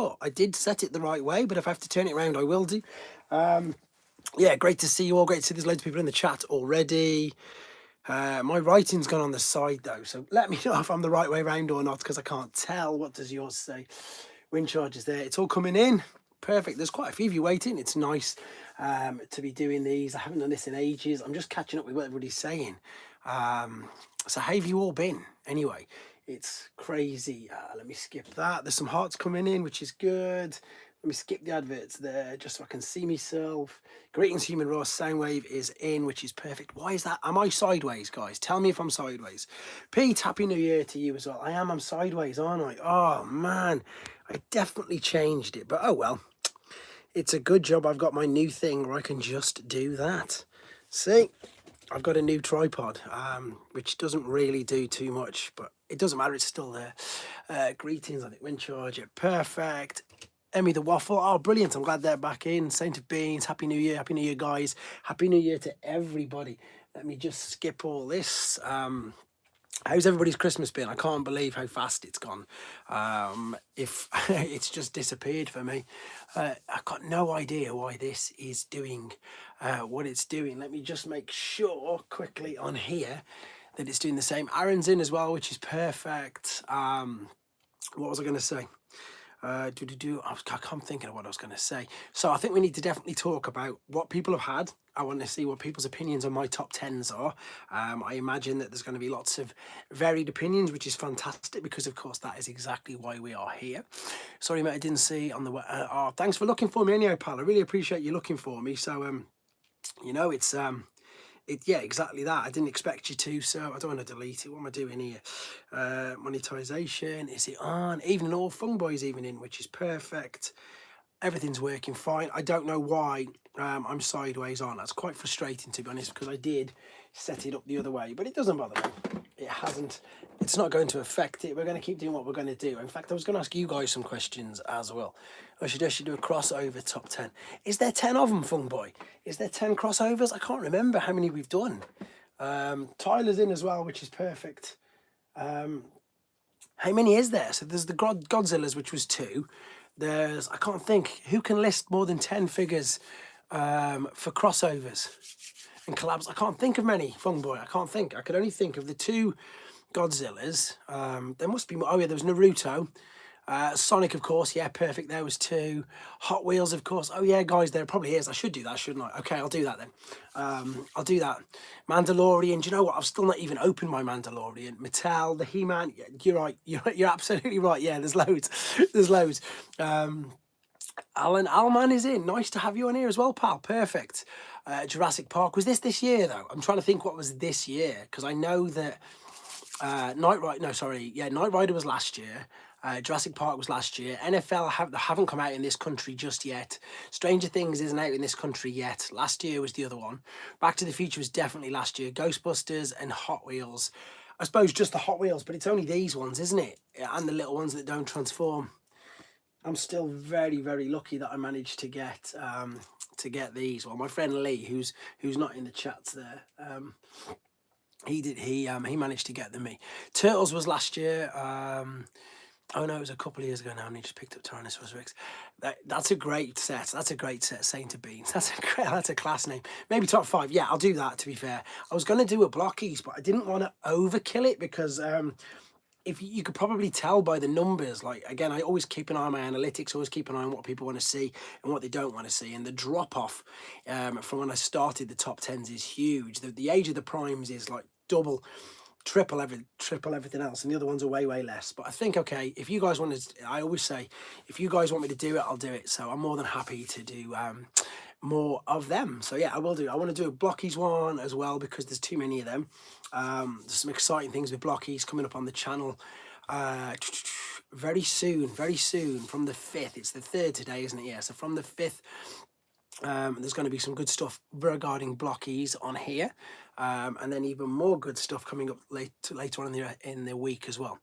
sure. I did set it the right way, but if I have to turn it around, I will do. Yeah, great to see you all. Great to see there's loads of people in the chat already. My writing's gone on the side though, so let me know if I'm the right way around or not, because I can't tell. What does yours say? Wind charge is there. It's all coming in. Perfect. There's quite a few of you waiting. It's nice to be doing these. I haven't done this in ages. I'm just catching up with what everybody's saying. So how have you all been? Anyway, it's crazy. Let me skip that. There's some hearts coming in, which is good. Let me skip the adverts there just so I can see myself. Greetings, Human Russ. Soundwave is in, which is perfect. Why is that? Am I sideways, guys? Tell me if I'm sideways. Pete, Happy New Year to you as well. I am. I'm sideways, aren't I? Oh, man. I definitely changed it. But oh, well. It's a good job I've got my new thing where I can just do that. See? I've got a new tripod, which doesn't really do too much, but it doesn't matter. It's still there. Greetings on it. Wind charger. Perfect. Emmy the Waffle. Oh, brilliant. I'm glad they're back in. Saint of Beans. Happy New Year. Happy New Year, guys. Happy New Year to everybody. Let me just skip all this. How's everybody's Christmas been? I can't believe how fast it's gone. If it's just disappeared for me. I've got no idea why this is doing what it's doing. Let me just make sure quickly on here that it's doing the same. Aaron's in as well, which is perfect. What was I going to say? I can't think of what I was going to say. So I think we need to definitely talk about what people have had. I want to see what people's opinions on my top 10s are. I imagine that there's going to be lots of varied opinions, which is fantastic because, of course, that is exactly why we are here. Sorry, mate, I didn't see on the... thanks for looking for me anyhow, pal. I really appreciate you looking for me. So, you know, it's... yeah, exactly that. I didn't expect you to, so I don't want to delete it. What am I doing here? Monetization, is it on? Even all Fung Boys even in, which is perfect. Everything's working fine. I don't know why I'm sideways on. That's quite frustrating, to be honest, because I did set it up the other way, but it doesn't bother me. It hasn't. It's not going to affect it. We're going to keep doing what we're going to do. In fact, I was going to ask you guys some questions as well. I should actually do a crossover top 10. Is there 10 of them, Fung Boy? Is there 10 crossovers? I can't remember how many we've done. Tyler's in as well, which is perfect. How many is there? So there's the Godzillas, which was 2. There's, I can't think, who can list more than 10 figures for crossovers and collabs? I can't think of many, Fung Boy. I can't think. I could only think of the 2 Godzillas. There must be more. Oh, yeah, there was Naruto. Sonic, of course. Yeah, perfect. There was 2. Hot Wheels, of course. Oh, yeah, guys, there probably is. I should do that, shouldn't I? Okay, I'll do that then. I'll do that. Mandalorian. Do you know what? I've still not even opened my Mandalorian. Mattel, the He-Man. Yeah, you're right. You're absolutely right. Yeah, there's loads. There's loads. Alan Alman is in. Nice to have you on here as well, pal. Perfect. Jurassic Park. Was this year, though? I'm trying to think what was this year, because I know that Knight Rider was last year. Jurassic Park was last year. NFL haven't come out in this country just yet. Stranger Things isn't out in this country yet. Last year was the other one. Back to the Future was definitely last year. Ghostbusters and Hot Wheels. I suppose just the Hot Wheels, but it's only these ones, isn't it? And the little ones that don't transform. I'm still very, very lucky that I managed to get these. Well, my friend Lee, who's not in the chats there, he managed to get them. Me Turtles was last year. Oh no, it was a couple of years ago now, and he just picked up Tyrannosaurus Rex. That's a great set. That's a great set. Saint of Beans. That's a class name. Maybe top 5. Yeah, I'll do that. To be fair, I was going to do a blockies, but I didn't want to overkill it because if you could probably tell by the numbers. Like again, I always keep an eye on my analytics. Always keep an eye on what people want to see and what they don't want to see. And the drop off from when I started the top 10s is huge. The age of the primes is like double. Triple everything else, and the other ones are way less. But I think, okay, if you guys want to, I always say, if you guys want me to do it, I'll do it. So I'm more than happy to do more of them. So yeah, I will do. I want to do a blockies one as well because there's too many of them. There's some exciting things with blockies coming up on the channel very soon from the 5th. It's the 3rd today, isn't it? Yeah, so from the 5th there's going to be some good stuff regarding blockies on here, and then even more good stuff coming up later on in the week as well.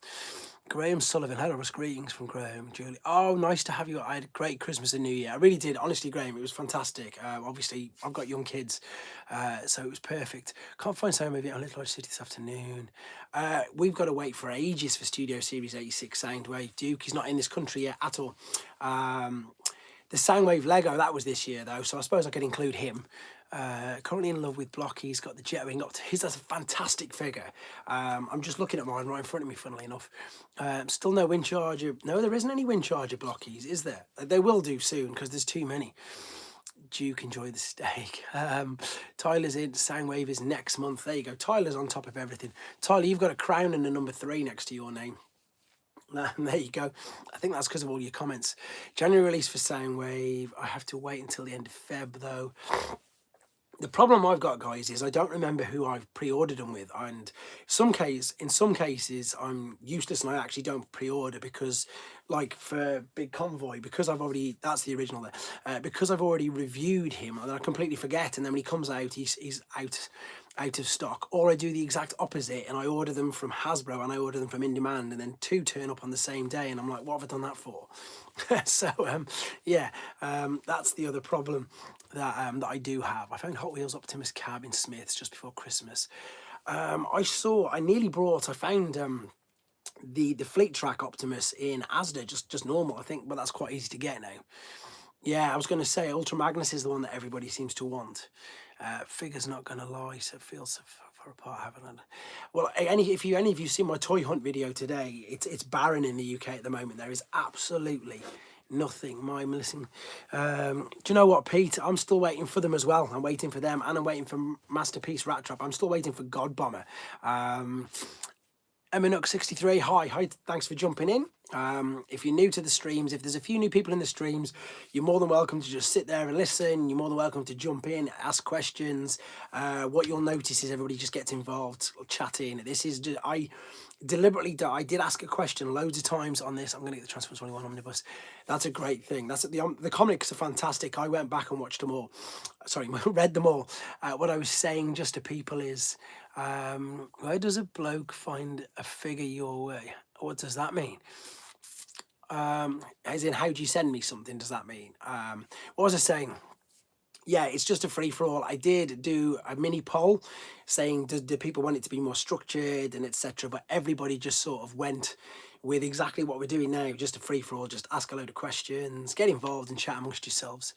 Graham Sullivan, hello Russ, greetings from Graham, Julie. Oh, nice to have you. I had a great Christmas and New Year. I really did, honestly, Graham. It was fantastic. Obviously, I've got young kids, so it was perfect. Can't find sound movie on Little Lodge City this afternoon. We've got to wait for ages for Studio Series 86 Soundwave. Duke, he's not in this country yet at all. The Soundwave Lego, that was this year though, so I suppose I could include him. Currently in love with Block. He's got the Jetwing up to his. That's a fantastic figure. I'm just looking at mine right in front of me, funnily enough. Still no wind charger. No, there isn't any wind charger Blockies, is there? They will do soon because there's too many. Duke, enjoy the steak. Tyler's in. Soundwave is next month. There you go. Tyler's on top of everything. Tyler, you've got a crown and a number 3 next to your name. There you go. I think that's because of all your comments. January release for Soundwave. I have to wait until the end of Feb though. The problem I've got, guys, is I don't remember who I've pre-ordered them with, and in some cases, I'm useless and I actually don't pre-order because, like for Big Convoy, because that's the original there, because I've already reviewed him, and I completely forget, and then when he comes out, he's out of stock. Or I do the exact opposite, and I order them from Hasbro and I order them from In Demand, and then 2 turn up on the same day, and I'm like, what have I done that for? So that's the other problem that I do have. I found Hot Wheels Optimus Cab in Smith's just before Christmas. I found the Fleet Track Optimus in Asda, just normal, I think, but that's quite easy to get now. Yeah, I was going to say Ultra Magnus is the one that everybody seems to want. Figure's not going to lie, so it feels so far apart, haven't I? Well, if any of you see my toy hunt video today, it's barren in the UK at the moment. There is absolutely nothing. My missing. Do you know what, Pete? I'm still waiting for them as well. I'm waiting for them, and I'm waiting for Masterpiece Rat Trap. I'm still waiting for God Bomber. Eminux63, hi, thanks for jumping in. If you're new to the streams, if there's a few new people in the streams, you're more than welcome to just sit there and listen. You're more than welcome to jump in, ask questions. What you'll notice is everybody just gets involved, chatting. This is just, I did ask a question loads of times on this. I'm going to get the Transformers 21 omnibus. That's a great thing. The comics are fantastic. I went back and watched them all. Sorry, read them all. What I was saying just to people is, where does a bloke find a figure your way? What does that mean? As in, how do you send me something? Does that mean? What was I saying? Yeah, it's just a free-for-all. I did do a mini poll saying, do people want it to be more structured and etc. But everybody just sort of went with exactly what we're doing now, just a free-for-all, just ask a load of questions, get involved and chat amongst yourselves.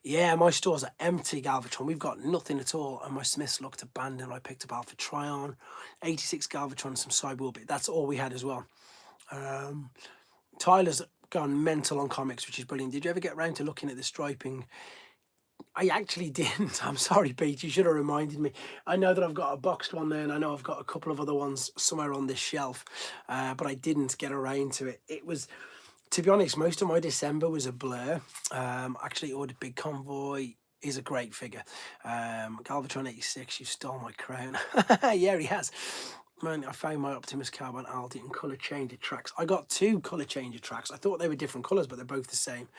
Yeah, my stores are empty, Galvatron. We've got nothing at all, and my Smiths looked abandoned. I picked up Alpha Trion, 86 Galvatron, and some Cyborg bit. That's all we had as well. Tyler's gone mental on comics, which is brilliant. Did you ever get around to looking at the striping? I actually didn't. I'm sorry, Pete. You should have reminded me. I know that I've got a boxed one there, and I know I've got a couple of other ones somewhere on this shelf, but I didn't get around to it. It was, to be honest, most of my December was a blur. Actually ordered Big Convoy. Is a great figure. Galvatron 86, you stole my crown. Yeah, he has. Man, I found my Optimus Cab on Aldi and colour changer tracks. I got 2 colour changer tracks. I thought they were different colours, but they're both the same.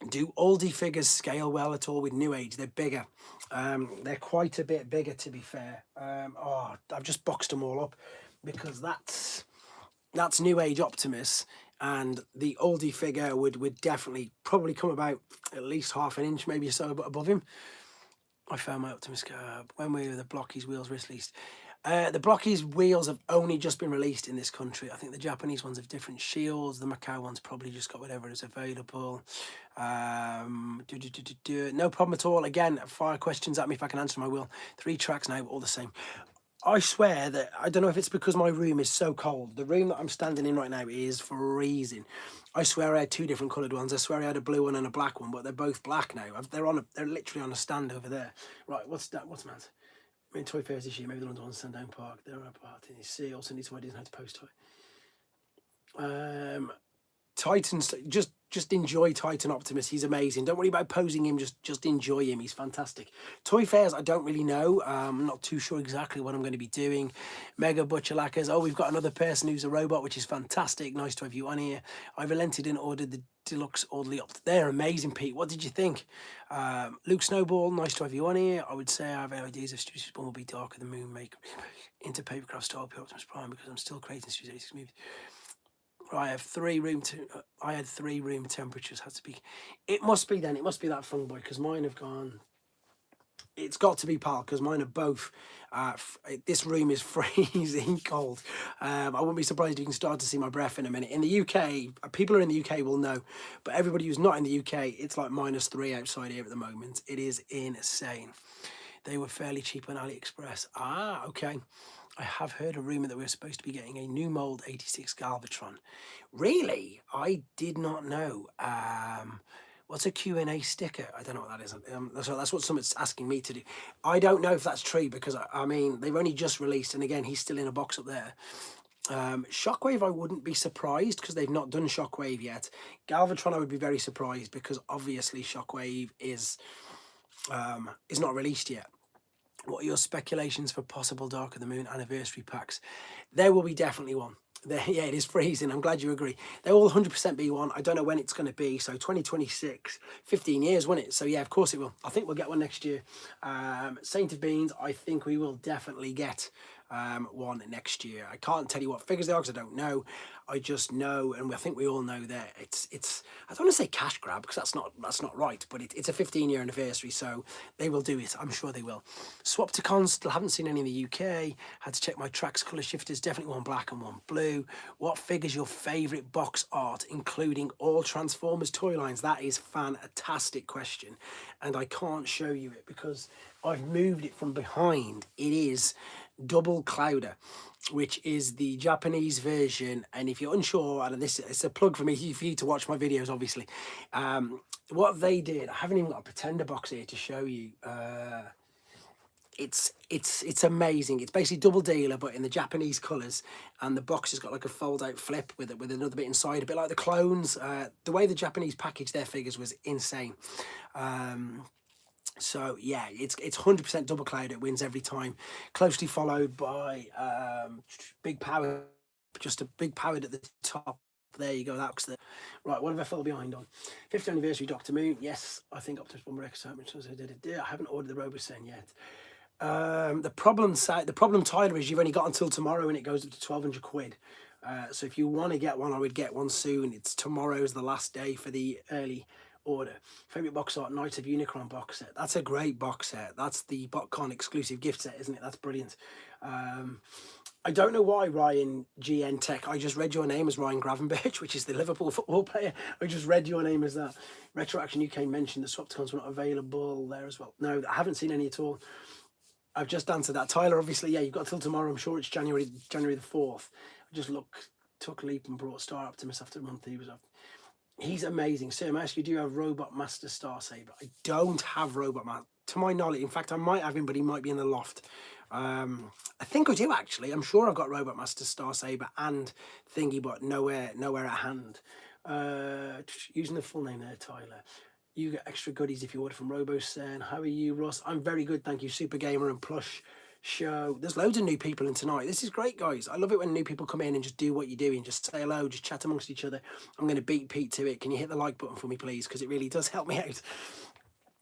Do Aldi figures scale well at all with New Age? They're bigger. They're quite a bit bigger, to be fair. I've just boxed them all up because that's New Age Optimus, and the Aldi figure would definitely probably come about at least half an inch, maybe so above him. I found my Optimus Cab. When were the Blockies wheels released? The Blockies wheels have only just been released in this country. I think the Japanese ones have different shields. The Macau ones probably just got whatever is available. No problem at all. Again, fire questions at me if I can answer. I will. 3 tracks now, all the same. I swear that, I don't know if it's because my room is so cold. The room that I'm standing in right now is freezing. I swear I had 2 different coloured ones. I swear I had a blue one and a black one, but they're both black now. They're literally on a stand over there. Right, what's that? What's that? I mean, Toy Fairs this year, maybe the ones on Sandown Park. They're a part in the sea. Also need to ideas how to post toy. Titans, just enjoy Titan Optimus. He's amazing. Don't worry about posing him. Just enjoy him. He's fantastic. Toy Fairs, I don't really know. I'm not too sure exactly what I'm going to be doing. Mega Butcherlackers. Oh, we've got another person who's a robot, which is fantastic. Nice to have you on here. I relented and ordered the Deluxe Orderly Opt. They're amazing, Pete. What did you think? Luke Snowball, nice to have you on here. I would say I have ideas of Studio Bumblebee, Darker the Moon, make into Papercraft Star Optimus Prime because I'm still creating Studio 86 movies. I have I had 3 room temperatures. Had to be. It must be then. It must be that Fung Boy because mine have gone. It's got to be pal because mine are both. This room is freezing cold. I wouldn't be surprised if you can start to see my breath in a minute. In the UK, people who are in the UK will know, but everybody who's not in the UK, it's like -3 outside here at the moment. It is insane. They were fairly cheap on AliExpress. Ah, okay. I have heard a rumour that we were supposed to be getting a new mould 86 Galvatron. Really? I did not know. What's a Q&A sticker? I don't know what that is. That's what someone's asking me to do. I don't know if that's true because, I mean, they've only just released, and again, he's still in a box up there. Shockwave, I wouldn't be surprised because they've not done Shockwave yet. Galvatron, I would be very surprised because obviously Shockwave is not released yet. What are your speculations for possible Dark of the Moon anniversary packs? There will be definitely one. Yeah, it is freezing. I'm glad you agree. There will 100% be one. I don't know when it's going to be. So 2026, 15 years, won't it? So yeah, of course it will. I think we'll get one next year. Saint of Beans, I think we will definitely get one next year. I can't tell you what figures they are because I don't know. I just know, and I think we all know that it's I don't want to say cash grab because that's not right, but it's a 15-year anniversary, so they will do it. I'm sure they will. Swapticons, still haven't seen any in the UK. Had to check my tracks colour shifters. Definitely one black and one blue. What figure's your favourite box art, including all Transformers toy lines? That is fantastic question, and I can't show you it because I've moved it from behind. It is Double Clouder, which is the Japanese version. And if you're unsure, and this it's a plug for me for you to watch my videos, obviously. What they did, I haven't even got a Pretender box here to show you. It's amazing. It's basically Double Dealer, but in the Japanese colours, and the box has got like a fold-out flip with another bit inside, a bit like the clones. The way the Japanese packaged their figures was insane. So yeah, it's 100% Double Cloud. It wins every time. Closely followed by Big Power, just a Big Powered at the top. There you go. That's the right. What have I fell behind on? 50th anniversary Doctor Moon. Yes, I think Optimus Bomber X. I haven't ordered the Robosen yet. The problem, Tyler, is you've only got until tomorrow, and it goes up to 1,200 quid. So if you want to get one, I would get one soon. It's tomorrow's the last day for the early order. Favorite box art, Knights of Unicron box set. That's a great box set. That's the BotCon exclusive gift set, isn't it? That's brilliant. I don't know why, Ryan GN Tech. I just read your name as Ryan Gravenberch, which is the Liverpool football player. I just read your name as that. Retro Action UK mentioned the Swapticons were not available there as well. No, I haven't seen any at all. I've just answered that. Tyler, obviously, yeah, you've got till tomorrow. I'm sure it's January the 4th. I just took a leap and brought Star Optimus after a month he was up. He's amazing. Sir, I ask you, do you have Robot Master Star Saber? I don't have Robot Master, to my knowledge. In fact, I might have him, but he might be in the loft. I think I do, actually. I'm sure I've got Robot Master Star Saber and Thingy, but nowhere at hand. Using the full name there, Tyler. You get extra goodies if you order from Robosen. How are you, Russ? I'm very good, thank you. Super Gamer and Plush Show. There's loads of new people in tonight. This is great, guys. I love it when new people come in and just do what you're doing. Just say hello, just chat amongst each other. I'm going to beat Pete to it. Can you hit the like button for me, please? Because it really does help me out.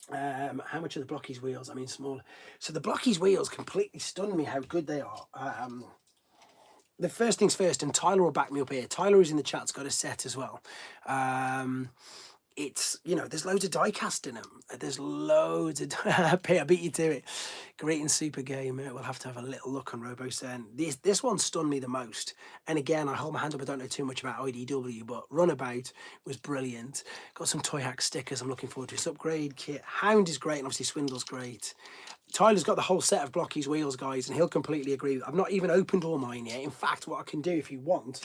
How much are the Blockies wheels? I mean, smaller. So the Blockies wheels completely stunned me how good they are. The first things first, and Tyler will back me up here. Tyler, who's in the chat's got a set as well. It's, there's loads of die cast in them. There's loads of I beat you to it. Great and Super Gamer. We'll have to have a little look on Robosen. This one stunned me the most. And again, I hold my hand up. I don't know too much about IDW, but Runabout was brilliant. Got some Toy Hack stickers. I'm looking forward to this upgrade kit. Hound is great, and obviously Swindle's great. Tyler's got the whole set of Blockies wheels, guys, and he'll completely agree. I've not even opened all mine yet. In fact, what I can do if you want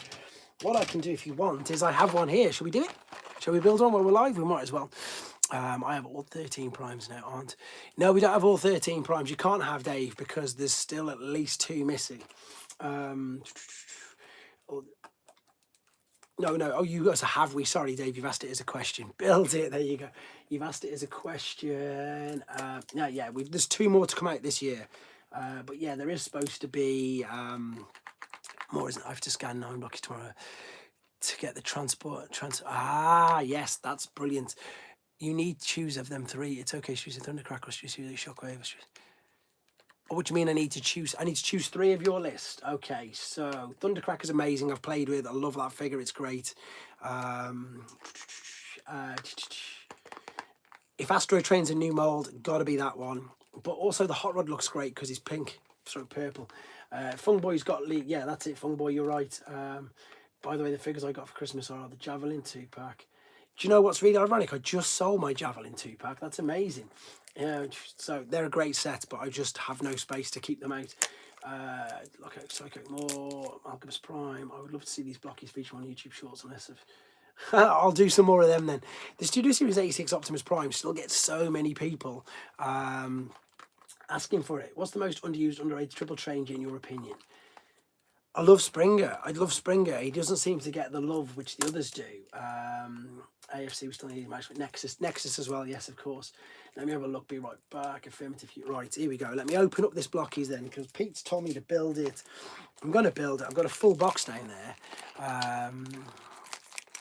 is I have one here. Shall we do it? Shall we build one while we're live? We might as well. I have all 13 primes now, aren't? No, we don't have all 13 primes. You can't have, Dave, because there's still at least 2 missing. No. Oh, you guys have we? Sorry, Dave, you've asked it as a question. Build it. There you go. You've asked it as a question. Yeah. There's 2 more to come out this year. But yeah, there is supposed to be more, isn't it? I have to scan 9 Blockies tomorrow. to get the yes, that's brilliant. You need to choose of them three. It's okay, choose a Thundercracker, choose a Shockwave. What do you mean I need to choose? I need to choose three of your list. Okay, so Thundercracker's amazing. I've played with. I love that figure. It's great. If Astro Train's a new mold, gotta be that one. But also the Hot Rod looks great because he's pink, sort of purple. Fung Boy's got yeah, that's it. Fung Boy, you're right. By the way, the figures I got for Christmas are the Javelin 2-pack. Do you know what's really ironic? I just sold my Javelin 2-pack. That's amazing. Yeah, so they're a great set, but I just have no space to keep them out. Like Psycho More, Alchemist Prime. I would love to see these blockies feature on YouTube Shorts unless I'll do some more of them then. The Studio Series 86 Optimus Prime still gets so many people asking for it. What's the most underused, underrated triple change in your opinion? I love Springer. I love Springer. He doesn't seem to get the love which the others do. AFC, we still need a match with Nexus as well, yes, of course. Let me have a look, be right back. Affirmative. Right, here we go. Let me open up this blockies then, because Pete's told me to build it. I'm going to build it. I've got a full box down there.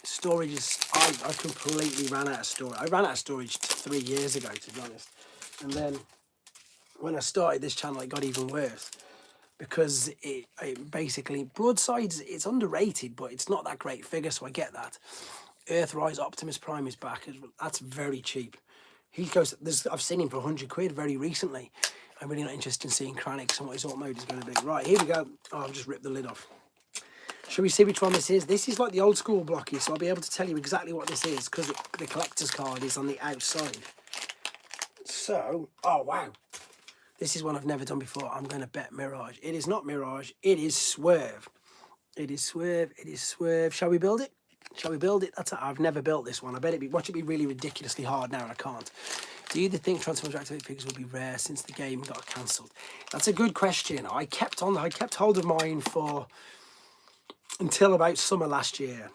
Storage is... I completely ran out of storage. I ran out of storage 3 years ago, to be honest. And then when I started this channel, it got even worse. Because it basically, Broadsides, it's underrated, but it's not that great figure, so I get that. Earthrise Optimus Prime is back. That's very cheap. He goes, I've seen him for 100 quid very recently. I'm really not interested in seeing Kranix and what his alt mode is going to be. Right, here we go. Oh, I've just ripped the lid off. Shall we see which one this is? This is like the old school blocky, so I'll be able to tell you exactly what this is because the collector's card is on the outside. So, oh wow. This is one I've never done before. I'm going to bet Mirage. It is not Mirage. It is Swerve. It is Swerve. It is Swerve. Shall we build it? Shall we build it? I've never built this one. I bet watch it be really ridiculously hard now, and I can't. Do you think Transformers Activate figures will be rare since the game got cancelled? That's a good question. I kept hold of mine until about summer last year.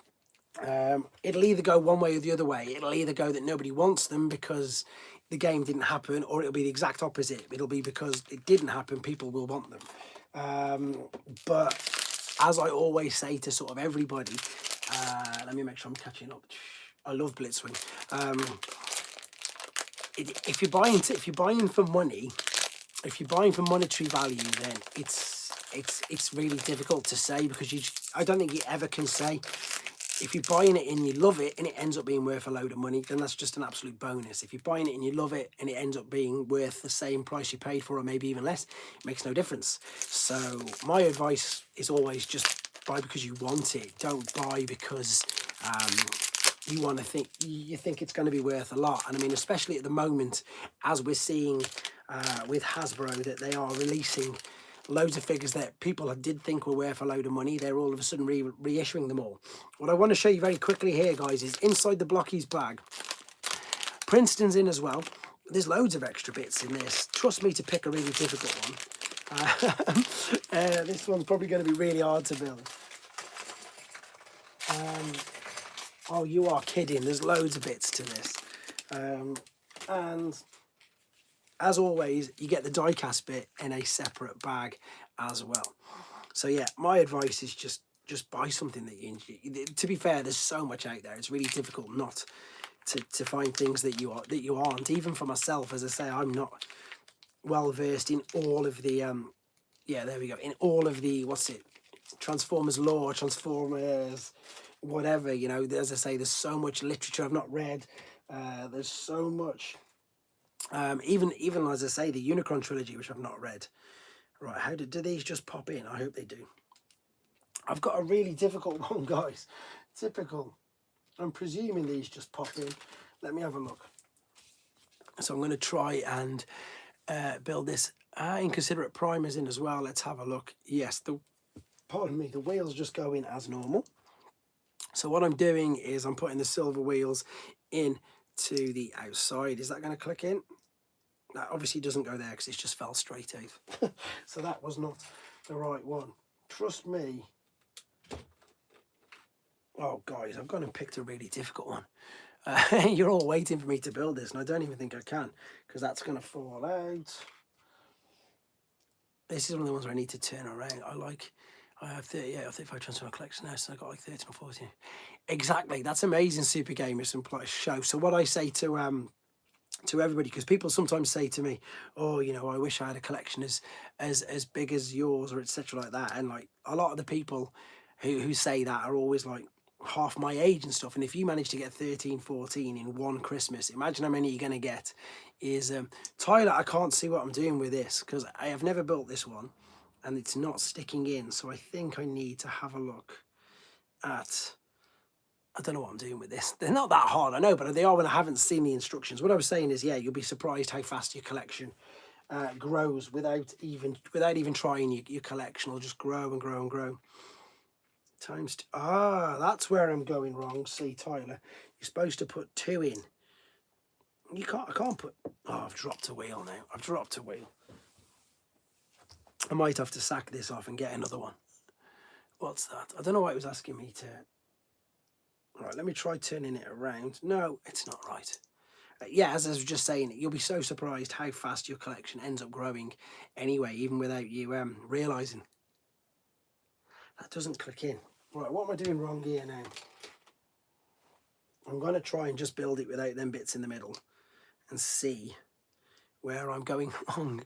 It'll either go one way or the other way. It'll either go that nobody wants them because the game didn't happen, or it'll be the exact opposite. It'll be because it didn't happen, people will want them. But as I always say to sort of everybody, let me make sure I'm catching up. I love Blitzwing. If you're buying for money, if you're buying for monetary value, then it's really difficult to say because I don't think you ever can say. If you're buying it and you love it and it ends up being worth a load of money, then that's just an absolute bonus. If you're buying it and you love it and it ends up being worth the same price you paid for or maybe even less, it makes no difference. So my advice is always just buy because you want it. Don't buy because you think it's going to be worth a lot. And I mean, especially at the moment, as we're seeing with Hasbro, that they are releasing loads of figures that people did think were worth a load of money. They're all of a sudden reissuing them all. What I want to show you very quickly here, guys, is inside the blockies bag. Princeton's in as well. There's loads of extra bits in this. Trust me to pick a really difficult one. This one's probably going to be really hard to build. Oh, you are kidding. There's loads of bits to this. And as always, you get the die-cast bit in a separate bag as well. So yeah, my advice is just buy something that you enjoy. To be fair, there's so much out there. It's really difficult not to find things that you aren't. Even for myself, as I say, I'm not well versed in all of the yeah, there we go. In all of the Transformers lore, Transformers, whatever. You know, as I say, there's so much literature I've not read. There's so much. Even as I say, the Unicron trilogy, which I've not read. Right, how do these just pop in? I hope they do. I've got a really difficult one, guys. Typical. I'm presuming these just pop in. Let me have a look. So I'm going to try and build this. Inconsiderate primers in as well. Let's have a look. Yes, pardon me, the wheels just go in as normal. So what I'm doing is I'm putting the silver wheels in to the outside. Is that going to click in? That obviously doesn't go there because it just fell straight out. So that was not the right one. Trust me. Oh, guys, I've gone and picked a really difficult one. You're all waiting for me to build this, and I don't even think I can because that's going to fall out. This is one of the ones where I need to turn around. I I have 38 or 35 transfer collection now, so I got like 13 or 14. Exactly, that's amazing, Super Gamers and Plus Show. So what I say to everybody, because people sometimes say to me, oh, you know, I wish I had a collection as big as yours, or etc. like that. And like a lot of the people who say that are always like half my age and stuff. And if you manage to get 13, 14 in one Christmas, imagine how many you're going to get. Is Tyler, I can't see what I'm doing with this because I have never built this one and it's not sticking in. So I think I need to have a look at, I don't know what I'm doing with this. They're not that hard, I know, but they are when I haven't seen the instructions. What I was saying is, yeah, you'll be surprised how fast your collection grows without even trying. Your collection will just grow and grow and grow. That's where I'm going wrong. See, Tyler, you're supposed to put 2 in. You can't. I can't put. Oh, I've dropped a wheel now. I've dropped a wheel. I might have to sack this off and get another one. What's that? I don't know why it was asking me to. Right, let me try turning it around. No, it's not right. Yeah, as I was just saying, you'll be so surprised how fast your collection ends up growing anyway, even without you realising. That doesn't click in. Right, what am I doing wrong here now? I'm going to try and just build it without them bits in the middle and see where I'm going wrong.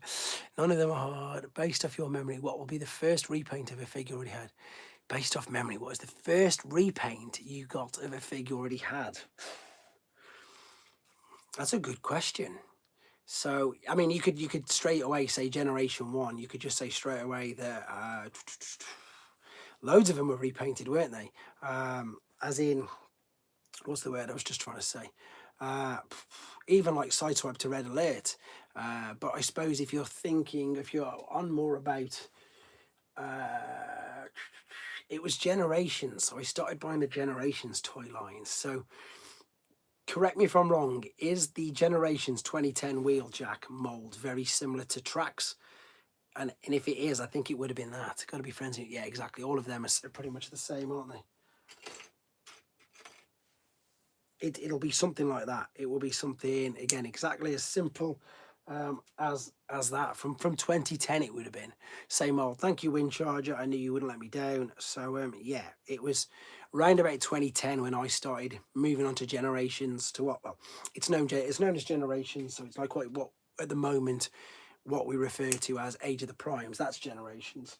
None of them are hard. Based off your memory, what will be the first repaint of a figure you already had? Based off memory, what was the first repaint you got of a figure you already had? That's a good question. So, I mean, you could straight away say Generation 1. You could just say straight away that loads of them were repainted, weren't they? As in, what's the word I was just trying to say? Even like Sideswipe to Red Alert. But I suppose if you're on more about... it was Generations, so I started buying the Generations toy lines. So, correct me if I'm wrong, is the Generations 2010 Wheeljack mould very similar to Trax? And if it is, I think it would have been that. Got to be friends. Yeah, exactly. All of them are pretty much the same, aren't they? It'll be something like that. It will be something, again, exactly as simple as that. From 2010 it would have been. Same old. Thank you, Wind Charger. I knew you wouldn't let me down. So, yeah, it was round about 2010 when I started moving on to Generations to what? Well, it's known as Generations, so it's like what at the moment what we refer to as Age of the Primes. That's Generations.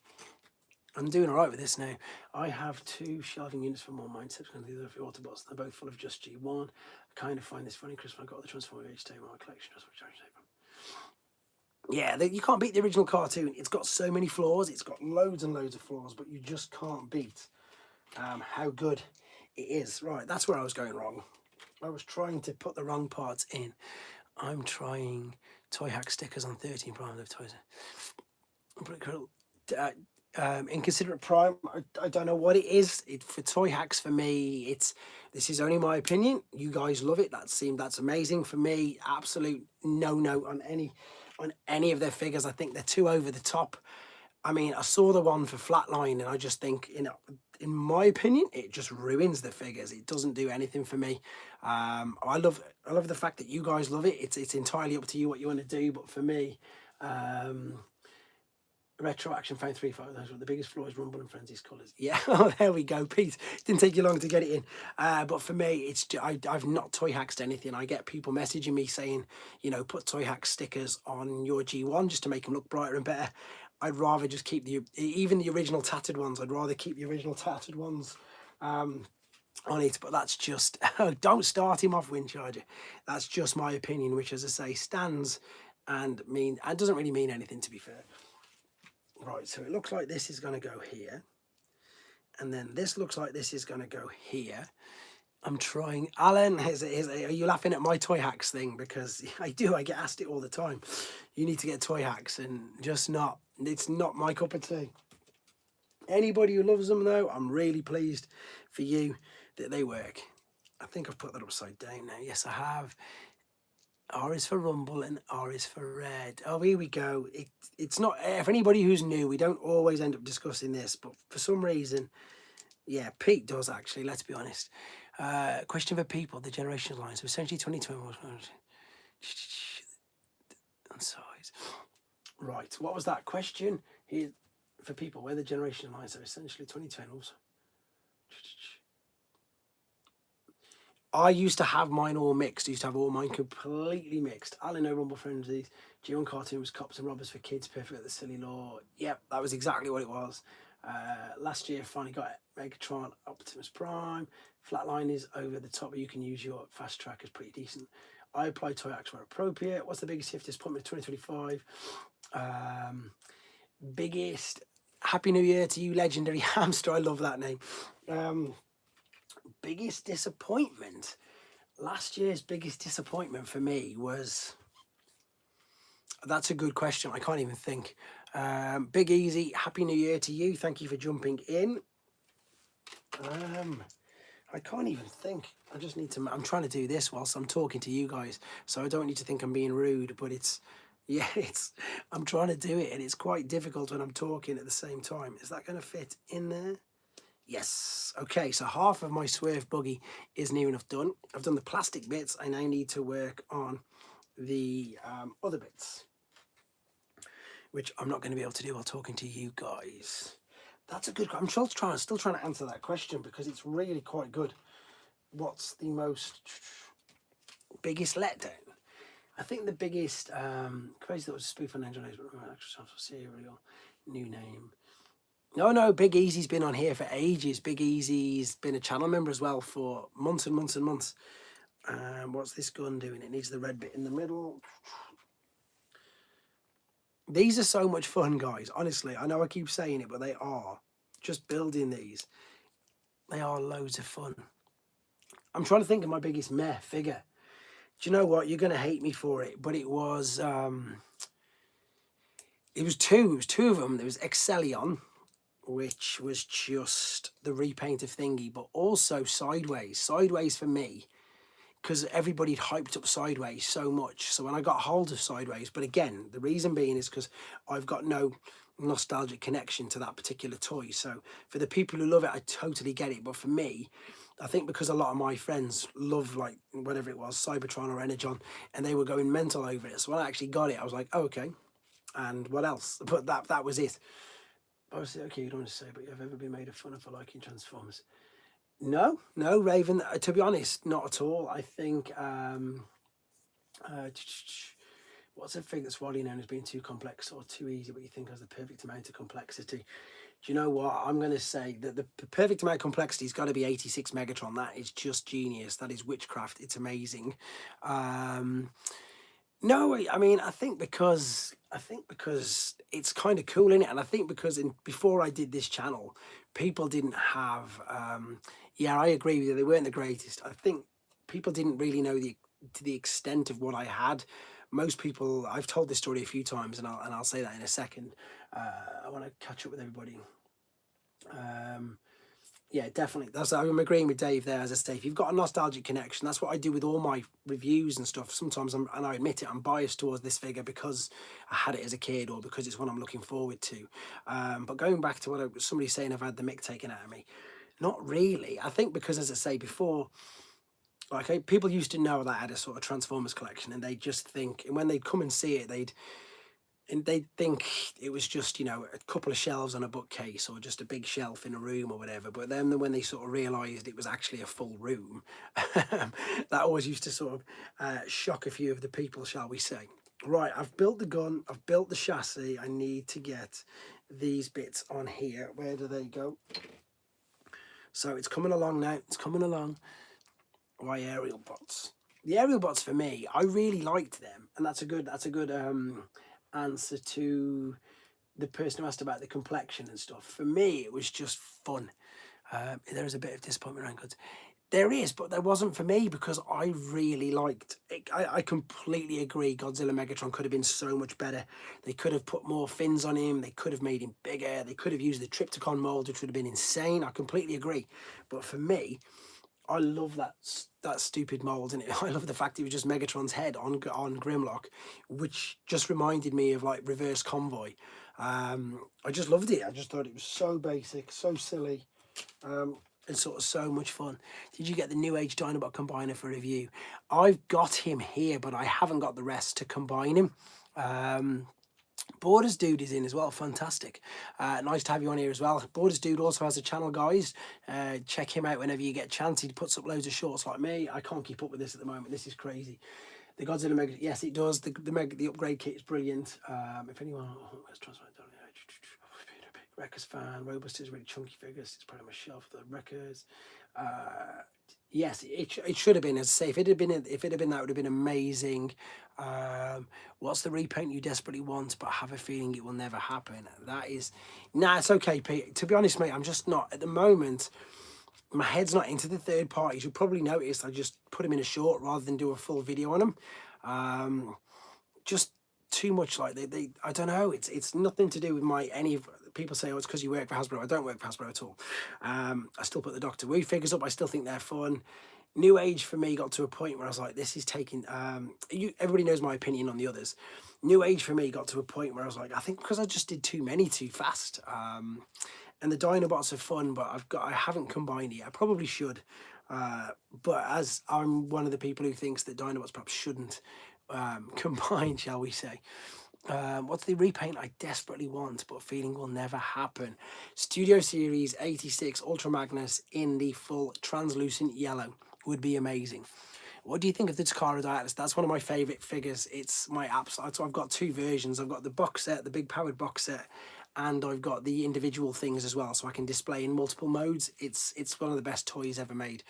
I'm doing all right with this now. I have 2 shelving units for more mindsets and the other for Autobots. They're both full of just G1. I kind of find this funny because I got the Transformer HT in my collection. Yeah, you can't beat the original cartoon. It's got so many flaws. It's got loads and loads of flaws, but you just can't beat how good it is. Right, that's where I was going wrong. I was trying to put the wrong parts in. I'm trying Toy Hack stickers on 13 Prime of toys. Inconsiderate Prime, I don't know what it is. For Toy Hacks, for me, this is only my opinion. You guys love it. That's amazing. For me, absolute no on any of their figures. I think they're too over the top. I mean, I saw the one for Flatline, and I just think, in my opinion, it just ruins the figures. It doesn't do anything for me. I love the fact that you guys love it. It's entirely up to you what you want to do. But for me, Retro Action Found 3 photos. The biggest flaw is Rumble and Frenzy's colours. Yeah, oh, there we go, Pete. It didn't take you long to get it in. But for me, I've not toy hacked anything. I get people messaging me saying, you know, put toy hack stickers on your G1 just to make them look brighter and better. I'd rather just keep even the original tattered ones. I'd rather keep the original tattered ones on it. But that's just, don't start him off, Wind Charger. That's just my opinion, which, as I say, stands and doesn't really mean anything, to be fair. Right, so it looks like this is going to go here. And then this looks like this is going to go here. I'm trying... Alan, are you laughing at my toy hacks thing? Because I do, I get asked it all the time. You need to get toy hacks, and it's not my cup of tea. Anybody who loves them, though, I'm really pleased for you that they work. I think I've put that upside down now. Yes, I have. R is for Rumble and R is for Red. Oh, here we go. It's not, for anybody who's new, we don't always end up discussing this, but for some reason, yeah, Pete does actually, let's be honest. Question for people, the generational line. So essentially 2021 and size. Right, what was that question? Here, for people, we're the generation lines, so essentially 20 channels. I used to have mine all mixed. I used to have all mine completely mixed. Alan O Rumble Frenzies, G1 cartoons, Cops and Robbers for Kids, Perfect the Silly Law. Yep, that was exactly what it was. Last year, finally got Megatron, Optimus Prime, Flatliners over the top. You can use your fast track as pretty decent. I apply toy acts where appropriate. What's the biggest shift disappointment of 2025? Biggest Happy New Year to you, Legendary Hamster. I love that name. Biggest disappointment. Last year's biggest disappointment for me was... That's a good question. I can't even think. Big Easy, Happy New Year to you. Thank you for jumping in. I can't even think. I just need to... I'm trying to do this whilst I'm talking to you guys, so I don't need to think I'm being rude, but it's... Yeah, I'm trying to do it, and it's quite difficult when I'm talking at the same time. Is that going to fit in there? Yes. Okay, so half of my swerve buggy is near enough done. I've done the plastic bits. I now need to work on the other bits, which I'm not going to be able to do while talking to you guys. That's a good... I'm still trying to answer that question because it's really quite good. What's the most biggest letdown? I think the biggest... crazy that was a spoof on Angel News, but actual serial, new name. No, Big Easy's been on here for ages. Big Easy's been a channel member as well for months and months and months. What's this gun doing? It needs the red bit in the middle. These are so much fun, guys. Honestly, I know I keep saying it, but they are. Just building these, they are loads of fun. I'm trying to think of my biggest meh figure. Do you know what? You're going to hate me for it, but it was... It was two of them. There was Excellion, which was just the repaint of Thingy, but also Sideways. Sideways for me, because everybody had hyped up Sideways so much. So when I got hold of Sideways, but again, the reason being is because I've got no nostalgic connection to that particular toy. So for the people who love it, I totally get it. But for me, I think because a lot of my friends love, like, whatever it was, Cybertron or Energon, and they were going mental over it. So when I actually got it, I was like, oh, okay. And what else? But that was it. Obviously, okay, you don't want to say, but you've ever been made fun of for liking Transformers? No, Raven, to be honest, not at all. I think, what's a figure that's widely known as being too complex or too easy, but you think has the perfect amount of complexity? Do you know what? I'm going to say that the perfect amount of complexity has got to be 86 Megatron. That is just genius. That is witchcraft. It's amazing. No, I mean, I think because it's kind of cool, innit? And I think because before I did this channel, people didn't have... yeah, I agree with you. They weren't the greatest. I think people didn't really know to the extent of what I had. Most people... I've told this story a few times, and I'll say that in a second. I want to catch up with everybody. Yeah, definitely. I'm agreeing with Dave there. As I say, if you've got a nostalgic connection, that's what I do with all my reviews and stuff. Sometimes, and I admit it, I'm biased towards this figure because I had it as a kid or because it's one I'm looking forward to. But going back to what somebody saying, I've had the mick taken out of me. Not really. I think because, as I say before, like, people used to know that I had a sort of Transformers collection, and they just think, and when they'd come and see it, they'd think it was just, you know, a couple of shelves on a bookcase or just a big shelf in a room or whatever. But then when they sort of realised it was actually a full room, that always used to sort of shock a few of the people, shall we say. Right, I've built the gun, I've built the chassis. I need to get these bits on here. Where do they go? So it's coming along now. It's coming along. Why aerial bots? The aerial bots, for me, I really liked them, and that's a good answer to the person who asked about the complexion and stuff. For me, it was just fun. There is a bit of disappointment around goods. There is, but there wasn't for me because I really liked it. I completely agree. Godzilla Megatron could have been so much better. They could have put more fins on him. They could have made him bigger. They could have used the Trypticon mold, which would have been insane. I completely agree. But for me, I love that stupid mold, and I love the fact it was just Megatron's head on Grimlock, which just reminded me of, like, Reverse Convoy. I just loved it. I just thought it was so basic, so silly, and sort of so much fun. Did you get the New Age Dinobot Combiner for review? I've got him here, but I haven't got the rest to combine him. Borders Dude is in as well. Fantastic. Nice to have you on here as well. Borders Dude also has a channel, guys. Check him out whenever you get a chance. He puts up loads of shorts like me. I can't keep up with this at the moment. This is crazy. The Godzilla Mega, yes, it does. The upgrade kit is brilliant. If anyone, let's transfer it down here. Wreckers fan, Robust is really chunky figures. It's probably my shelf. The Wreckers. Yes, it should have been. As I say, if it had been that would have been amazing. What's the repaint you desperately want, but have a feeling it will never happen? That is, nah, it's okay, Pete. To be honest, mate, I'm just not at the moment. My head's not into the third parties. You'll probably notice I just put them in a short rather than do a full video on them. Just too much like I don't know. It's nothing to do with my any of people say, oh, it's because you work for Hasbro. I don't work for Hasbro at all. I still put the Doctor Who figures up. I still think they're fun. New Age for me got to a point where I was like, this is taking. Everybody knows my opinion on the others. New Age for me got to a point where I was like, I think because I just did too many too fast. And the Dinobots are fun, but I haven't combined it. I probably should. But as I'm one of the people who thinks that Dinobots perhaps shouldn't combine, shall we say. What's the repaint I desperately want, but feeling will never happen? Studio Series 86 Ultra Magnus in the full translucent yellow would be amazing. What do you think of the Takara Diatlus? That's one of my favourite figures. It's my absolute. So I've got two versions. I've got the box set, the big powered box set, and I've got the individual things as well, so I can display in multiple modes. It's one of the best toys ever made.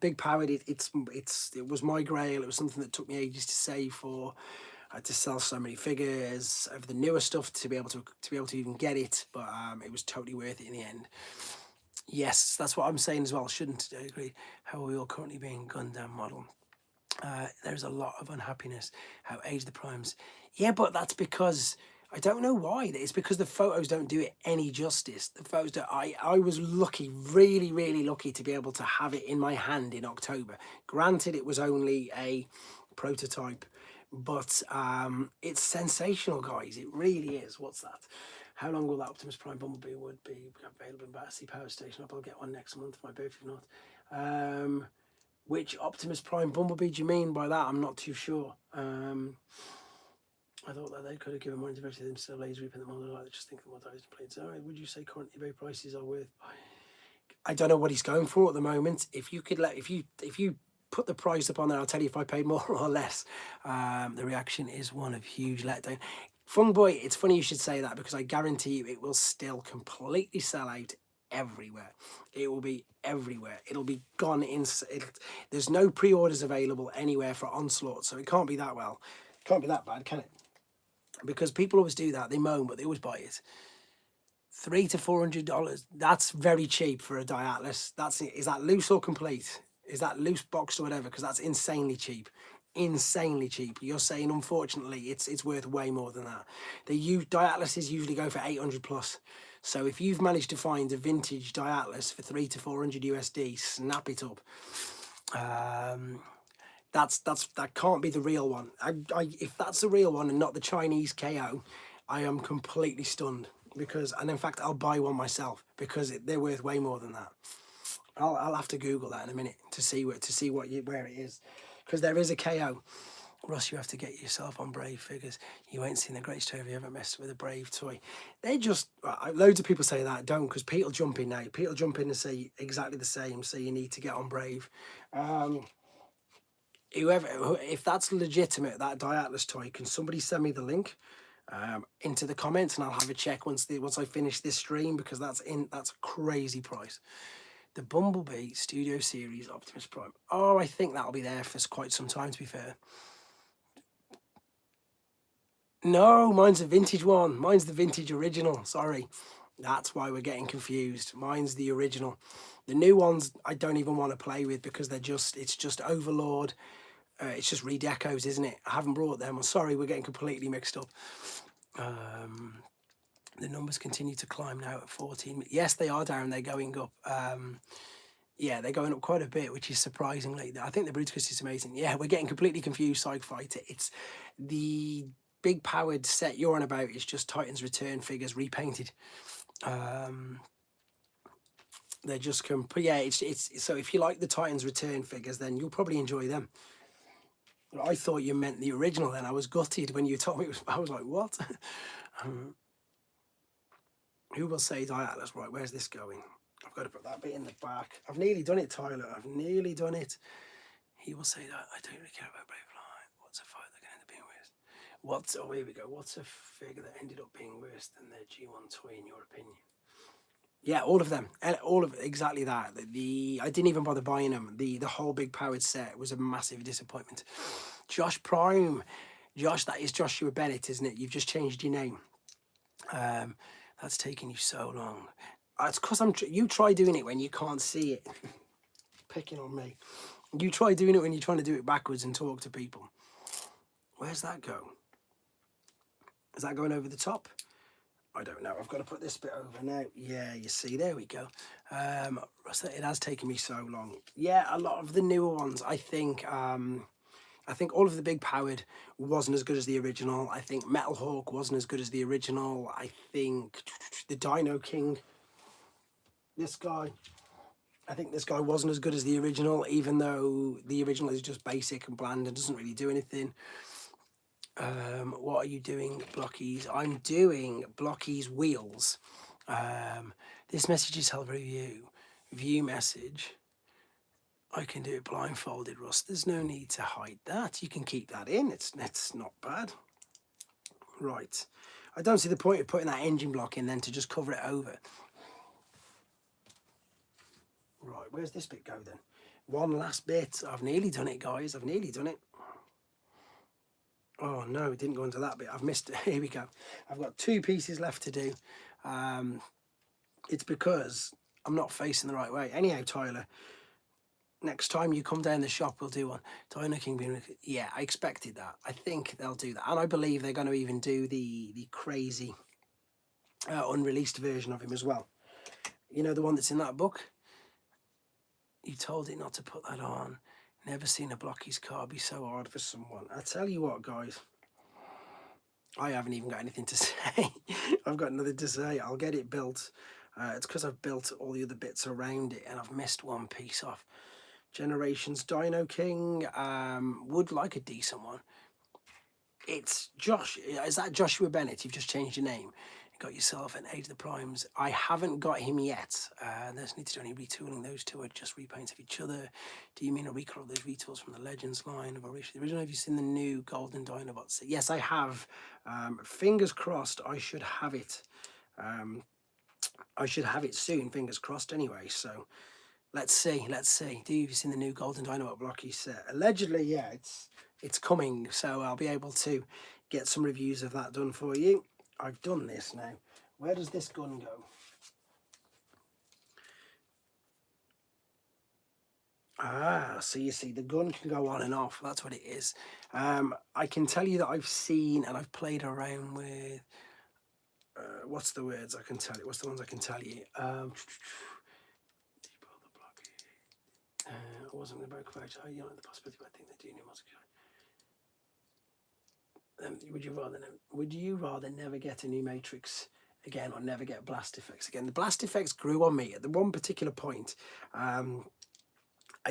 Big powered. It was my grail. It was something that took me ages to save for. I had to sell so many figures of the newer stuff to be able to even get it, but it was totally worth it in the end. Yes, that's what I'm saying as well. Shouldn't I agree? How are we all currently being Gundam model? There's a lot of unhappiness. How age the primes? Yeah, but that's because I don't know why. It's because the photos don't do it any justice. The photos don't. I was lucky, really, really lucky to be able to have it in my hand in October. Granted, it was only a prototype, but it's sensational, guys. It really is. What's that? How long will that Optimus Prime Bumblebee would be available in Battersea Power Station? I'll get one next month for my birthday, if not. Which Optimus Prime Bumblebee do you mean by that? I'm not too sure. I thought that they could have given more intervention to them still laser reaping the model. I just think what those played. So would you say current eBay prices are worth? I don't know what he's going for at the moment. If you could if you put the price up on there, I'll tell you if I paid more or less. The reaction is one of huge letdown. Fun Boy, it's funny you should say that because I guarantee you it will still completely sell out everywhere. It will be everywhere. It'll be gone there's no pre-orders available anywhere for Onslaught, so it can't be that can't be that bad, can it? Because people always do that. They moan, but they always buy it. $300 to $400. That's very cheap for a Diatlas. Is that loose or complete? Is that loose boxed or whatever? Because that's insanely cheap. Insanely cheap. You're saying, unfortunately, it's worth way more than that. Diatlases usually go for 800 plus. So if you've managed to find a vintage Diatlas for 300 to 400 USD, snap it up. That can't be the real one. If that's the real one and not the Chinese KO, I am completely stunned. And in fact, I'll buy one myself because they're worth way more than that. I'll have to Google that in a minute to see where it is, because there is a KO. Russ, you have to get yourself on Brave figures. You ain't seen the greatest toy if you ever messed with a Brave toy. They just loads of people say that don't, because Pete will jump in now. Pete will jump in and say exactly the same. So you need to get on Brave. If that's legitimate, that Diatlas toy, can somebody send me the link into the comments, and I'll have a check once I finish this stream, because that's a crazy price. The Bumblebee Studio Series Optimus Prime. Oh, I think that'll be there for quite some time, to be fair. No, mine's a vintage one. Mine's the vintage original. Sorry. That's why we're getting confused. Mine's the original. The new ones I don't even want to play with because it's just Overlord. It's just redecos, isn't it? I haven't brought them. I'm sorry, we're getting completely mixed up. The numbers continue to climb now at 14. Yes, they are, Darren. They're going up. Yeah, they're going up quite a bit, which is surprisingly. I think the Bruticus is amazing. Yeah, we're getting completely confused, Psych Fighter. It's the big powered set you're on about is just Titan's Return figures repainted. They're just yeah. It's so if you like the Titan's Return figures, then you'll probably enjoy them. I thought you meant the original then. I was gutted when you told me it was, I was like, what? Who will say Atlas? Right, where's this going? I've got to put that bit in the back. I've nearly done it, Tyler. I've nearly done it. He will say that I don't really care about Brave Line. What's a fight that can end up being worse? Oh, here we go. What's a figure that ended up being worse than their G1 toy in your opinion? Yeah, all of them, all of exactly that. I didn't even bother buying them. The whole big powered set was a massive disappointment. Josh Prime, Josh, that is Joshua Bennett, isn't it? You've just changed your name. That's taken you so long. It's because you try doing it when you can't see it. Picking on me. You try doing it when you're trying to do it backwards and talk to people. Where's that go? Is that going over the top? I don't know. I've got to put this bit over now. Yeah, you see, there we go. It has taken me so long. Yeah, a lot of the newer ones, I think all of the big powered wasn't as good as the original. I think Metal Hawk wasn't as good as the original. I think the Dino King, this guy wasn't as good as the original, even though the original is just basic and bland and doesn't really do anything. What are you doing, Blockies? I'm doing Blockies wheels. This message is held review. View message. I can do it blindfolded, Russ. There's no need to hide that. You can keep that in. It's not bad. Right. I don't see the point of putting that engine block in then to just cover it over. Right, where's this bit go then? One last bit. I've nearly done it, guys. I've nearly done it. Oh no, it didn't go into that bit. I've missed it. Here we go. I've got 2 pieces left to do. It's because I'm not facing the right way. Anyhow, Tyler, next time you come down the shop, we'll do one. Dino King, yeah, I expected that. I think they'll do that. And I believe they're going to even do the crazy unreleased version of him as well. You know, the one that's in that book? You told it not to put that on. Never seen a Blockies car be so hard for someone. I tell you what, guys. I haven't even got anything to say. I've got nothing to say. I'll get it built. It's because I've built all the other bits around it and I've missed one piece off. Generations Dino King would like a decent one. It's Josh. Is that Joshua Bennett? You've just changed your name. You got yourself an Age of the Primes. I haven't got him yet. There's need to do any retooling. Those two are just repaints of each other. Do you mean a recall of those retools from the Legends line of the original? Have you seen the new Golden Dinobots? Yes, I have. Fingers crossed. I should have it. I should have it soon. Fingers crossed. Anyway, so. Let's see. Do you seen the new Golden Dynamite Blocky set? Allegedly, yeah, it's coming. So I'll be able to get some reviews of that done for you. I've done this now. Where does this gun go? So you see, the gun can go on and off. That's what it is. I can tell you that I've seen and I've played around with. What's the words I can tell you? What's the ones I can tell you? I wasn't going to break away. You know the possibility, but I think they do new muscle. Would you rather never get a new Matrix again or never get blast effects again? The blast effects grew on me at the one particular point. I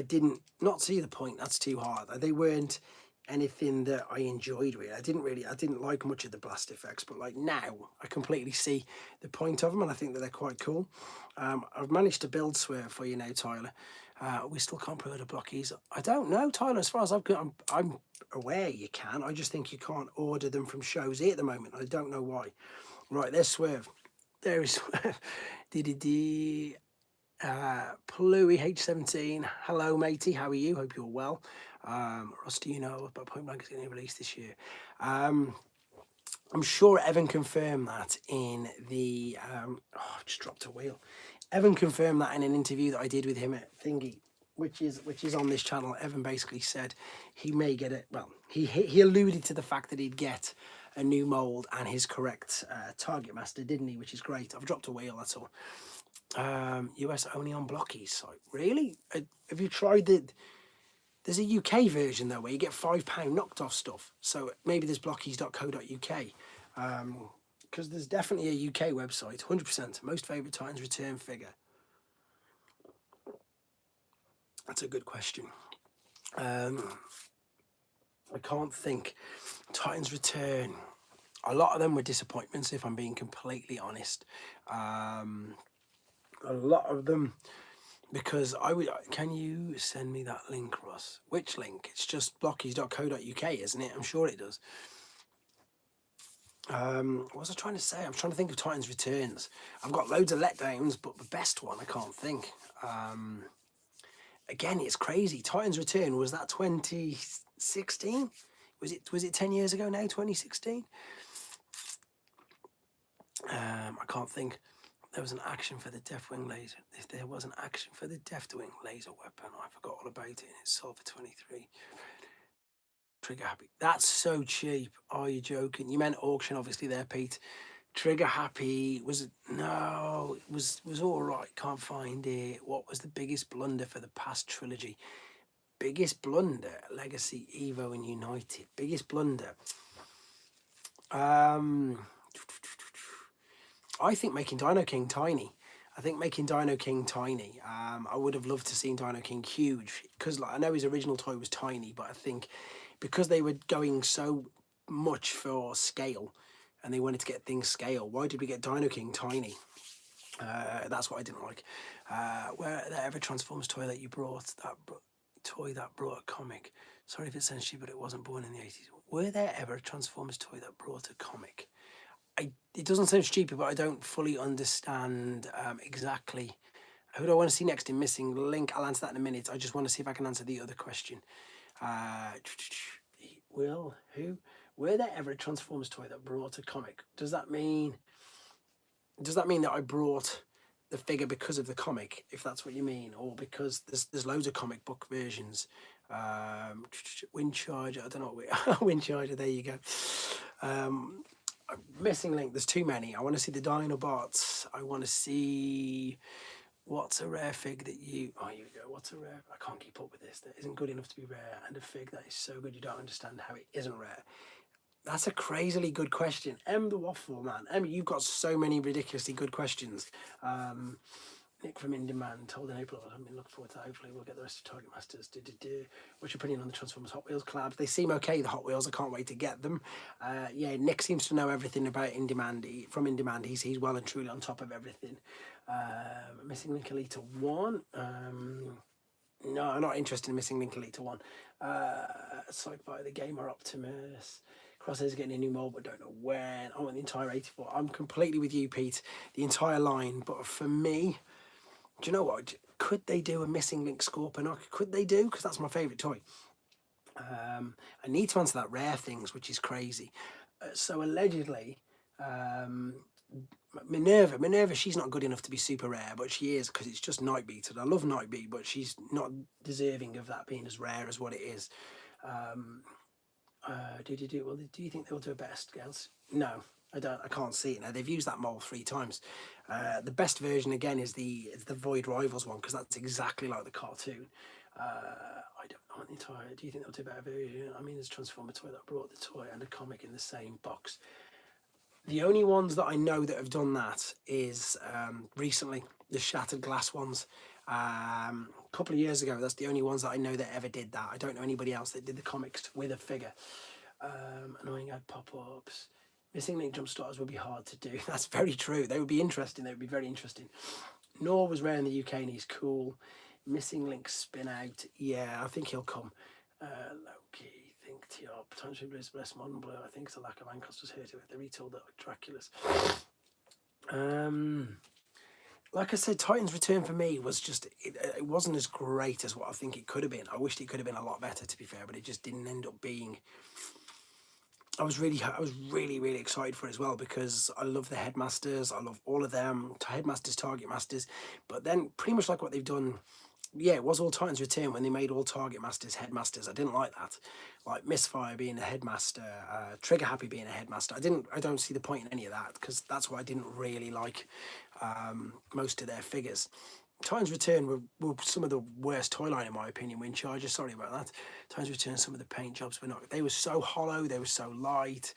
didn't not see the point. That's too hard. They weren't anything that I enjoyed really. I didn't like much of the blast effects, but like now I completely see the point of them and I think that they're quite cool. I've managed to build Swerve for you now, Tyler. We still can't pre-order Blockies. I don't know, Tyler, as far as I'm aware you can. I just think you can't order them from shows here at the moment. I don't know why. Right, there's Swerve. There is Swerve. Pluey H17. Hello, matey. How are you? Hope you're well. Russ, do you know about Point Blank is getting released this year? I'm sure Evan confirmed that in the. I've just dropped a wheel. Evan confirmed that in an interview that I did with him at Thingy, which is on this channel. Evan basically said he may get it. Well, he alluded to the fact that he'd get a new mold and his correct target master, didn't he? Which is great. I've dropped a wheel. That's all. US only on Blockies site. Really? Have you tried the? There's a UK version though where you get £5 knocked off stuff. So maybe there's blockies.co.uk. Because there's definitely a UK website, 100%. Most favourite times return figure. That's a good question. I can't think. Titans Return. A lot of them were disappointments, if I'm being completely honest. A lot of them, because I would. Can you send me that link, Russ? Which link? It's just blockies.co.uk, isn't it? I'm sure it does. What was I trying to say? I'm trying to think of Titans Returns. I've got loads of letdowns, but the best one I can't think. Again, it's crazy. Titans Return, was that 2016? Was it 10 years ago now? 2016? I can't think. There was an action for the Deathwing laser. If there was an action for the Deathwing laser weapon, I forgot all about it. It's sold for 23. Trigger happy. That's so cheap. Are you joking? You meant auction, obviously, there, Pete. Trigger happy was no, it was all right. Can't find it. What was the biggest blunder for the past trilogy? Biggest blunder: Legacy, Evo, and United. Biggest blunder. I think making Dino King tiny. I think making Dino King tiny. I would have loved to see Dino King huge, because like, I know his original toy was tiny, but I think because they were going so much for scale and they wanted to get things scale, why did we get Dino King tiny? That's what I didn't like. Where there ever Transformers toy that you brought, toy that brought a comic? Sorry if it sounds stupid, but it wasn't born in the 80s. Were there ever a Transformers toy that brought a comic? It doesn't sound stupid, but I don't fully understand exactly. Who do I want to see next in Missing Link? I'll answer that in a minute. I just want to see if I can answer the other question. Were there ever a Transformers toy that brought a comic? Does that mean that I brought the figure because of the comic, if that's what you mean, or because there's loads of comic book versions? Wind Charger, I don't know. Wind Charger, there you go. Missing Link, there's too many. I want to see the Dinobots. I want to see what's a rare fig that you... Oh, here we go. What's a rare... I can't keep up with this. That isn't good enough to be rare. And a fig that is so good you don't understand how it isn't rare. That's a crazily good question. The Waffle, man. You've got so many ridiculously good questions. Nick from In Demand told in April, I mean, look forward to that. Hopefully we'll get the rest of Target Masters. What's your opinion on the Transformers Hot Wheels collabs? They seem okay, the Hot Wheels. I can't wait to get them. Yeah, Nick seems to know everything about In Demand. From In Demand, he's well and truly on top of everything. Missing Link Elite 1. No, I'm not interested in Missing Link Elite 1. Sci-Fi, the Gamer Optimus. Crosshair's getting a new mold, but don't know when. I want the entire 84. I'm completely with you, Pete. The entire line. But for me, do you know what? Could they do a Missing Link Scorponok? Could they do? Because that's my favourite toy. I need to answer that rare things, which is crazy. So allegedly, Minerva, she's not good enough to be super rare, but she is, because it's just Nightbeat. And I love Nightbeat, but she's not deserving of that being as rare as what it is. Do you think they'll do a better scales? No, I don't. I can't see it now. They've used that mold 3 times. The best version again is the Void Rivals one, because that's exactly like the cartoon. I don't know the entire. Do you think they'll do a better version? I mean, there's a Transformer toy that brought the toy and a comic in the same box. The only ones that I know that have done that is recently the Shattered Glass ones. A couple of years ago, that's the only ones that I know that ever did that. I don't know anybody else that did the comics with a figure. Annoying ad pop-ups. Missing Link jump starters would be hard to do. That's very true. They would be interesting. They would be very interesting. Nor was rare in the UK and he's cool. Missing Link spin out. Yeah, I think he'll come. Loki, think T-Up. Potentially Bless Modern Blue. I think it's a lack of ankles just hurt it with the retold that Dracula's. Like I said, Titan's Return for me was just, it wasn't as great as what I think it could have been. I wished it could have been a lot better, to be fair, but it just didn't end up being. I was really excited for it as well, because I love the Headmasters. I love all of them, Headmasters, Target Masters. But then pretty much like what they've done, yeah, it was all Titans Return when they made all Target Masters Headmasters. I didn't like that. Like Misfire being a Headmaster, Trigger Happy being a Headmaster. I don't see the point in any of that, because that's why I didn't really like most of their figures. Titans Return were some of the worst toy line in my opinion. Wind Charger, sorry about that. Titans Return, some of the paint jobs were not. They were so hollow. They were so light.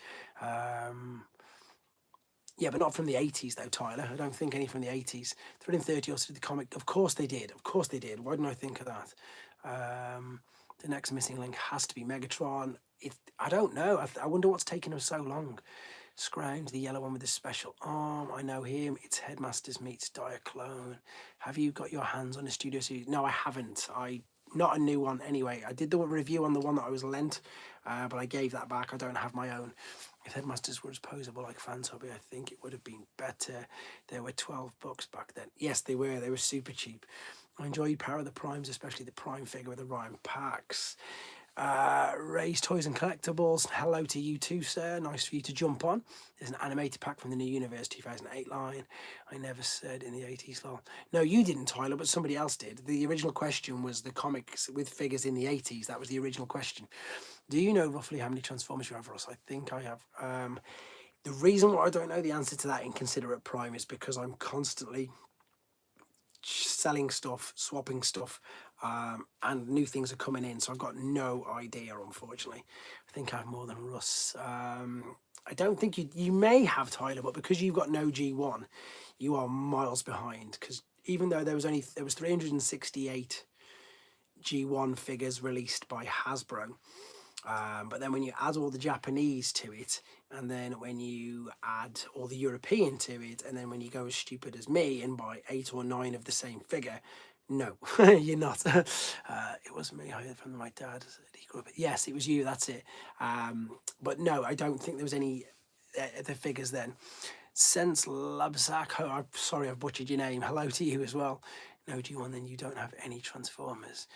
Yeah, but not from the 80s though, Tyler. I don't think any from the 80s. 330 also did the comic. Of course they did. Of course they did. Why didn't I think of that? The next missing link has to be Megatron. I don't know. I wonder what's taking him so long. Scrounge, the yellow one with the special arm. I know him. It's Headmasters meets Diaclone. Have you got your hands on a Studio Series? No, I haven't. Not a new one anyway. I did the review on the one that I was lent, but I gave that back. I don't have my own. If Headmasters were as posable like Fans Hobby, I think it would have been better. They were $12 back then. Yes, they were. They were super cheap. I enjoyed Power of the Primes, especially the Prime figure with the Ryan packs. Ray's Toys and Collectibles. Hello to you too, sir. Nice for you to jump on. There's an animated pack from the New Universe 2008 line. I never said in the 80s, lol. No, you didn't, Tyler, but somebody else did. The original question was the comics with figures in the 80s. That was the original question. Do you know roughly how many Transformers you have, Russ? I think I have. The reason why I don't know the answer to that Inconsiderate Prime is because I'm constantly selling stuff, swapping stuff, and new things are coming in, so I've got no idea, unfortunately. I think I have more than Russ. I don't think you may have, Tyler, but because you've got no G1, you are miles behind, because even though there was 368 G1 figures released by Hasbro, but then when you add all the Japanese to it, and then when you add all the European to it, and then when you go as stupid as me and buy 8 or 9 of the same figure, no, you're not. It wasn't me. I heard from my dad. He grew up. Yes, it was you. That's it. But no, I don't think there was any the figures then. Sense Labzak. Oh, I'm sorry, I've butchered your name. Hello to you as well. No G1, then you don't have any Transformers.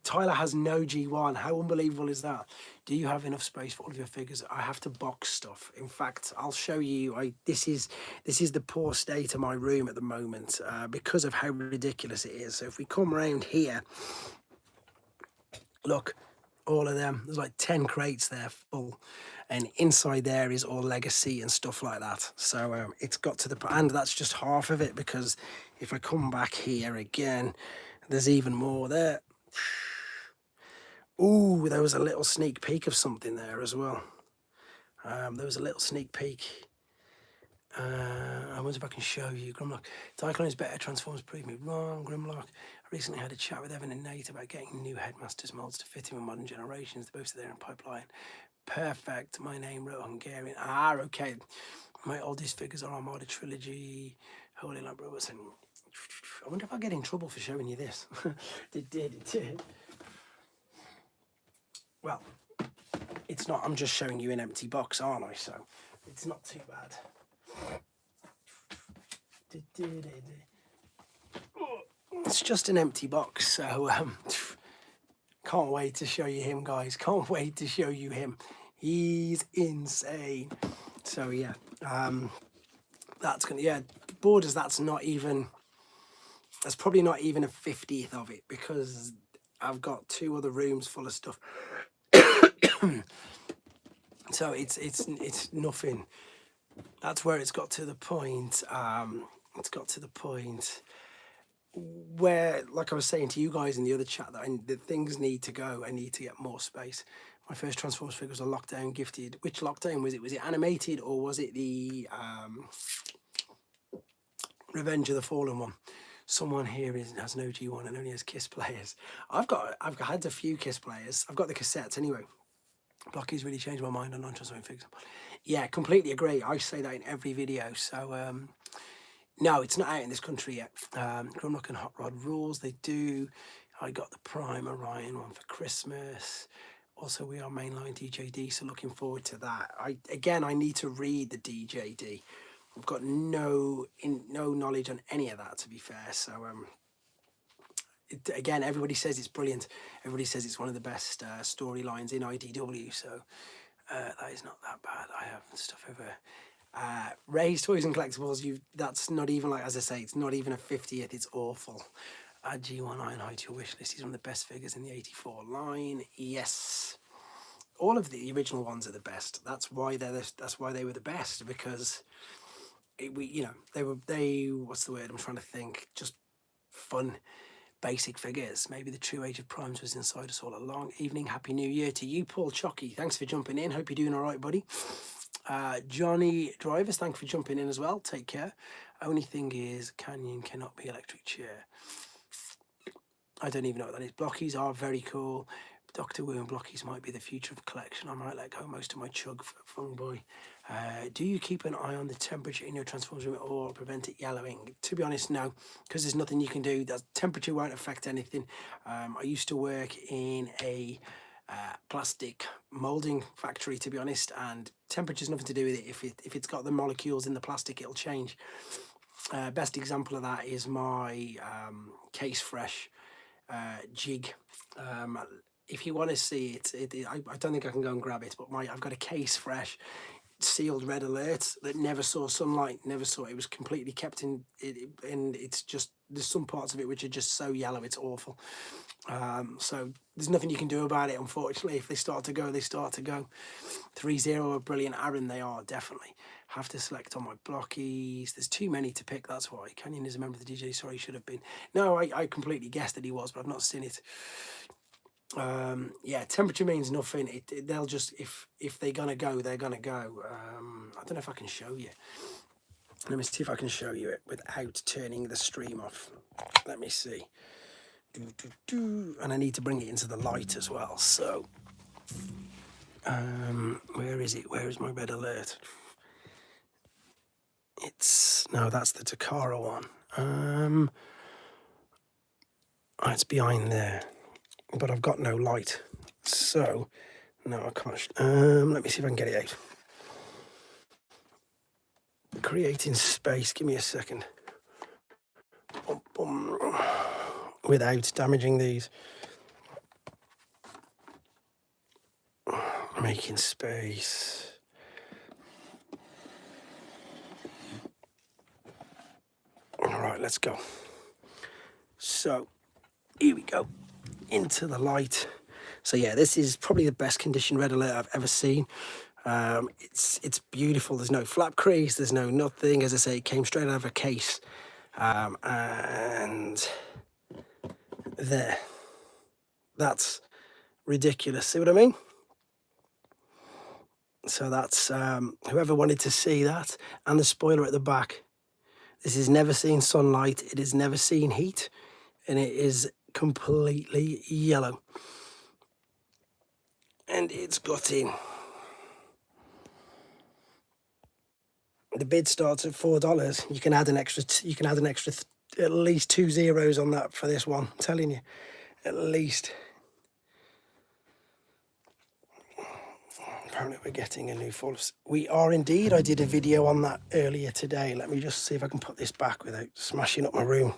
Tyler has no G1. How unbelievable is that? Do you have enough space for all of your figures? I have to box stuff. In fact, I'll show you. This is the poor state of my room at the moment because of how ridiculous it is. So if we come around here, look, all of them. There's like 10 crates there full, and inside there is all legacy and stuff like that. So it's got to the, and that's just half of it, because if I come back here again, there's even more there. Ooh, there was a little sneak peek of something there as well. There was a little sneak peek. I wonder if I can show you. Grimlock. Diaclone is better. Transformers prove me wrong. Grimlock. I recently had a chat with Evan and Nate about getting new Headmasters molds to fit in with modern generations. They're both there in pipeline. Perfect. My name wrote Hungarian. Ah, okay. My oldest figures are Armada Trilogy, Holy Land Robots, and I wonder if I get in trouble for showing you this. It did. Well, it's not. I'm just showing you an empty box, aren't I? So it's not too bad. It's just an empty box, so can't wait to show you him, guys. Can't wait to show you him. He's insane. So yeah, that's gonna, yeah, Borders. That's probably not even a 50th of it, because I've got 2 other rooms full of stuff. So it's nothing. That's where it's got to the point. It's got to the point where, like I was saying to you guys in the other chat, that things need to go. I need to get more space. My first Transformers figure was a Lockdown gifted. Which Lockdown was it? Was it animated, or was it the Revenge of the Fallen one? Someone here has no G1 and only has KISS players. I've had a few KISS players. I've got the cassettes anyway. Blocky's really changed my mind on non-transforming figures. Yeah, completely agree. I say that in every video. So no, it's not out in this country yet. Grimlock and Hot Rod rules. They do. I got the Prime Orion one for Christmas. Also, we are mainline DJD, so looking forward to that. I need to read the DJD. I've got no knowledge on any of that, to be fair. So again, everybody says it's brilliant. Everybody says it's one of the best storylines in IDW. So that is not that bad. I have stuff over. Ray's Toys and Collectibles. That's not even, like, as I say, it's not even a 50th. It's awful. Add G1 Ironhide to your wish list. He's one of the best figures in the 84 line. Yes, all of the original ones are the best. That's why they were the best, because they what's the word I'm trying to think? Just fun, basic figures. Maybe the true age of primes was inside us all along. Evening, happy new year to you, Paul Chocky. Thanks for jumping in. Hope you're doing all right, buddy. Johnny Drivers, thanks for jumping in as well. Take care. Only thing is, Canyon cannot be electric chair. I don't even know what that is. Blockies are very cool. Dr. Wu and Blockies might be the future of the collection. I might let go most of my chug fungi. Do you keep an eye on the temperature in your transformers room or prevent it yellowing? To be honest, no, because there's nothing you can do. That temperature won't affect anything. I used to work in a plastic molding factory, to be honest, and temperature's nothing to do with it. If it's got the molecules in the plastic, it'll change. Best example of that is my Case Fresh jig. If you want to see it, I don't think I can go and grab it, but I've got a Case Fresh sealed red alert that never saw sunlight, never saw it. It was completely kept in it, and it's just, there's some parts of it which are just so yellow, it's awful. So there's nothing you can do about it, unfortunately. If they start to go, they start to go. 3-0 are brilliant. Aaron, they are definitely. Have to select on my blockies. There's too many to pick, that's why. Canyon is a member of the DJ, sorry, should have been. No, I completely guessed that he was, but I've not seen it. Yeah, temperature means nothing. They'll just, if they're gonna go, they're gonna go. I don't know if I can show you. Let me see if I can show you it without turning the stream off. Let me see. And I need to bring it into the light as well. So, where is it? Where is my red alert? No, that's the Takara one. It's behind there, but I've got no light, so no, I can't. Let me see if I can get it out. Creating space. Give me a second. Boom, boom. Without damaging these. Making space. All right, let's go. So here we go, into the light. So yeah, this is probably the best condition red alert I've ever seen. It's beautiful. There's no flap crease, there's no nothing. As I say, it came straight out of a case. And there, that's ridiculous. See what I mean? So that's whoever wanted to see that, and the spoiler at the back. This has never seen sunlight, it has never seen heat, and it is completely yellow. And it's got in. The bid starts at $4. You can add an extra. At least 2 zeros on that for this one. I'm telling you, at least. Apparently, we're getting a new full. We are indeed. I did a video on that earlier today. Let me just see if I can put this back without smashing up my room.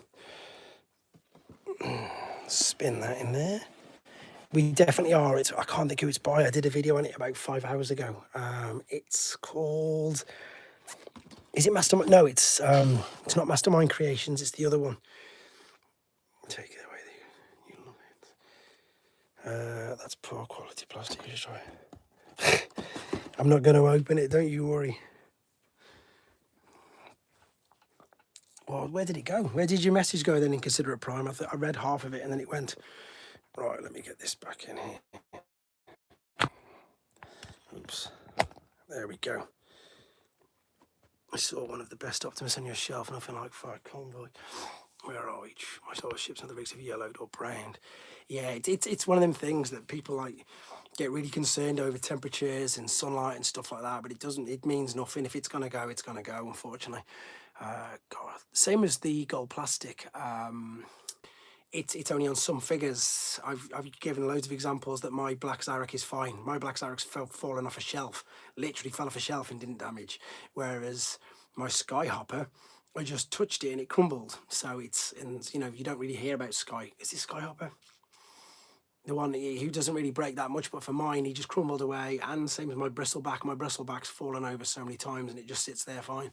Spin that in there. We definitely are. I can't think who it's by. I did a video on it about 5 hours ago. It's called. Is it Mastermind? No, it's not Mastermind Creations. It's the other one. Take it away. You love it. That's poor quality plastic. You just try it. I'm not going to open it. Don't you worry. Well, where did it go? Where did your message go then? Inconsiderate Prime. I read half of it and then it went. Right. Let me get this back in here. Oops. There we go. I saw one of the best Optimus on your shelf, nothing like Fire Convoy. Where are we? My solar ships and the rigs have yellowed or browned. Yeah, it's one of them things that people like get really concerned over temperatures and sunlight and stuff like that, but it means nothing. If it's gonna go, it's gonna go, unfortunately. God. Same as the gold plastic. It's only on some figures. I've given loads of examples that my Black Zarek is fine. My Black Zarek's fallen off a shelf, literally fell off a shelf and didn't damage. Whereas my Skyhopper, I just touched it and it crumbled. So you don't really hear about Sky. Is it Skyhopper? The one who doesn't really break that much, but for mine, he just crumbled away. And same as my bristleback. My bristleback's fallen over so many times and it just sits there fine.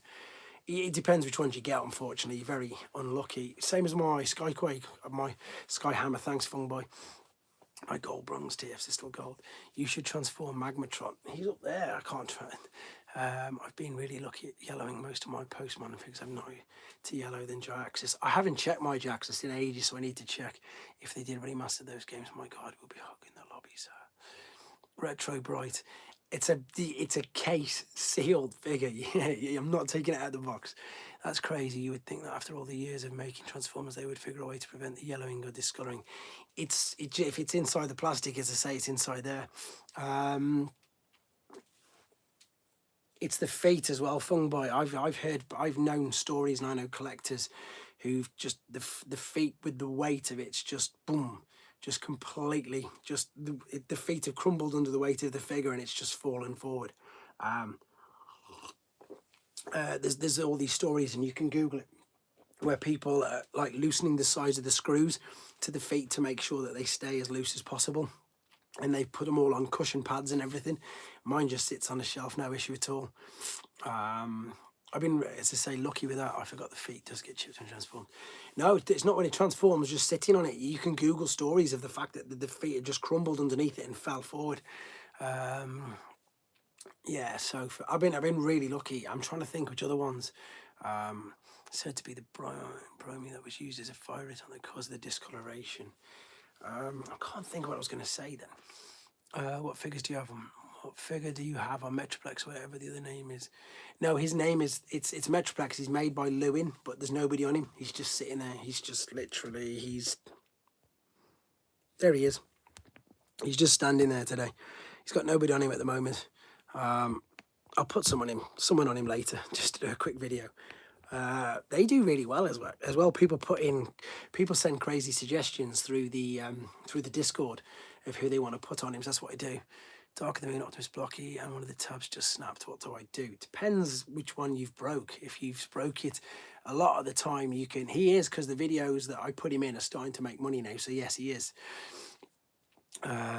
It depends which ones you get, unfortunately. You're very unlucky. Same as my Skyquake, my Skyhammer, thanks Fungboy. My gold bronze TFs is still gold. You should transform Magmatron. He's up there, I can't try it. I've been really lucky at yellowing most of my Postman figures. I'm not to yellow than Jyaxis. I haven't checked my Jyaxis in ages, so I need to check if they did remaster those games. My God, we'll be hugging the lobbies. Retro Bright. it's a case sealed figure. Yeah, I'm not taking it out of the box. That's crazy. You would think that after all the years of making Transformers, they would figure a way to prevent the yellowing or discoloring. If it's inside the plastic, as I say, it's inside there. It's the fate as well, Fungboy. I've known stories, and I know collectors who've just the feet with the weight of it's just boom, just completely, just the feet have crumbled under the weight of the figure, and it's just fallen forward. There's all these stories, and you can Google it, where people are like loosening the size of the screws to the feet to make sure that they stay as loose as possible, and they put them all on cushion pads and everything. Mine just sits on a shelf, no issue at all. I've been, as I say, lucky with that. I forgot the feet does get chipped and transformed. No, it's not when it transforms, just sitting on it. You can Google stories of the fact that the feet had just crumbled underneath it and fell forward. Yeah, so I've been really lucky. I'm trying to think which other ones. Said to be the bromine that was used as a fire retardant that caused the discoloration. I can't think of what I was going to say then. What figures do you have on? What figure do you have on Metroplex, whatever the other name is? No, his name is, it's Metroplex. He's made by Lewin, but there's nobody on him. He's just sitting there. He's just literally, there he is. He's just standing there today. He's got nobody on him at the moment. I'll put someone on him later, just to do a quick video. They do really well as well. People send crazy suggestions through the Discord of who they want to put on him. So that's what I do. Darker than Moon, Optimus Blocky, and one of the tabs just snapped. What do I do? Depends which one you've broke. If you've broke it, a lot of the time you can. He is, because the videos that I put him in are starting to make money now. So yes, he is. What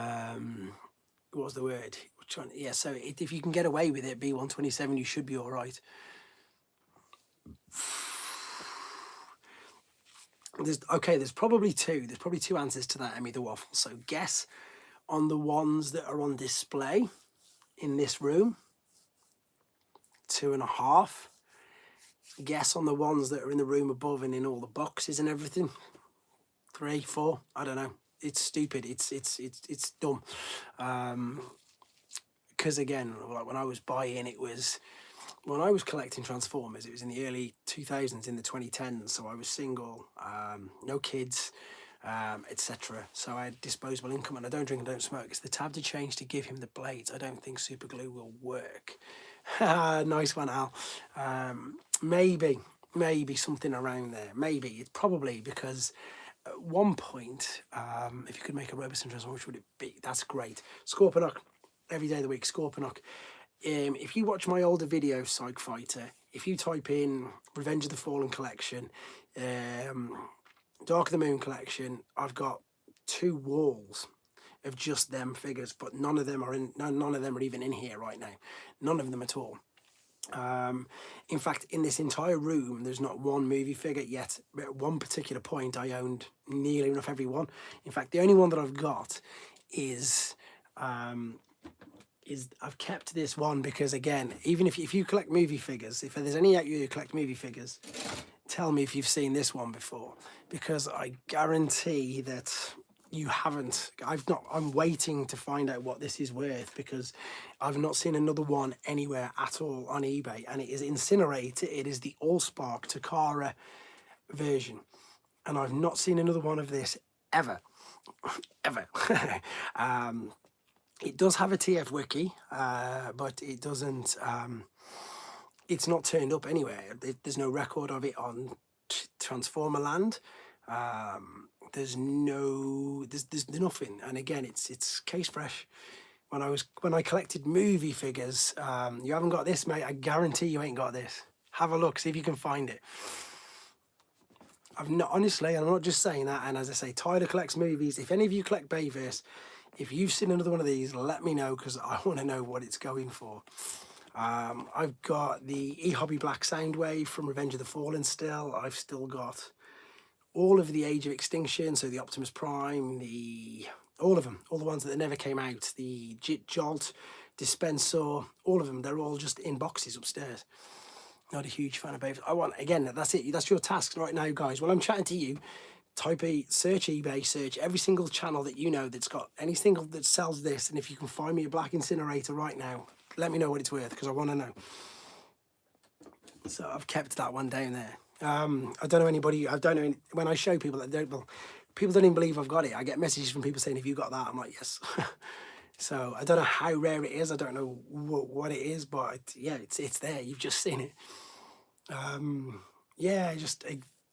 was the word? Yeah. So if you can get away with it, B127, you should be all right. There's probably two answers to that, Emmy the Waffle. So guess on the ones that are on display in this room, 2.5. Guess on the ones that are in the room above and in all the boxes and everything, 3, 4. I don't know. It's stupid. It's dumb. Because again, like when I was buying, when I was collecting Transformers, it was in the early 2000s, in the 2010s. So I was single, no kids, etc. So I had disposable income, and I don't drink and don't smoke. It's the tab to change to give him the blades. I don't think super glue will work. Nice one, Al. Maybe something around there. Maybe it's probably because at one point, if you could make a Robertson Transformer, which would it be? That's great. Scorponok, every day of the week. Scorponok. If you watch my older video, Psych Fighter, if you type in Revenge of the Fallen collection, Dark of the Moon collection, I've got 2 walls of just them figures, but none of them are even in here right now. None of them at all. In fact, in this entire room, there's not one movie figure yet. At one particular point, I owned nearly enough every one. In fact, the only one that I've got is I've kept this one because, again, even if you collect movie figures, if there's any out you who collect movie figures, tell me if you've seen this one before, because I guarantee that you haven't. I'm waiting to find out what this is worth, because I've not seen another one anywhere at all on eBay, and it is Incinerator. It is the Allspark Takara version, and I've not seen another one of this ever. It does have a TF wiki, but it doesn't. It's not turned up anywhere. There's no record of it on Transformer Land. There's nothing. And again, it's case fresh. When I collected movie figures, you haven't got this, mate. I guarantee you ain't got this. Have a look, see if you can find it. I'm not just saying that. And as I say, Tyler collects movies. If any of you collect Bayverse, if you've seen another one of these, let me know, because I want to know what it's going for. I've got the E-Hobby Black Soundwave from Revenge of the Fallen still. I've still got all of the Age of Extinction, so the Optimus Prime, all of them, all the ones that never came out, the Jit Jolt, Dispenser, all of them, they're all just in boxes upstairs. Not a huge fan of Bayverse. Again, that's it. That's your task right now, guys. While I'm chatting to you, search eBay, search every single channel that you know that's got any single that sells this, and if you can find me a black incinerator right now, let me know what it's worth, because I want to know. So I've kept that one down there. I don't know anybody, I don't know, when I show people that don't, well, people don't even believe I've got it. I get messages from people saying, have you got that? I'm like, yes. So I don't know how rare it is. I don't know what it is, but yeah, it's there. You've just seen it. Yeah,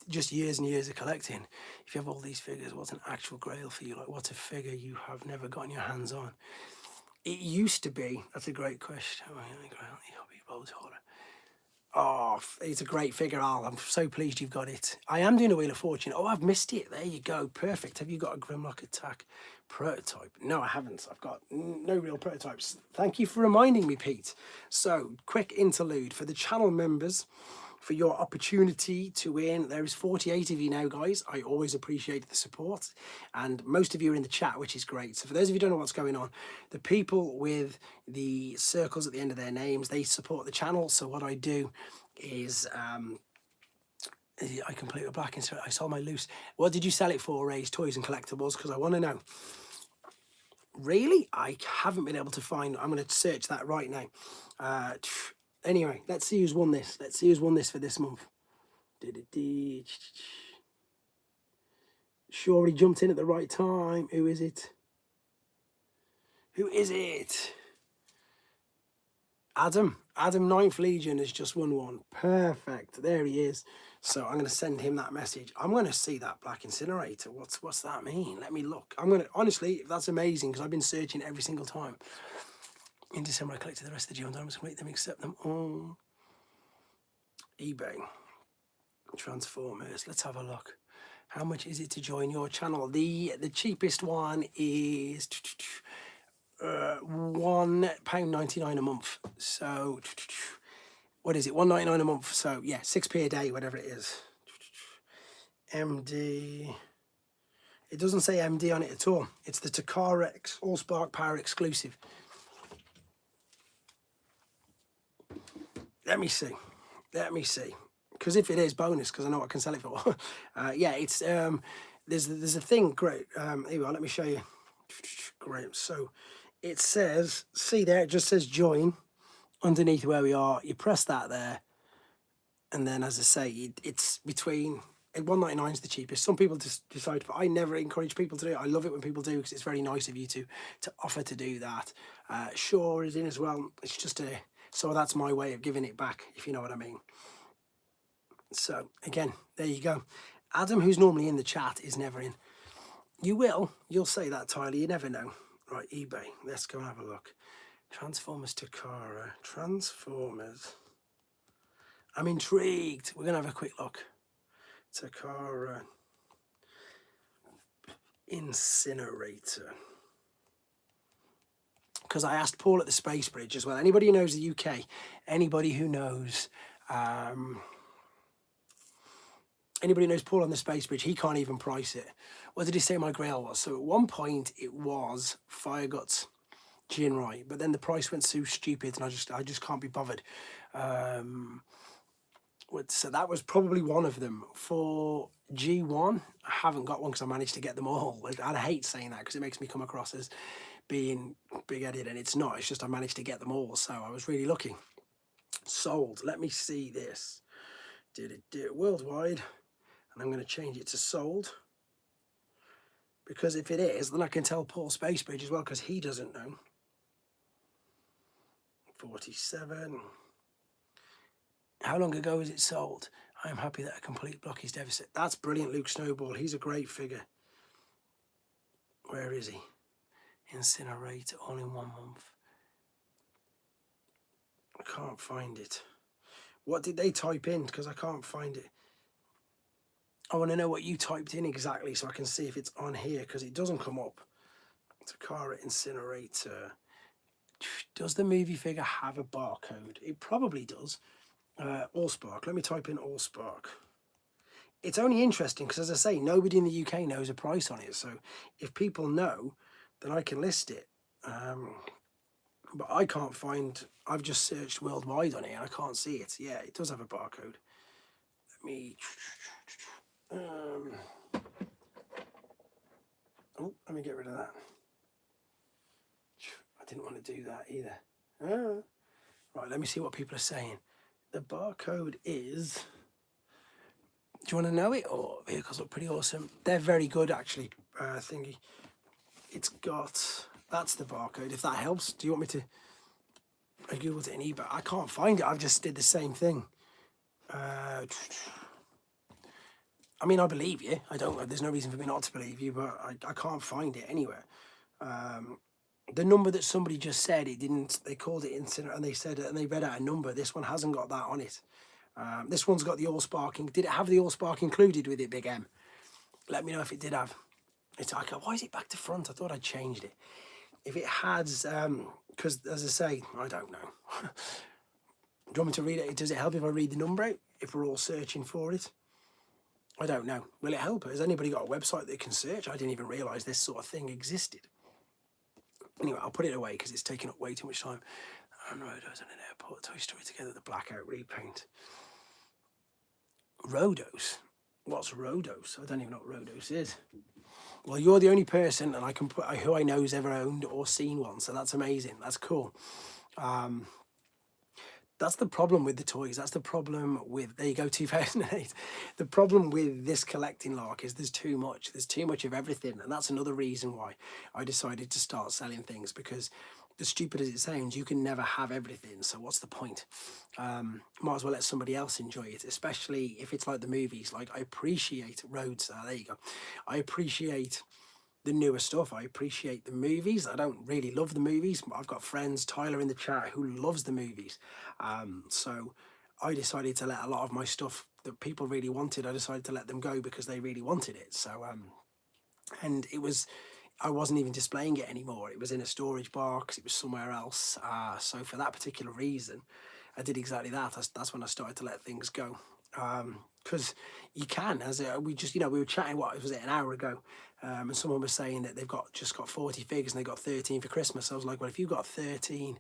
just years and years of collecting. If you have all these figures, what's an actual grail for you? Like, what's a figure you have never gotten your hands on? It used to be, that's a great question. Oh, it's a great figure, Al. I'm so pleased you've got it. I am doing a Wheel of Fortune. Oh, I've missed it. There you go. Perfect. Have you got a Grimlock Attack prototype? No, I haven't. I've got no real prototypes. Thank you for reminding me, Pete. So, quick interlude for the channel members. For your opportunity to win. There is 48 of you now, guys. I always appreciate the support, and most of you are in the chat, which is great. So for those of you who don't know what's going on, the people with the circles at the end of their names, they support the channel. So what I do is I complete a black insert. I sold my loose. What did you sell it for, Ray's Toys and Collectibles? Because I want to know. Really? I haven't been able to find. I'm going to search that right now. Anyway, let's see who's won this. Let's see who's won this for this month. Sure, he jumped in at the right time. Who is it? Who is it? Adam. Adam 9th Legion has just won one. Perfect. There he is. So I'm going to send him that message. I'm going to see that black incinerator. What's that mean? Let me look. I'm going to, honestly, that's amazing, because I've been searching every single time. In December, I collected the rest of the geomes, complete them, accept them all. eBay. Transformers. Let's have a look. How much is it to join your channel? The cheapest one is £1.99 a month. So what is it? £1.99 a month. So yeah, 6p a day, whatever it is. MD. It doesn't say MD on it at all. It's the Takara All Spark Power exclusive. Let me see. Let me see. Because if it is, bonus, because I know what I can sell it for. Yeah, it's there's a thing. Great. Here we are. Let me show you. Great. So it says, see there, it just says join underneath where we are. You press that there, and then, as I say, it's between. £1.99 is the cheapest. Some people just decide, but I never encourage people to do it. I love it when people do, because it's very nice of you to offer to do that. Sure is in as well. It's just a, so that's my way of giving it back, if you know what I mean. So again, there you go. Adam, who's normally in the chat, is never in. You'll say that, Tyler, you never know. Right, eBay, let's go and have a look. Transformers Takara, Transformers. I'm intrigued. We're gonna have a quick look. Takara Incinerator. Because I asked Paul at the Space Bridge as well. Anybody who knows the UK, anybody who knows Paul on the Space Bridge, he can't even price it. What did he say my grail was? So at one point it was Fireguts Jinrai, but then the price went so stupid, and I just can't be bothered. So that was probably one of them. For G1, I haven't got one because I managed to get them all. I hate saying that because it makes me come across as being big-headed, and it's not. It's just I managed to get them all, so I was really lucky. Sold. Let me see this. Did it worldwide, and I'm going to change it to sold, because if it is, then I can tell Paul Spacebridge as well, because he doesn't know. 47. How long ago was it sold? I am happy that a complete block is deficit. That's brilliant, Luke Snowball. He's a great figure. Where is he? Incinerator, all in 1 month. I can't find it. What did they type in? Because I can't find it. I want to know what you typed in exactly, so I can see if it's on here, because it doesn't come up. Takara Incinerator. Does the movie figure have a barcode? It probably does. Allspark. Let me type in Allspark. It's only interesting because, as I say, nobody in the UK knows a price on it. So if people know, then I can list it. But I can't find. I've just searched worldwide on it and I can't see it. Yeah, it does have a barcode. Let me. Oh, let me get rid of that. I didn't want to do that either. Ah. Right, let me see what people are saying. The barcode is... Do you want to know it? Or vehicles look pretty awesome. They're very good, actually. Thingy. It's got... That's the barcode, if that helps. Do you want me to... I googled it in eBay. I can't find it. I've just did the same thing. I mean, I believe you. I don't. There's no reason for me not to believe you, but I can't find it anywhere. The number that somebody just said, it didn't. They called it incident, and they said, and they read out a number. This one hasn't got that on it. This one's got the Allspark. Did it have the Allspark included with it, Big M? Let me know if it did have. It's like, why is it back to front? I thought I'd changed it. If it has, because as I say, I don't know. Do you want me to read it? Does it help if I read the number out? If we're all searching for it? I don't know. Will it help? Has anybody got a website they can search? I didn't even realise this sort of thing existed. Anyway, I'll put it away because it's taking up way too much time. And Rodos and an airport, Toy Story together, the blackout repaint. Rodos? What's Rodos? I don't even know what Rodos is. Well, you're the only person, and I can put who I know has ever owned or seen one, so that's amazing. That's cool. That's the problem with the toys. That's the problem with, there you go, 2008. The problem with this collecting lark is there's too much. There's too much of everything. And that's another reason why I decided to start selling things, because as stupid as it sounds, you can never have everything. So what's the point? Might as well let somebody else enjoy it, especially if it's like the movies. Like, I appreciate Roads. There you go. I appreciate the newer stuff. I appreciate the movies. I don't really love the movies. I've got friends, Tyler in the chat, who loves the movies. So I decided to let a lot of my stuff that people really wanted, I decided to let them go because they really wanted it. So, and it was, I wasn't even displaying it anymore. It was in a storage box. It was somewhere else. So for that particular reason, I did exactly that. That's when I started to let things go. Because you can, as we just, we were chatting, what was it, an hour ago, and someone was saying that they've just got 40 figures and they got 13 for Christmas. I was like, well, if you've got 13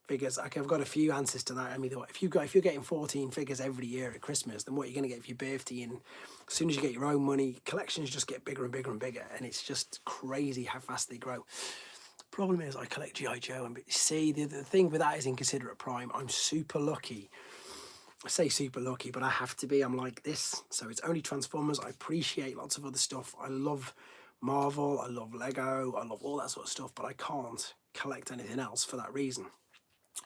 figures, okay, I've got a few answers to that. I mean, if you're getting 14 figures every year at Christmas, then what you're going to get for your birthday, and as soon as you get your own money, collections just get bigger and bigger and bigger, and it's just crazy how fast they grow. Problem is, I collect G.I. Joe, and see, the thing with that is Inconsiderate Prime. I'm super lucky. I say super lucky, but I have to be. I'm like this. So it's only Transformers. I appreciate lots of other stuff. I love Marvel. I love Lego. I love all that sort of stuff, but I can't collect anything else for that reason.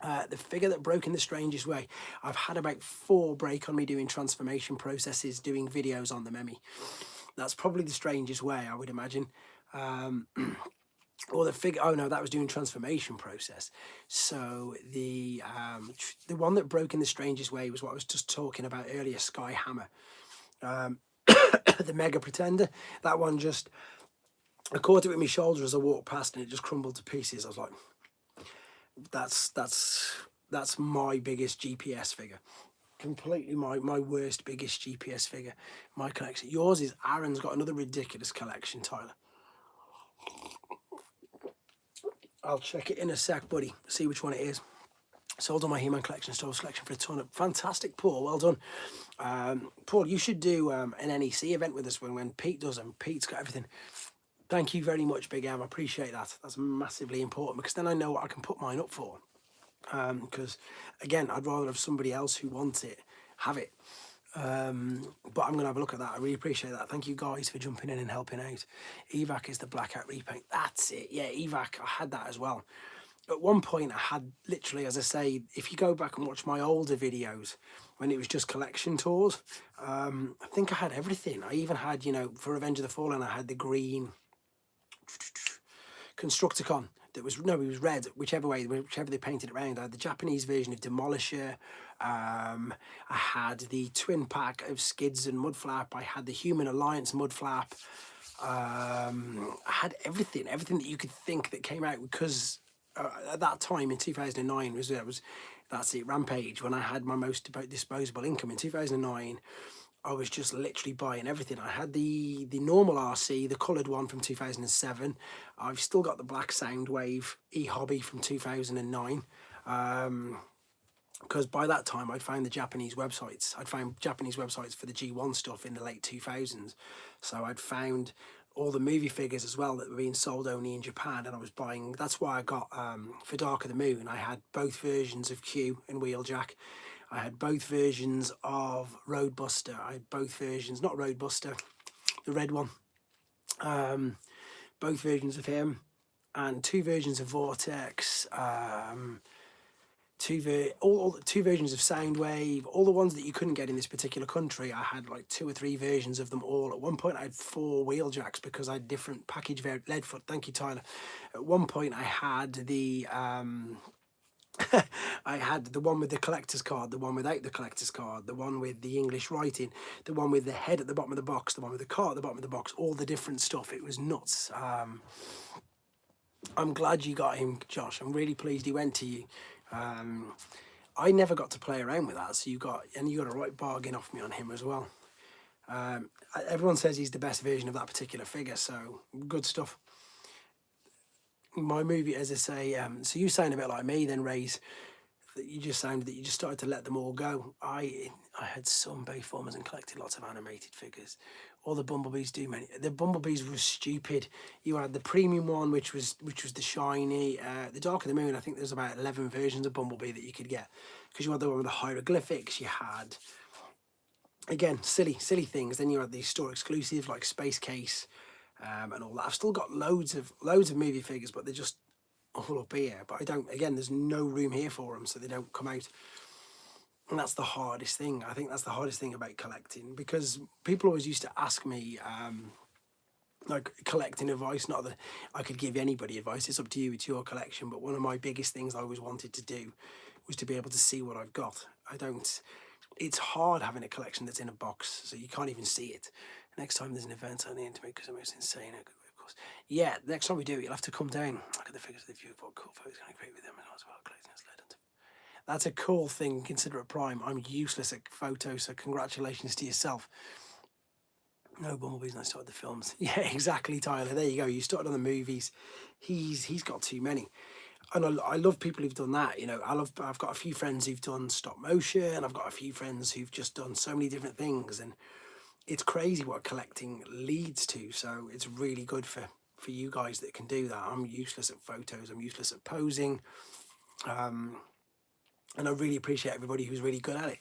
The figure that broke in the strangest way, I've had about 4 break on me doing transformation processes, doing videos on them, Emmy. That's probably the strangest way, I would imagine. Or the figure, oh no, that was doing transformation process. So the one that broke in the strangest way was what I was just talking about earlier, Sky Hammer. The Mega Pretender. That one just, I caught it with my shoulder as I walked past, and it just crumbled to pieces. I was like, that's my biggest GPS figure. Completely my worst, biggest GPS figure. My collection. Yours is, Aaron's got another ridiculous collection, Tyler. I'll check it in a sec, buddy. See which one it is. Sold on my He-Man collection store selection for a ton of... Fantastic, Paul. Well done. Paul, you should do an NEC event with us when Pete does them. Pete's got everything. Thank you very much, Big M. I appreciate that. That's massively important, because then I know what I can put mine up for. Because, again, I'd rather have somebody else who wants it have it. But I'm going to have a look at that. I really appreciate that. Thank you guys for jumping in and helping out. Evac is the blackout repaint. That's it. Yeah, Evac, I had that as well. At one point, I had literally, as I say, if you go back and watch my older videos, when it was just collection tours, I think I had everything. I even had, for Revenge of the Fallen, I had the green Constructicon. It was red, whichever they painted it around. I had the Japanese version of Demolisher. I had the twin pack of Skids and Mudflap. I had the Human Alliance Mudflap. I had everything that you could think that came out, because at that time in 2009 that's it, Rampage, when I had my most disposable income in 2009. I was just literally buying everything. I had the normal RC, the coloured one from 2007. I've still got the black Soundwave e-hobby from 2009. Because by that time I'd found the Japanese websites. I'd found Japanese websites for the G1 stuff in the late 2000s. So I'd found all the movie figures as well that were being sold only in Japan, and I was buying. That's why I got for Dark of the Moon. I had both versions of Q and Wheeljack. I had both versions of Roadbuster. I had both versions, not Roadbuster, the red one. Both versions of him, and two versions of Vortex. Two versions of Soundwave, all the ones that you couldn't get in this particular country. I had like 2 or 3 versions of them all. At one point I had 4 Wheeljacks because I had different package Leadfoot. Thank you, Tyler. At one point I had the I had the one with the collector's card, the one without the collector's card, the one with the English writing, the one with the head at the bottom of the box, the one with the card at the bottom of the box, all the different stuff. It was nuts. I'm glad you got him, Josh. I'm really pleased he went to you. I never got to play around with that, so you got a right bargain off me on him as well. Everyone says he's the best version of that particular figure, so good stuff. My movie, as I say, so you sound a bit like me then, Rays, that you just sounded that you just started to let them all go. I had some Bayformers and collected lots of animated figures. All the Bumblebees do many. The Bumblebees were stupid. You had the premium one, which was the shiny. The Dark of the Moon, I think there's about 11 versions of Bumblebee that you could get, because you had the one with the hieroglyphics. You had, again, silly things. Then you had the store exclusive like Space Case, and all that. I've still got loads of movie figures, but they're just all up here. But I don't. Again, there's no room here for them, so they don't come out. And that's the hardest thing. I think that's the hardest thing about collecting, because people always used to ask me, like, collecting advice. Not that I could give anybody advice. It's up to you. It's your collection. But one of my biggest things I always wanted to do was to be able to see what I've got. It's hard having a collection that's in a box, so you can't even see it. Next time there's an event on the internet, because I'm most insane. Of course. Yeah, next time we do it, you'll have to come down. Look at the figures of the view of what cool photos can I create with them as well. Collecting has led into. That's a cool thing. Consider it prime. I'm useless at photos, so congratulations to yourself. No Bumblebees, and I started the films. Yeah, exactly, Tyler. There you go. You started on the movies. He's got too many. And I love people who've done that. You know, I've got a few friends who've done stop motion. I've got a few friends who've just done so many different things, and it's crazy what collecting leads to. So it's really good for you guys that can do that. I'm useless at photos. I'm useless at posing. And I really appreciate everybody who's really good at it.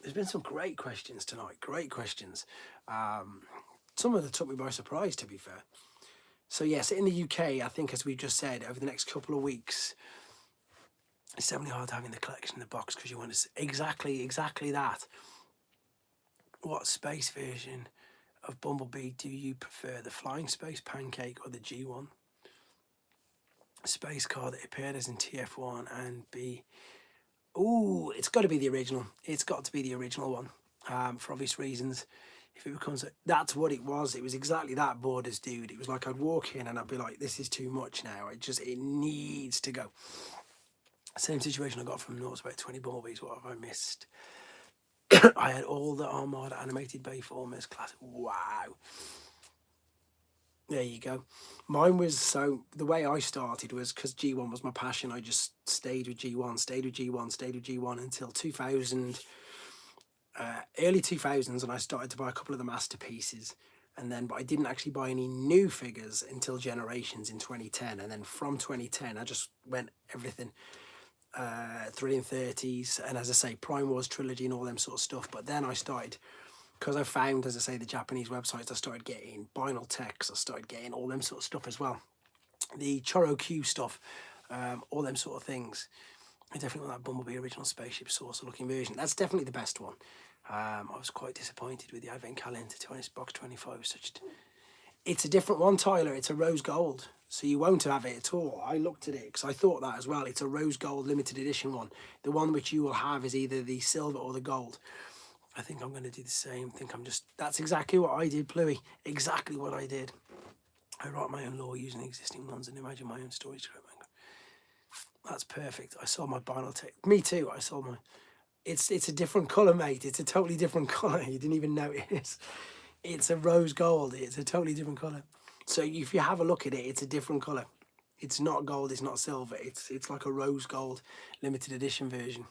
There's been some great questions tonight. Great questions. Some of them took me by surprise, to be fair. So yes, in the UK, I think, as we just said, over the next couple of weeks, it's definitely hard having the collection in the box, because you want to see exactly that. What space version of Bumblebee do you prefer? The Flying Space Pancake or the G1? Space car that appeared as in TF1 and B. Ooh, it's got to be the original. It's got to be the original one, for obvious reasons. If it becomes that's what it was. It was exactly that Borders dude. It was like I'd walk in and I'd be like, this is too much now. It needs to go. Same situation I got from North, about 20 Bumblebees. What have I missed? I had all the Armada animated Bayformers classic. Wow. There you go. Mine was, so the way I started was because G1 was my passion. I just stayed with G1 until 2000, early 2000s, and I started to buy a couple of the masterpieces. But I didn't actually buy any new figures until Generations in 2010. And then from 2010, I just went everything. Thrilling 30s, and as I say, Prime Wars trilogy and all them sort of stuff. But then I started, because I found, as I say, the Japanese websites, I started getting Vinyl Techs, I started getting all them sort of stuff as well. The Choro Q stuff, all them sort of things. I definitely want that Bumblebee original spaceship saucer looking version. That's definitely the best one. I was quite disappointed with the Advent Calendar box 25. It's a different one, Tyler. It's a rose gold, so you won't have it at all. I looked at it because I thought that as well. It's a rose gold limited edition one. The one which you will have is either the silver or the gold. I think I'm going to do the same. That's exactly what I did, Pluie. Exactly what I did. I write my own lore using existing ones and imagine my own stories. That's perfect. I saw my Vinyl Tech. Me too. I saw my. It's a different colour, mate. It's a totally different colour. You didn't even know it is. It's a rose gold. It's a totally different colour. So if you have a look at it, it's a different colour. It's not gold. It's not silver. It's like a rose gold limited edition version.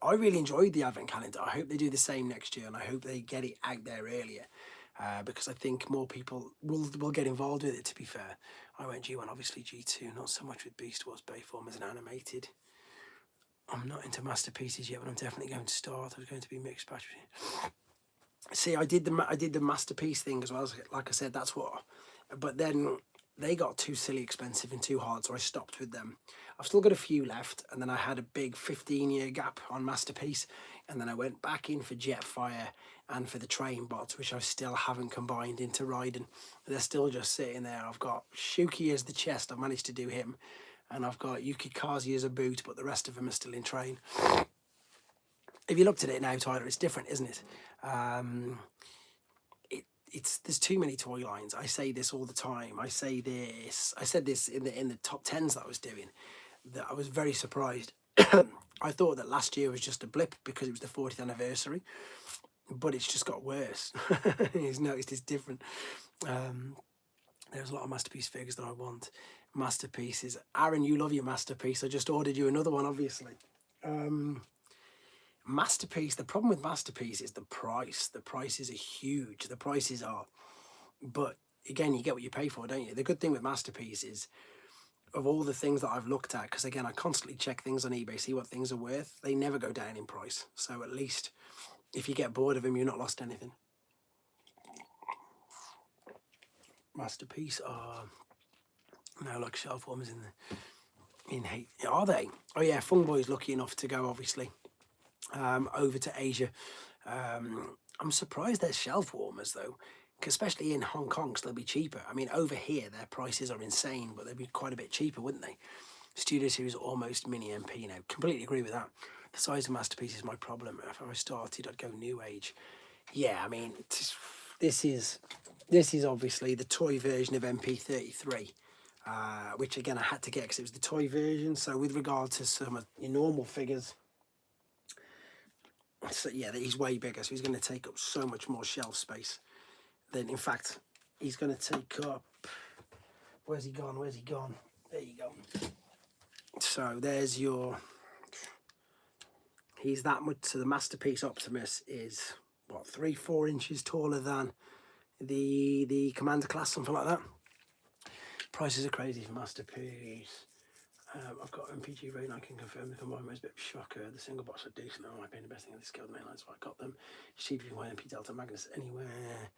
I really enjoyed the advent calendar. I hope they do the same next year, and I hope they get it out there earlier, because I think more people will get involved with it. To be fair, I went G1, obviously G2, not so much with Beast Wars Bayform as an animated. I'm not into masterpieces yet, but I'm definitely going to start. I was going to be mixed batch. See, I did the masterpiece thing as well. Like I said, that's what. But then they got too silly expensive and too hard, so I stopped with them. I've still got a few left, and then I had a big 15-year gap on masterpiece, and then I went back in for Jetfire and for the train bots, which I still haven't combined into Raiden. They're still just sitting there. I've got Shuki as the chest. I've managed to do him, and I've got Yukikaze as a boot, but the rest of them are still in train. If you looked at it now, Tyler, it's different, isn't it? There's too many toy lines. I say this all the time. I said this in the top tens that I was doing, that I was very surprised. I thought that last year was just a blip because it was the 40th anniversary, but it's just got worse. He's noticed it's different. There's a lot of masterpiece figures that I want. Masterpieces. Aaron, you love your masterpiece. I just ordered you another one, obviously. Masterpiece, the problem with masterpiece is the price. The prices are huge. The prices are, but again, you get what you pay for, don't you? The good thing with masterpiece is, of all the things that I've looked at, because again, I constantly check things on eBay, see what things are worth, they never go down in price. So at least if you get bored of them, you're not lost anything. Masterpiece are now like shelf warmers in hate. Are they? Oh yeah, Fungboy's lucky enough to go, obviously, over to Asia. I'm surprised there's shelf warmers though, especially in Hong Kong, so they'll be cheaper. I mean, over here their prices are insane, but they'd be quite a bit cheaper, wouldn't they? Studio Series almost mini MP now. Completely agree with that. The size of masterpiece is my problem. If I started, I'd go New Age. Yeah, I mean, this is obviously the toy version of MP33. Which again I had to get because it was the toy version. So with regard to some of your normal figures, so yeah, he's way bigger, so he's going to take up so much more shelf space. Then in fact, he's going to take up. Where's he gone? There you go. So there's your. He's that much. So the Masterpiece Optimus is what, 3-4 inches taller than the Commander class, something like that. Prices are crazy for Masterpiece. I've got MPG Rain. I can confirm the combined was a bit of a shocker. The single box are decent. I might be the best thing in this scale. The mainline, so I got them. Cheaper than MP Delta Magnus anywhere.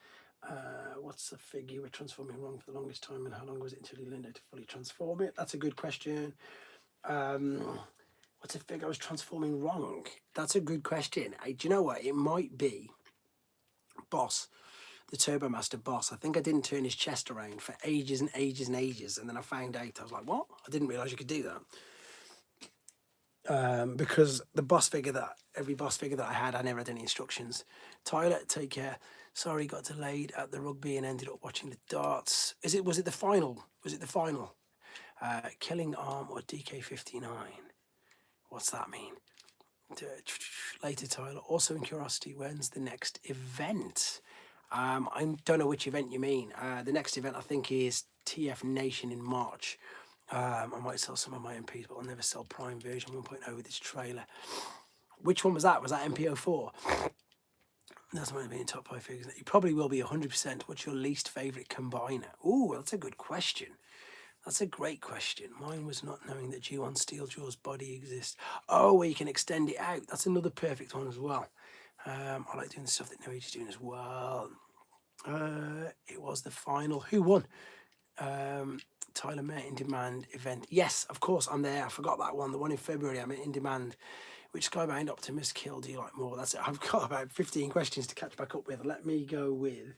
What's the figure you were transforming wrong for the longest time, and how long was it until you learned how to fully transform it? That's a good question. What's a figure I was transforming wrong? That's a good question. Do you know what? It might be Boss, the Turbo Master Boss. I think I didn't turn his chest around for ages and ages and ages, and then I found out. I was like, what? I didn't realise you could do that. Because the every boss figure that I had, I never had any instructions. Tyler, take care. Sorry, got delayed at the rugby and ended up watching the darts. Was it the final? Killing Arm or DK59? What's that mean? Later, Tyler. Also in curiosity, when's the next event? I don't know which event you mean. The next event I think is TF Nation in March. I might sell some of my MPs, but I'll never sell Prime version 1.0 with this trailer. Which one was that? Was that MP04? That's might be in top 5 figures. You probably will be 100%. What's your least favourite combiner? Ooh, that's a good question. That's a great question. Mine was not knowing that G1 Steel Jaw's body exists. Oh, where you can extend it out. That's another perfect one as well. I like doing the stuff that No Age is doing as well. It was the final. Who won? Tyler May In Demand event. Yes, of course, I'm there. I forgot that one. The one in February, I'm In Demand. Which Skybound Optimus kill do you like more? That's it. I've got about 15 questions to catch back up with. Let me go with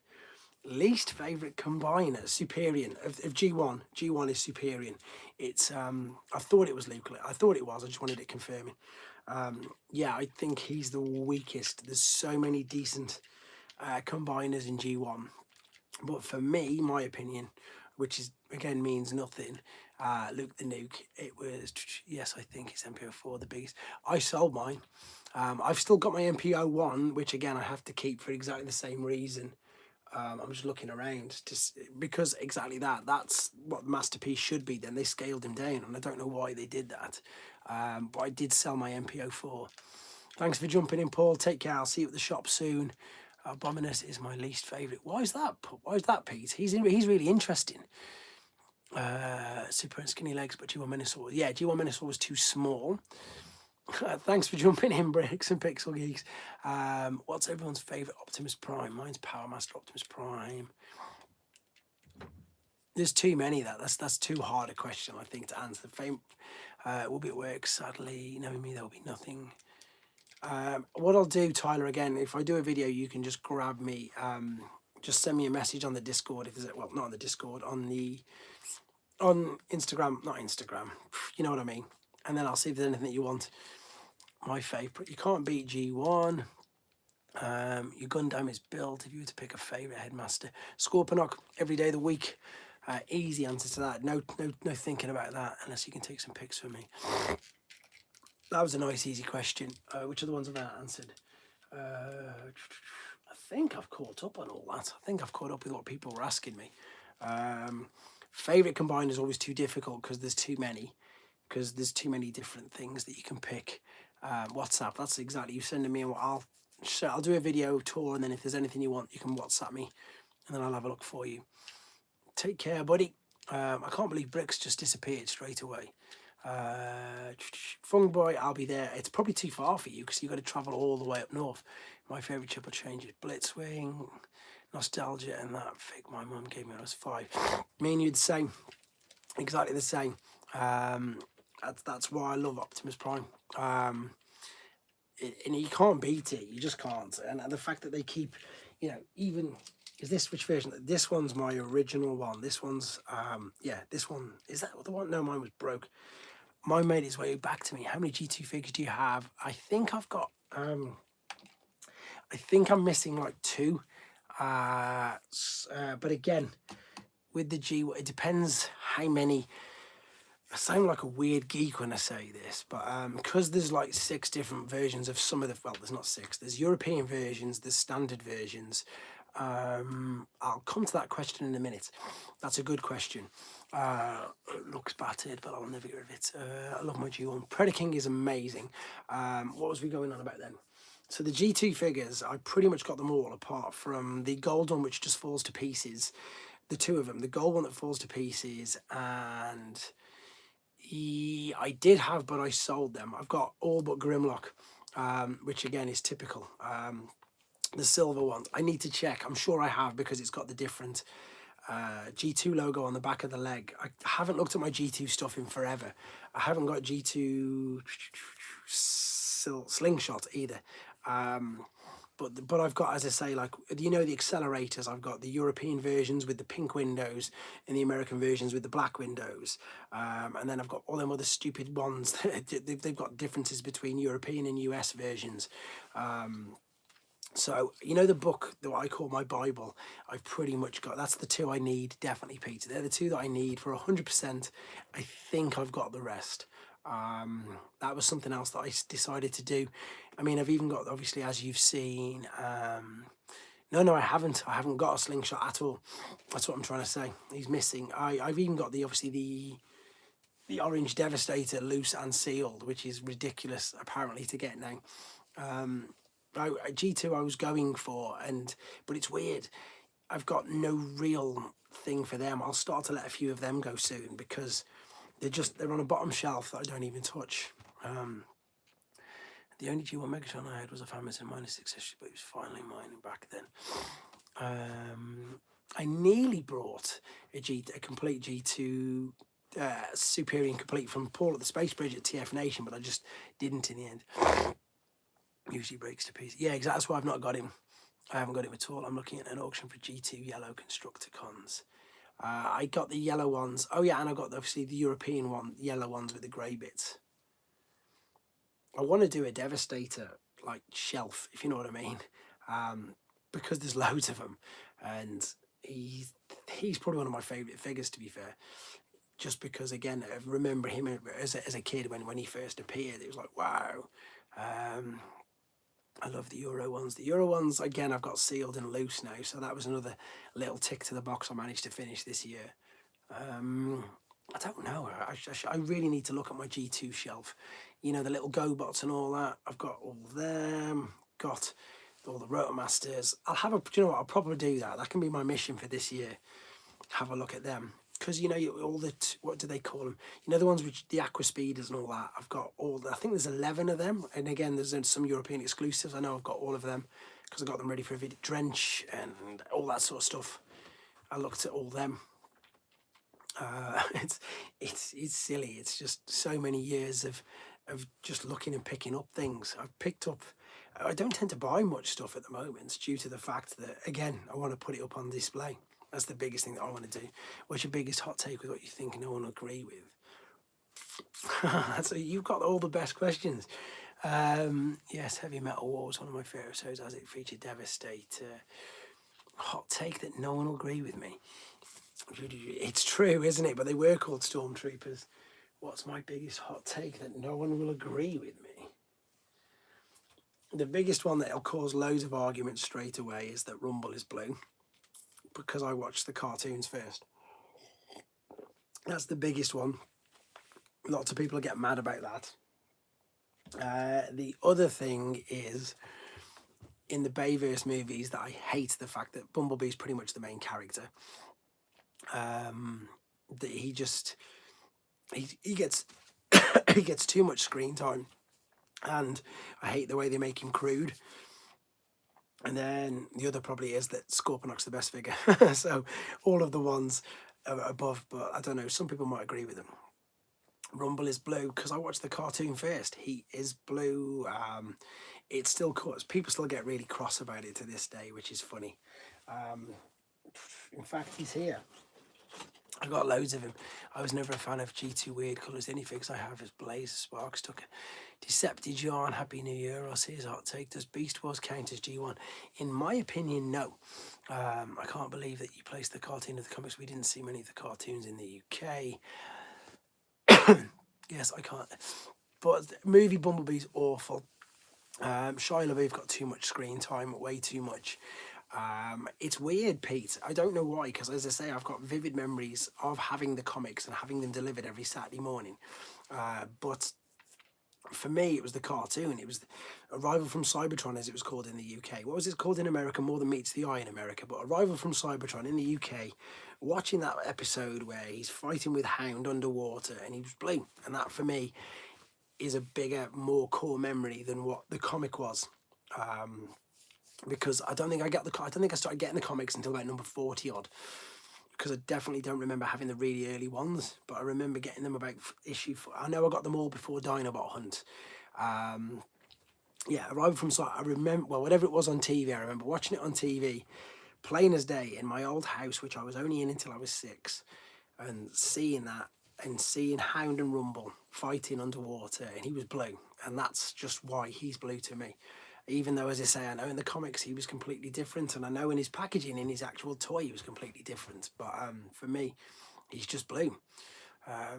least favourite combiner. Superior of G1. G1 is Superior. It's I thought it was Luke. I thought it was. I just wanted it confirming. Yeah, I think he's the weakest. There's so many decent combiners in G1, but for me, my opinion, which is again means nothing, Luke the Nuke, it was, yes, I think it's MP04 the biggest. I sold mine. I've still got my MP01, which again I have to keep for exactly the same reason. I'm just looking around because exactly that's what Masterpiece should be. Then they scaled him down, and I don't know why they did that. But I did sell my MP04. Thanks for jumping in, Paul. Take care. I'll see you at the shop soon. Abominus is my least favourite. Why is that? Why is that, Pete? He's really interesting. Super and skinny legs, but G1 Minosaur. Yeah, G1 Minosaur was too small. Thanks for jumping in, Bricks and Pixel Geeks. What's everyone's favourite Optimus Prime? Mine's Power Master Optimus Prime. There's too many. That's too hard a question, I think, to answer. Fame will be at work. Sadly, knowing me, there will be nothing. What I'll do, Tyler, again, if I do a video, you can just grab me. Just send me a message on the Discord. If there's well, not on the Discord, on Instagram, not Instagram. You know what I mean. And then I'll see if there's anything that you want. My favourite. You can't beat G1. Your Gundam is built. If you were to pick a favourite headmaster, Scorponok every day of the week. Easy answer to that. No thinking about that unless you can take some pics for me. That was a nice, easy question. Which are the ones I've answered? I think I've caught up on all that. I think I've caught up with what people were asking me. Favourite combined is always too difficult because there's too many. Because there's too many different things that you can pick. WhatsApp, that's exactly, you send me and I'll do a video tour, and then if there's anything you want, you can WhatsApp me and then I'll have a look for you. Take care, buddy. I can't believe Bricks just disappeared straight away. Fung Boy, I'll be there. It's probably too far for you because you've got to travel all the way up north. My favourite triple change is Blitzwing, Nostalgia, and that fig my mum gave me when I was 5. Me and you the same. Exactly the same. That's why I love Optimus Prime. And you can't beat it. You just can't. And the fact that they keep, even... Is this which version? This one's my original one. This one's, yeah, this one. Is that the one? No, mine was broke. Mine made its way back to me. How many G2 figures do you have? I think I've got, I think I'm missing like 2. But again, with the G, it depends how many. I sound like a weird geek when I say this, but because there's like 6 different versions of some of the, well, there's not 6. There's European versions, there's standard versions. I'll come to that question in a minute. That's a good question. It looks battered, but I'll never get rid of it. I love my G1. Predaking is amazing. What was we going on about then? So the G2 figures, I pretty much got them all apart from the gold one, which just falls to pieces. The 2 of them, the gold one that falls to pieces, and I did have, but I sold them. I've got all but Grimlock, which again is typical. The silver ones, I need to check. I'm sure I have because it's got the different G2 logo on the back of the leg. I haven't looked at my G2 stuff in forever. I haven't got G2 slingshot either. But I've got, as I say, like, the accelerators, I've got the European versions with the pink windows and the American versions with the black windows. And then I've got all them other stupid ones. They've got differences between European and US versions. So, the book that I call my Bible, I've pretty much got, that's the 2 I need, definitely, Peter. They're the 2 that I need for 100%. I think I've got the rest. That was something else that I decided to do. I mean, I've even got, obviously, as you've seen, no, I haven't got a slingshot at all. That's what I'm trying to say. He's missing. I've even got the orange Devastator loose and sealed, which is ridiculous, apparently, to get now. G2 I was going for, but it's weird. I've got no real thing for them. I'll start to let a few of them go soon because they're on a bottom shelf that I don't even touch. The only G1 Megatron I had was a Famous in -6, but it was finally mine back then. I nearly brought a complete G2 Superior and Complete from Paul at the Space Bridge at TF Nation, but I just didn't in the end. Usually breaks to pieces. Yeah, exactly. That's why I've not got him. I haven't got him at all. I'm looking at an auction for G2 yellow Constructicons. I got the yellow ones. Oh yeah, and I got obviously the European yellow ones with the grey bits. I want to do a Devastator like shelf, if you know what I mean, because there's loads of them, and he's probably one of my favourite figures, to be fair. Just because, again, I remember him as a kid when he first appeared. It was like, wow. I love the Euro ones. The Euro ones, again, I've got sealed and loose now, so that was another little tick to the box I managed to finish this year. I don't know. I really need to look at my G2 shelf. You know, the little GoBots and all that. I've got all them. Got all the Rotomasters. I'll have a, do you know what, I'll probably do that. That can be my mission for this year. Have a look at them. Because, you know, all the, what do they call them? You know, the ones which, the Aqua Speeders and all that. I've got all, I think there's 11 of them. And again, there's some European exclusives. I know I've got all of them because I got them ready for a video. Drench and all that sort of stuff. I looked at all them. It's silly. It's just so many years of just looking and picking up things. I've picked up, I don't tend to buy much stuff at the moment due to the fact that, again, I want to put it up on display. That's the biggest thing that I want to do. What's your biggest hot take with what you think no one will agree with? So you've got all the best questions. Yes, Heavy Metal War was one of my favourite shows as it featured Devastate. Hot take that no one will agree with me. It's true, isn't it? But they were called Stormtroopers. What's my biggest hot take that no one will agree with me? The biggest one that'll cause loads of arguments straight away is that Rumble is blue. Because I watched the cartoons first. That's the biggest one. Lots of people get mad about that. The other thing is, in the Bayverse movies, that I hate the fact that Bumblebee's pretty much the main character. That he just he gets he gets too much screen time, and I hate the way they make him crude. And then the other probably is that Scorponok's the best figure. So all of the ones are above, but I don't know, some people might agree with them. Rumble is blue because I watched the cartoon first. He is blue. It's still cause people still get really cross about it to this day, which is funny. In fact, he's here. I've got loads of him. I was never a fan of G2 weird colours. The only figures I have is Blaze, Sparks, Tucker, Decepticon, Happy New Year. I'll see his hot take. Does Beast Wars count as G1? In my opinion, no. I can't believe that you placed the cartoon of the comics. We didn't see many of the cartoons in the UK. Yes, I can't. But movie Bumblebee's awful. Shia LaBeouf got too much screen time, way too much. It's weird, Pete. I don't know why, because as I say, I've got vivid memories of having the comics and having them delivered every Saturday morning. But for me, it was the cartoon. It was Arrival from Cybertron, as it was called in the UK. What was it called in America? More Than Meets the Eye in America. But Arrival from Cybertron in the UK, watching that episode where he's fighting with Hound underwater and he was blue. And that, for me, is a bigger, more core memory than what the comic was. Because I don't think I started getting the comics until about number 40 odd. Because I definitely don't remember having the really early ones, but I remember getting them about issue 4. I know I got them all before Dinobot Hunt. Yeah, Arrival from Sight. I remember, well, whatever it was on TV, I remember watching it on TV, plain as day, in my old house, which I was only in until I was 6, and seeing that, and seeing Hound and Rumble fighting underwater, and he was blue, and that's just why he's blue to me. Even though, as I say, I know in the comics he was completely different, and I know in his packaging, in his actual toy, he was completely different. But for me, he's just blue. I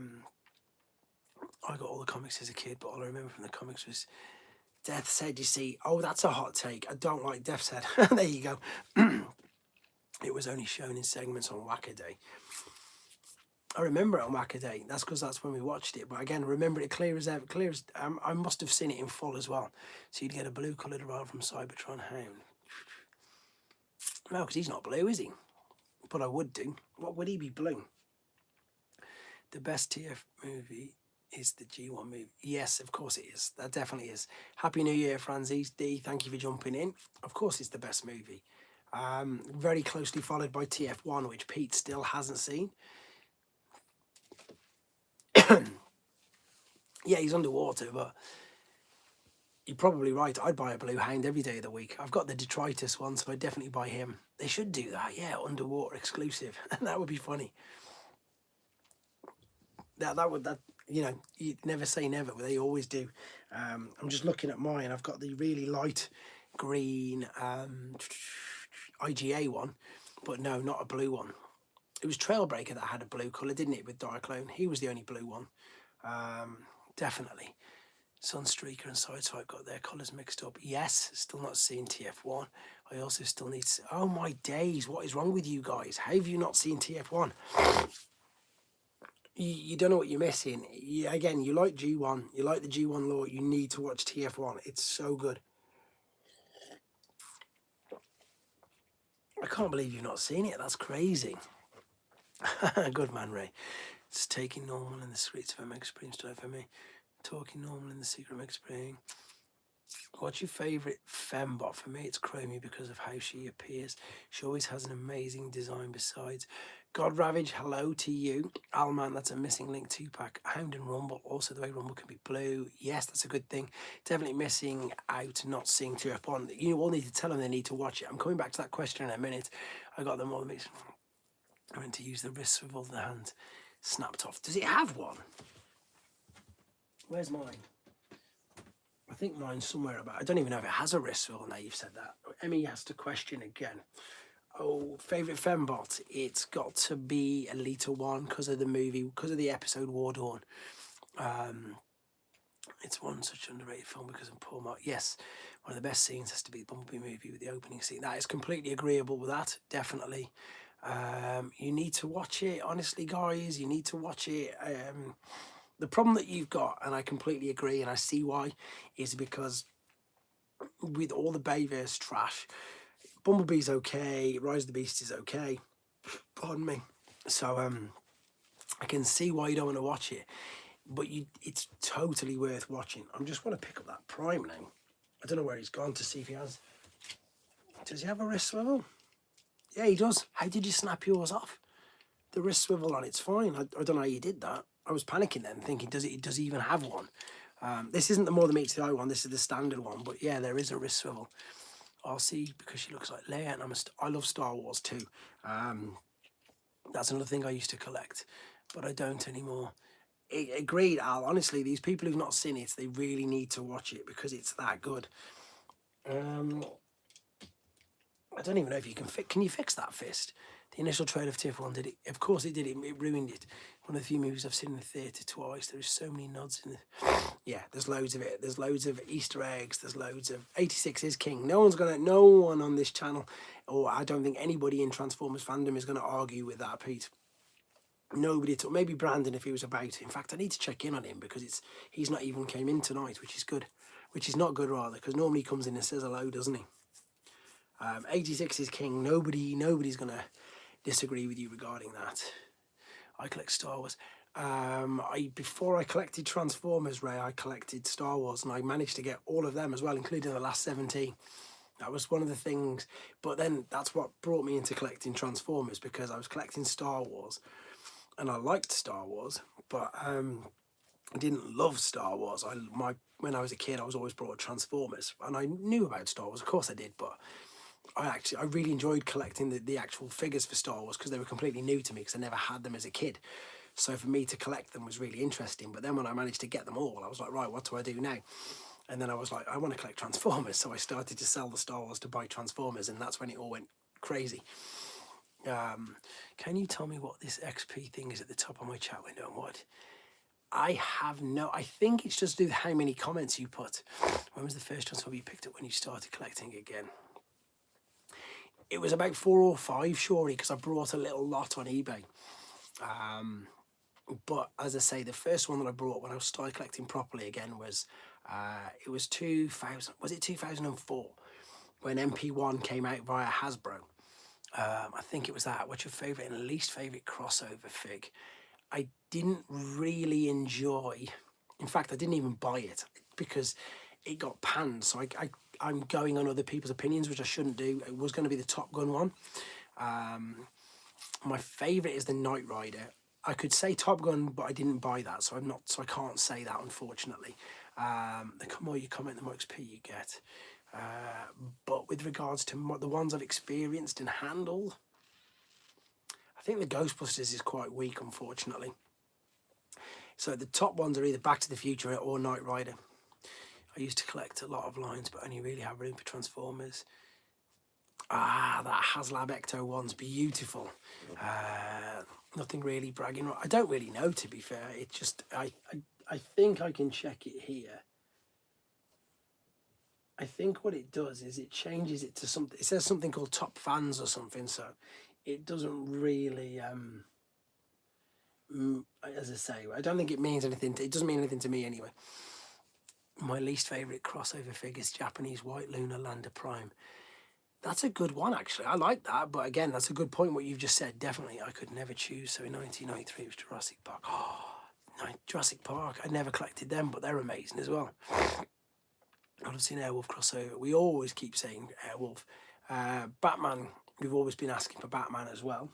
got all the comics as a kid, but all I remember from the comics was Death's Head. You see, oh, that's a hot take. I don't like Death's Head. There you go. It was only shown in segments on Wackaday. I remember it on Wackaday. That's because that's when we watched it. But again, remember it clear as ever. Clear as I must have seen it in full as well. So you'd get a blue-coloured Arrival from Cybertron Hound. No, because he's not blue, is he? But I would do. What would he be blue? The best TF movie is the G1 movie. Yes, of course it is. That definitely is. Happy New Year, Franzese D. Thank you for jumping in. Of course it's the best movie. Very closely followed by TF1, which Pete still hasn't seen. Yeah, he's underwater, but you're probably right. I'd buy a blue Hound every day of the week. I've got the detritus one, so I'd definitely buy him. They should do that, yeah, underwater exclusive. That would be funny. That you know, you never say never, but they always do. I'm just looking at mine. I've got the really light green IGA one, but no, not a blue one. It was Trailbreaker that had a blue colour, didn't it, with Diaclone? He was the only blue one. Definitely. Sunstreaker and Sideswipe got their colours mixed up. Yes, still not seen TF1. I also still need to... Oh my days, what is wrong with you guys? How have you not seen TF1? You don't know what you're missing. Again, you like G1, you like the G1 lore, you need to watch TF1. It's so good. I can't believe you've not seen it. That's crazy. Good man, Ray. It's taking normal in the streets of Omega Spring today for me. Talking normal in the secret Omega Spring. What's your favourite fembot? For me, it's Chromie because of how she appears. She always has an amazing design besides. God Ravage, hello to you. Alman, that's a missing link 2-pack. Hound and Rumble, also the way Rumble can be blue. Yes, that's a good thing. Definitely missing out not seeing TF1. You all need to tell them they need to watch it. I'm coming back to that question in a minute. I got them all mixed. I went to use the wrist swivel, the hand snapped off. Does it have one? Where's mine? I think mine's somewhere about. I don't even know if it has a wrist swivel now you've said that. Emmy asked a question again. Oh, favourite fembot? It's got to be Elita 1 because of the movie, because of the episode War Dawn. It's one such underrated film because of Paul Mark. Yes, one of the best scenes has to be the Bumblebee movie with the opening scene. That is completely agreeable with that, definitely. You need to watch it, honestly, guys. You need to watch it. The problem that you've got, and I completely agree, and I see why, is because with all the Bayverse trash, Bumblebee's okay, Rise of the Beast is okay. Pardon me. So I can see why you don't want to watch it, but it's totally worth watching. I just want to pick up that Prime now. I don't know where he's gone to see if he has. Does he have a wrist swivel? Yeah, he does. How did you snap yours off? The wrist swivel on it's fine. I don't know how you did that. I was panicking then, thinking, does he even have one? This isn't the More Than Meets the Eye one. This is the standard one. But yeah, there is a wrist swivel. RC because she looks like Leia, and I love Star Wars too. That's another thing I used to collect, but I don't anymore. Agreed, Al. Honestly, these people who've not seen it, they really need to watch it because it's that good. I don't even know if you can fix. Can you fix that fist? The initial trailer of TF1 did it. Of course it did. It ruined it. One of the few movies I've seen in the theatre twice. There is so many nods in it. Yeah, there's loads of it. There's loads of Easter eggs. There's loads of 86 is king. No one on this channel, or I don't think anybody in Transformers fandom is gonna argue with that, Pete. Nobody at all. Maybe Brandon if he was about. In fact, I need to check in on him because he's not even came in tonight, which is good. Which is not good rather, because normally he comes in and says hello, doesn't he? 86 is king. Nobody's gonna disagree with you regarding that. I collect Star Wars. Before I collected Transformers, Ray, I collected Star Wars, and I managed to get all of them as well, including the last 17. That was one of the things. But then that's what brought me into collecting Transformers, because I was collecting Star Wars, and I liked Star Wars, but I didn't love Star Wars. When I was a kid, I was always brought Transformers, and I knew about Star Wars. Of course, I did, but I really enjoyed collecting the actual figures for Star Wars because they were completely new to me because I never had them as a kid. So for me to collect them was really interesting. But then when I managed to get them all, I was like, right, what do I do now? And then I was like, I want to collect Transformers. So I started to sell the Star Wars to buy Transformers, and that's when it all went crazy. Can you tell me what this XP thing is at the top of my chat window and what? I think it's just to do with how many comments you put. When was the first Transformer you picked up when you started collecting again? It was about 4 or 5, surely, because I brought a little lot on eBay. But as I say, the first one that I brought when I started collecting properly again was, it was 2000. Was it 2004 when MP1 came out via Hasbro? I think it was that. What's your favourite and least favourite crossover fig? I didn't really enjoy. In fact, I didn't even buy it because it got panned. So I'm going on other people's opinions, which I shouldn't do. It was going to be the Top Gun one. My favourite is the Knight Rider. I could say Top Gun, but I didn't buy that, so I can't say that, unfortunately. The more you comment, the more XP you get. But with regards to the ones I've experienced and handled, I think the Ghostbusters is quite weak, unfortunately. So the top ones are either Back to the Future or Knight Rider. I used to collect a lot of lines, but only really have room for Transformers. That HasLab Ecto one's beautiful. Nothing really bragging. I don't really know, to be fair. It just, I think I can check it here. I think what it does is it changes it to something. It says something called Top Fans or something, so it doesn't really as I say, I don't think it means anything. It doesn't mean anything to me anyway. My least favourite crossover figure is Japanese White Lunar Lander Prime. That's a good one, actually. I like that, but again, that's a good point, what you've just said. Definitely, I could never choose. So in 1993, it was Jurassic Park. Oh, Jurassic Park. I never collected them, but they're amazing as well. I'd have seen Airwolf crossover. We always keep saying Airwolf. Batman, we've always been asking for Batman as well.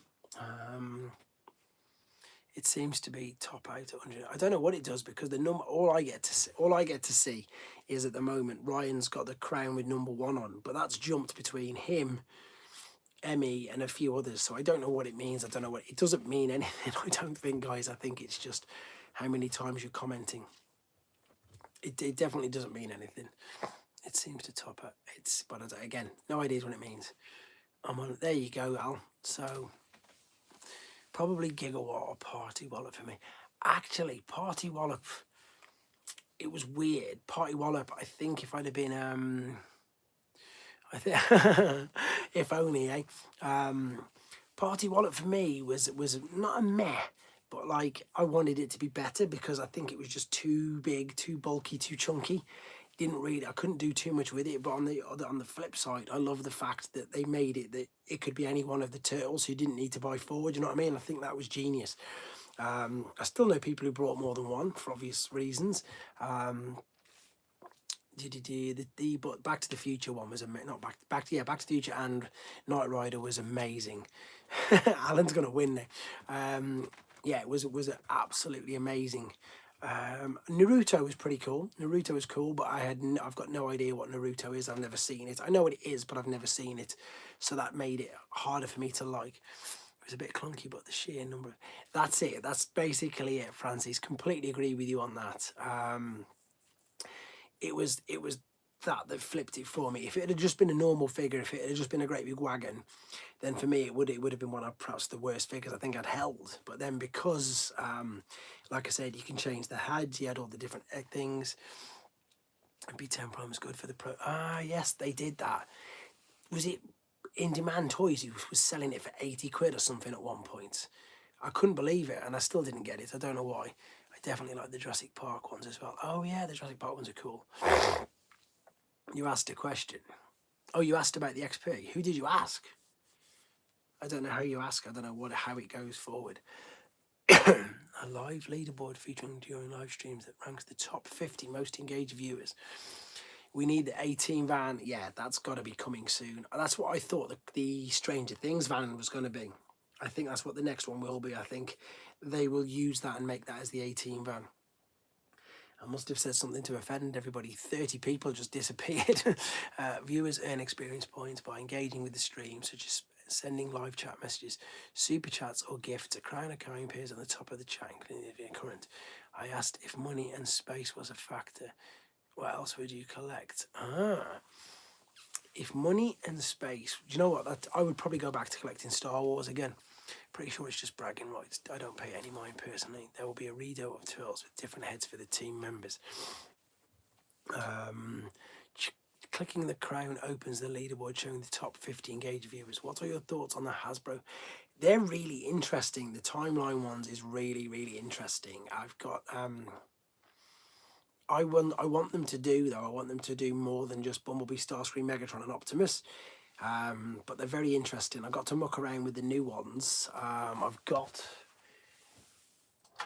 It seems to be top out at 100. I don't know what it does, because the number, all I get to see is at the moment Ryan's got the crown with number 1 on, but that's jumped between him, Emmy, and a few others. So I don't know what it means. I don't know what it doesn't mean anything. I don't think, guys. I think it's just how many times you're commenting. It definitely doesn't mean anything. It seems to top it. But again, no ideas what it means. I'm on. There you go, Al. So probably Gigawatt or Party Wallop for me. Actually, Party Wallop, it was weird. Party Wallop, I think if I'd have been, I think, if only, eh? Party Wallop for me was not a meh, but like I wanted it to be better, because I think it was just too big, too bulky, too chunky. I couldn't do too much with it. But on the flip side, I love the fact that they made it that it could be any one of the turtles, who didn't need to buy 4. You know what I mean? I think that was genius. I still know people who brought more than one for obvious reasons. But Back to the Future one was not Back to the Future and Knight Rider was amazing. Alan's gonna win now. Yeah, it was absolutely amazing. Naruto was pretty cool. Naruto was cool, but I've got no idea what Naruto is. I've never seen it. I know what it is, but I've never seen it, so that made it harder for me to like. It was a bit clunky, but the sheer number. That's it. That's basically it, Francis. Completely agree with you on that. It was that flipped it for me. If it had just been a normal figure, if it had just been a great big wagon, then for me it would have been one of perhaps the worst figures I think I'd held. But then because, like I said, you can change the heads, you had all the different things. B10 Prime was good for the pro. Yes, they did that. Was it In Demand Toys who was selling it for 80 quid or something at one point? I couldn't believe it, and I still didn't get it. I don't know why. I definitely like the Jurassic Park ones as well. Oh yeah, the Jurassic Park ones are cool. You asked a question. Oh, you asked about the XP. Who did you ask? I don't know how you ask. I don't know how it goes forward. A live leaderboard featuring during live streams that ranks the top 50 most engaged viewers. We need the 18 van. Yeah, that's got to be coming soon. That's what I thought the Stranger Things van was going to be. I think that's what the next one will be. I think they will use that and make that as the 18 van. I must have said something to offend everybody. 30 people just disappeared. Viewers earn experience points by engaging with the stream, such as sending live chat messages, super chats, or gifts. A crown of coin appears on the top of the chat, including the current. I asked if money and space was a factor. What else would you collect? If money and space, do you know what? I would probably go back to collecting Star Wars again. Pretty sure it's just bragging rights. I don't pay any mind personally. There will be a readout of turtles with different heads for the team members. Clicking the crown opens the leaderboard showing the top 50 engaged viewers. What are your thoughts on the Hasbro? They're really interesting. The timeline ones is really, really interesting. I've got I want them to do, though. I want them to do more than just Bumblebee, Starscream, Megatron, and Optimus. But they're very interesting. I got to muck around with the new ones. I've got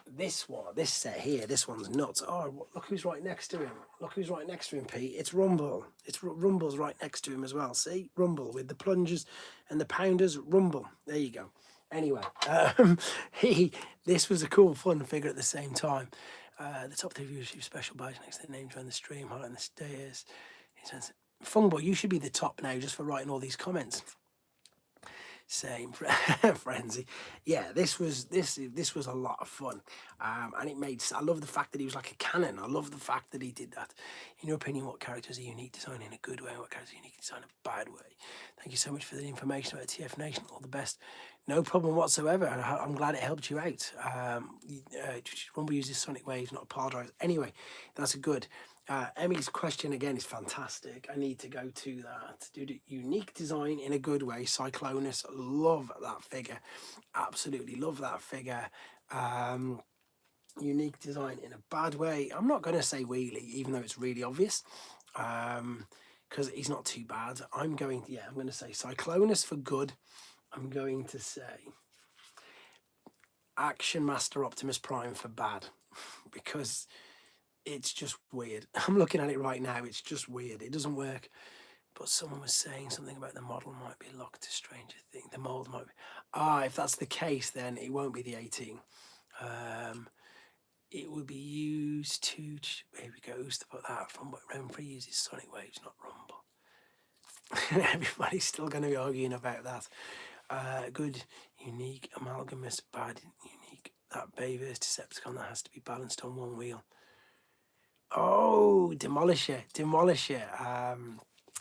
this one, this set here. This one's nuts. Oh, look who's right next to him. Look who's right next to him, Pete. It's Rumble. Rumble's right next to him as well. See? Rumble with the plungers and the pounders. Rumble. There you go. Anyway, this was a cool, fun figure at the same time. The top 3 viewers receive special badge next to their names around the stream, highlighting the stairs. He says, Fungboy, you should be the top now just for writing all these comments. Same frenzy. Yeah, this was a lot of fun, and it made. I love the fact that he was like a cannon. I love the fact that he did that. In your opinion, what characters are unique design in a good way, and what characters are unique design in a bad way? Thank you so much for the information about TF Nation. All the best. No problem whatsoever. I'm glad it helped you out. Rumble uses sonic waves, not apologise. Anyway, that's a good. Emmy's question again is fantastic. I need to go to that. Unique design in a good way. Cyclonus, love that figure. Absolutely love that figure. Unique design in a bad way. I'm not going to say wheelie, even though it's really obvious, because he's not too bad. I'm going to say Cyclonus for good. I'm going to say Action Master Optimus Prime for bad, because it's just weird. I'm looking at it right now. It's just weird. It doesn't work. But someone was saying something about the model might be locked to Stranger Things. The mold might be. If that's the case, then it won't be the 18. It would be used to. Here we go. Who's to put that from? What Renfrey uses Sonic Waves, not Rumble. Everybody's still going to be arguing about that. Good, unique, amalgamous, bad, unique. That Bayverse Decepticon that has to be balanced on one wheel. Oh, Demolisher.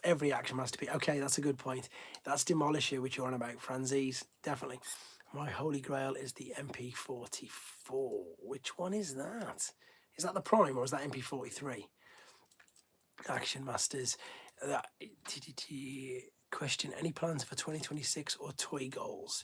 Every action has to be. Okay, that's a good point. That's Demolisher, which you're on about, Franzese. Definitely. My holy grail is the MP44. Which one is that? Is that the Prime or is that MP43? Action Masters. Question, any plans for 2026 or toy goals?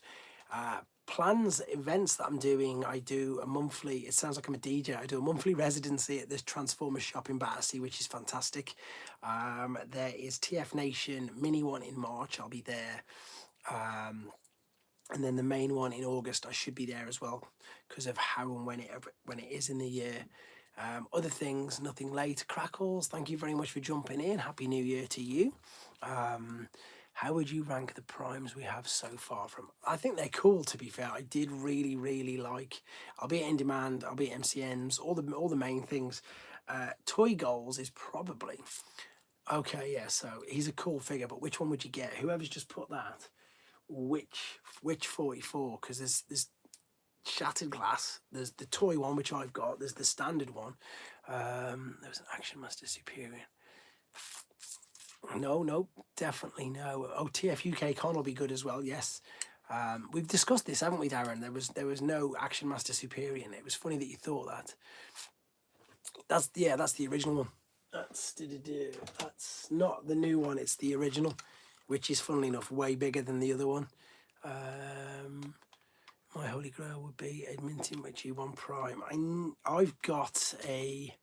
Plans, events that I'm doing, I do a monthly, it sounds like I'm a DJ, I do a monthly residency at this Transformers shop in Battersea, which is fantastic. There is TF Nation mini one in March, I'll be there. And then the main one in August, I should be there as well, because of how and when it is in the year. Other things, nothing late. Crackles, thank you very much for jumping in. Happy New Year to you. How would you rank the primes we have so far? From, I think they're cool, to be fair. I did really, really like, I'll be at In Demand, I'll be at MCNs, all the main things. Toy goals is probably, okay, yeah, so he's a cool figure, but which one would you get? Whoever's just put that, which 44, because there's Shattered Glass, there's the toy one, which I've got, there's the standard one. There's an Action Master Superior. No, definitely no. Oh, TF UK Con will be good as well, yes. We've discussed this, haven't we, Darren? There was no Action Master Superior in it. It was funny that you thought that. That's the original one. That's not the new one, it's the original, which is, funnily enough, way bigger than the other one. My holy grail would be Edmonton with G1 Prime. I've got a...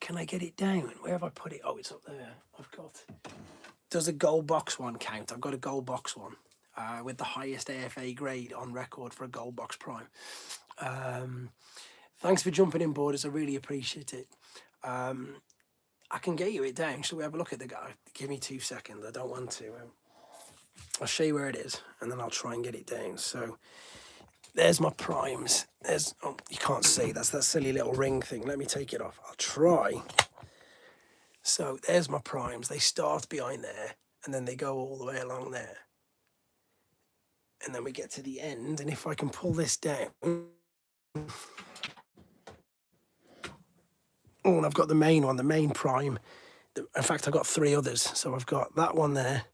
Can I get it down? Where have I put it? Oh, it's up there. Does a gold box one count? I've got a gold box one with the highest AFA grade on record for a gold box Prime. Thanks for jumping in, Borders. I really appreciate it. I can get you it down. Shall we have a look at the guy? Give me 2 seconds. I don't want to. I'll show you where it is, and then I'll try and get it down. So there's my primes. Oh, you can't see. That's that silly little ring thing. Let me take it off. I'll try. So there's my primes. They start behind there, and then they go all the way along there. And then we get to the end, and if I can pull this down... Oh, and I've got the main one, the main prime. In fact, I've got 3 others. So I've got that one there.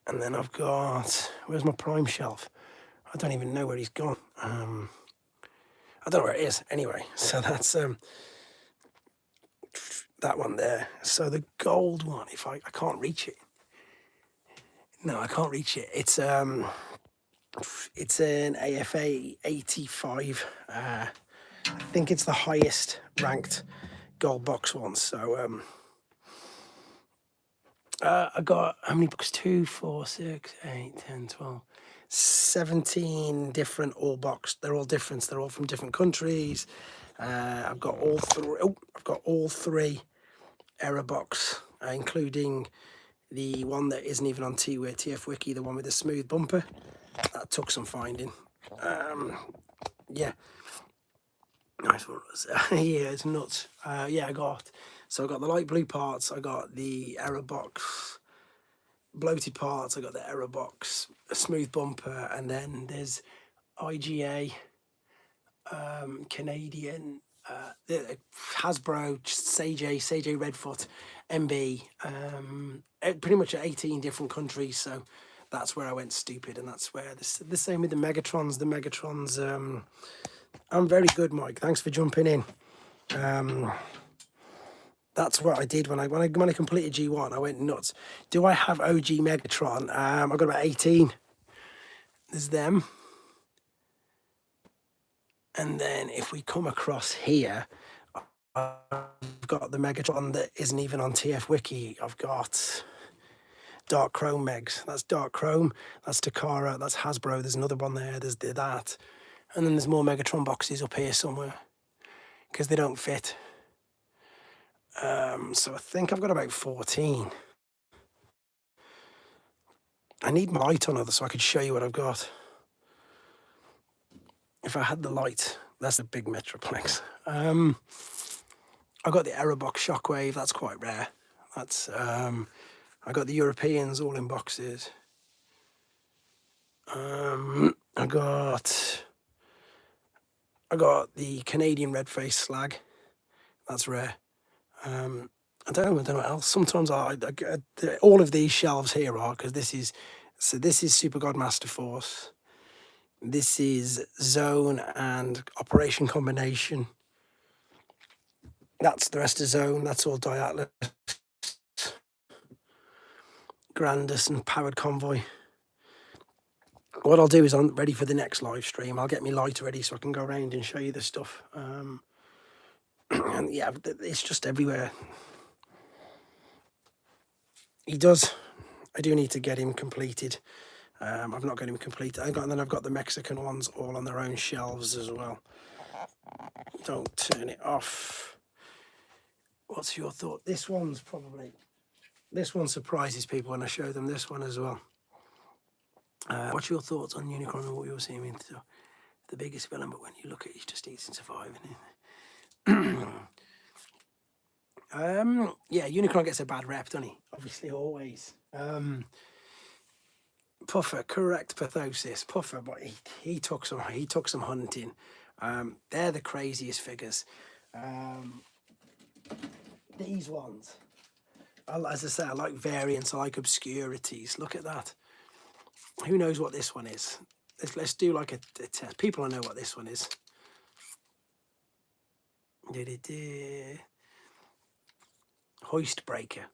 And then I've got... Where's my prime shelf? I don't even know where he's gone. I don't know where it is. Anyway, so that's that one there. So the gold one, if I can't reach it. No, I can't reach it. It's an AFA 85. I think it's the highest ranked gold box one. So I got, how many books? 2, 4, 6, 8, 10, 12, 17 different all boxed. They're all different. They're all from different countries. I've got all 3. Oh, I've got all 3 error box, including the one that isn't even on TF Wiki, the one with the smooth bumper. That took some finding. Yeah. Nice one. Yeah, it's nuts. Yeah, I got the light blue parts. I got the error box bloated parts. I got the error box, a smooth bumper, and then there's IGA, Canadian, Hasbro, Sage Redfoot, MB, pretty much 18 different countries. So that's where I went stupid, and that's where the same with the Megatrons. I'm very good, Mike. Thanks for jumping in. That's what I did when I completed G1. I went nuts. Do I have OG Megatron? I've got about 18. There's them. And then if we come across here, I've got the Megatron that isn't even on TF Wiki. I've got Dark Chrome Megs. That's Dark Chrome. That's Takara. That's Hasbro. There's another one there. There's that. And then there's more Megatron boxes up here somewhere because they don't fit. So I think I've got about 14. I need my light on so I could show you what I've got. If I had the light, that's a big Metroplex. I got the Aerobox Shockwave. That's quite rare. That's I got the Europeans all in boxes. I got the Canadian Red Face Slag. That's rare. I don't know what else. Sometimes I all of these shelves here are because this is Super Godmaster Force. This is Zone and Operation Combination. That's the rest of Zone. That's all Diatlas, Grandus, and Powered Convoy. What I'll do is I'm ready for the next live stream. I'll get my light ready so I can go around and show you the stuff. And yeah, it's just everywhere. I do need to get him completed. I've not got him completed. And then I've got the Mexican ones all on their own shelves as well. Don't turn it off. What's your thought? This one surprises people when I show them this one as well. What's your thoughts on Unicron and what you're seeing into the biggest villain, but when you look at it, he just eats and survives. Yeah, Unicron gets a bad rep, doesn't he? Obviously, always. Puffer, correct pathosis. Puffer, but he took some hunting. They're the craziest figures. These ones, as I say, I like variants. I like obscurities. Look at that. Who knows what this one is? Let's do like a test. People will know what this one is. Hoist Breaker,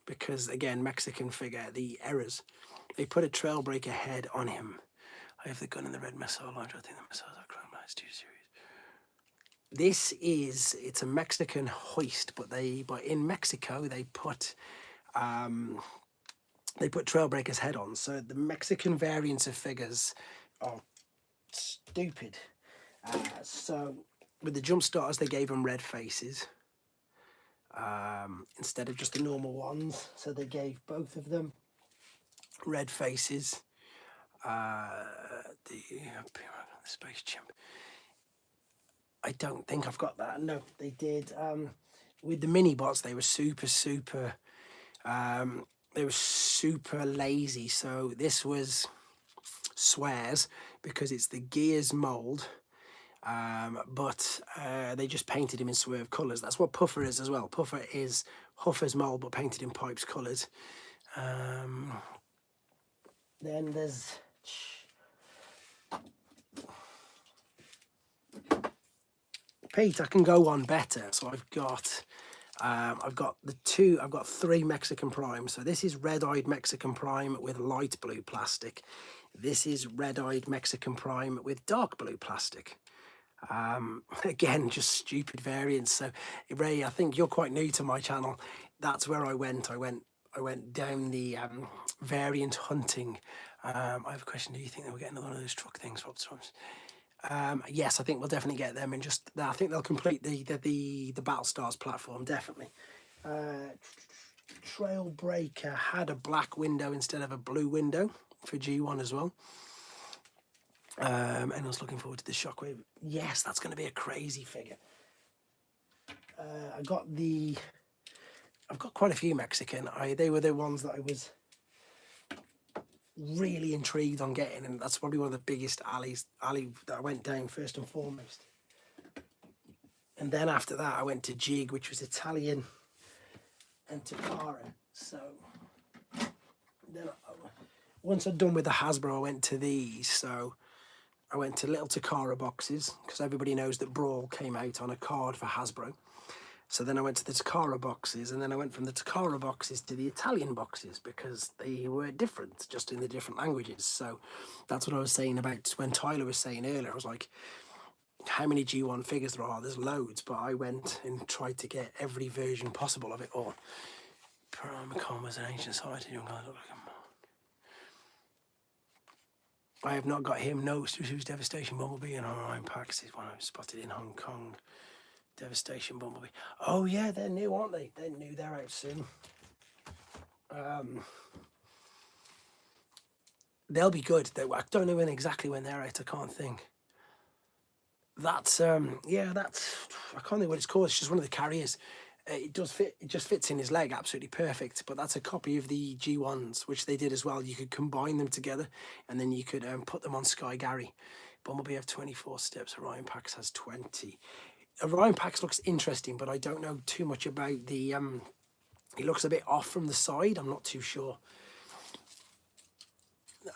because again, Mexican figure, the errors. They put a Trailbreaker head on him. I have the gun and the red missile launcher. I think the missiles are chromatized 2 series. It's a Mexican hoist, but in Mexico they put Trailbreaker's head on. So the Mexican variants of figures are stupid. So with the jump starters, they gave them red faces instead of just the normal ones. So they gave both of them red faces. The Space Chimp. I don't think I've got that. No, they did. With the mini bots, they were super lazy. So this was Swears because it's the Gears mold. But they just painted him in Swerve colours. That's what Puffer is as well. Puffer is Huffer's mold, but painted in Pipes colours. Then there's Pete. I can go on better. So I've got three Mexican Primes. So this is red-eyed Mexican Prime with light blue plastic. This is red-eyed Mexican Prime with dark blue plastic. Again, just stupid variants. So Ray, I think you're quite new to my channel. That's where I went. I went down the variant hunting. I have a question. Do you think they'll get another one of those truck things? Yes, I think we'll definitely get them, and I think they'll complete the Battlestars platform, definitely. Trailbreaker had a black window instead of a blue window for G1 as well. And I was looking forward to the Shockwave. Yes, that's going to be a crazy figure. I've got quite a few Mexican. They were the ones that I was really intrigued on getting, and that's probably one of the biggest alley that I went down first and foremost. And then after that, I went to Jig, which was Italian, and Takara. So then once I'd done with the Hasbro, I went to these. So I went to little Takara boxes because everybody knows that Brawl came out on a card for Hasbro. So then I went to the Takara boxes, and then I went from the Takara boxes to the Italian boxes because they were different, just in the different languages. So that's what I was saying about when Tyler was saying earlier. I was like, how many G1 figures there are. There's loads, but I went and tried to get every version possible of it all. Pyramicon was an ancient sighted young guy. I have not got him. No, who's Devastation Bumblebee and Orion Pax is one I've spotted in Hong Kong. Devastation Bumblebee. Oh yeah, they're new, aren't they? They're new. They're out soon. They'll be good. I don't know exactly when they're out. I can't think. That's yeah. That's I can't think what it's called. It's just one of the carriers. It does fit. It just fits in his leg, absolutely perfect. But that's a copy of the G1s, which they did as well. You could combine them together, and then you could put them on Sky Gary. Bumblebee have 24 steps. Orion Pax has 20. Orion Pax looks interesting, but I don't know too much about the. He looks a bit off from the side. I'm not too sure.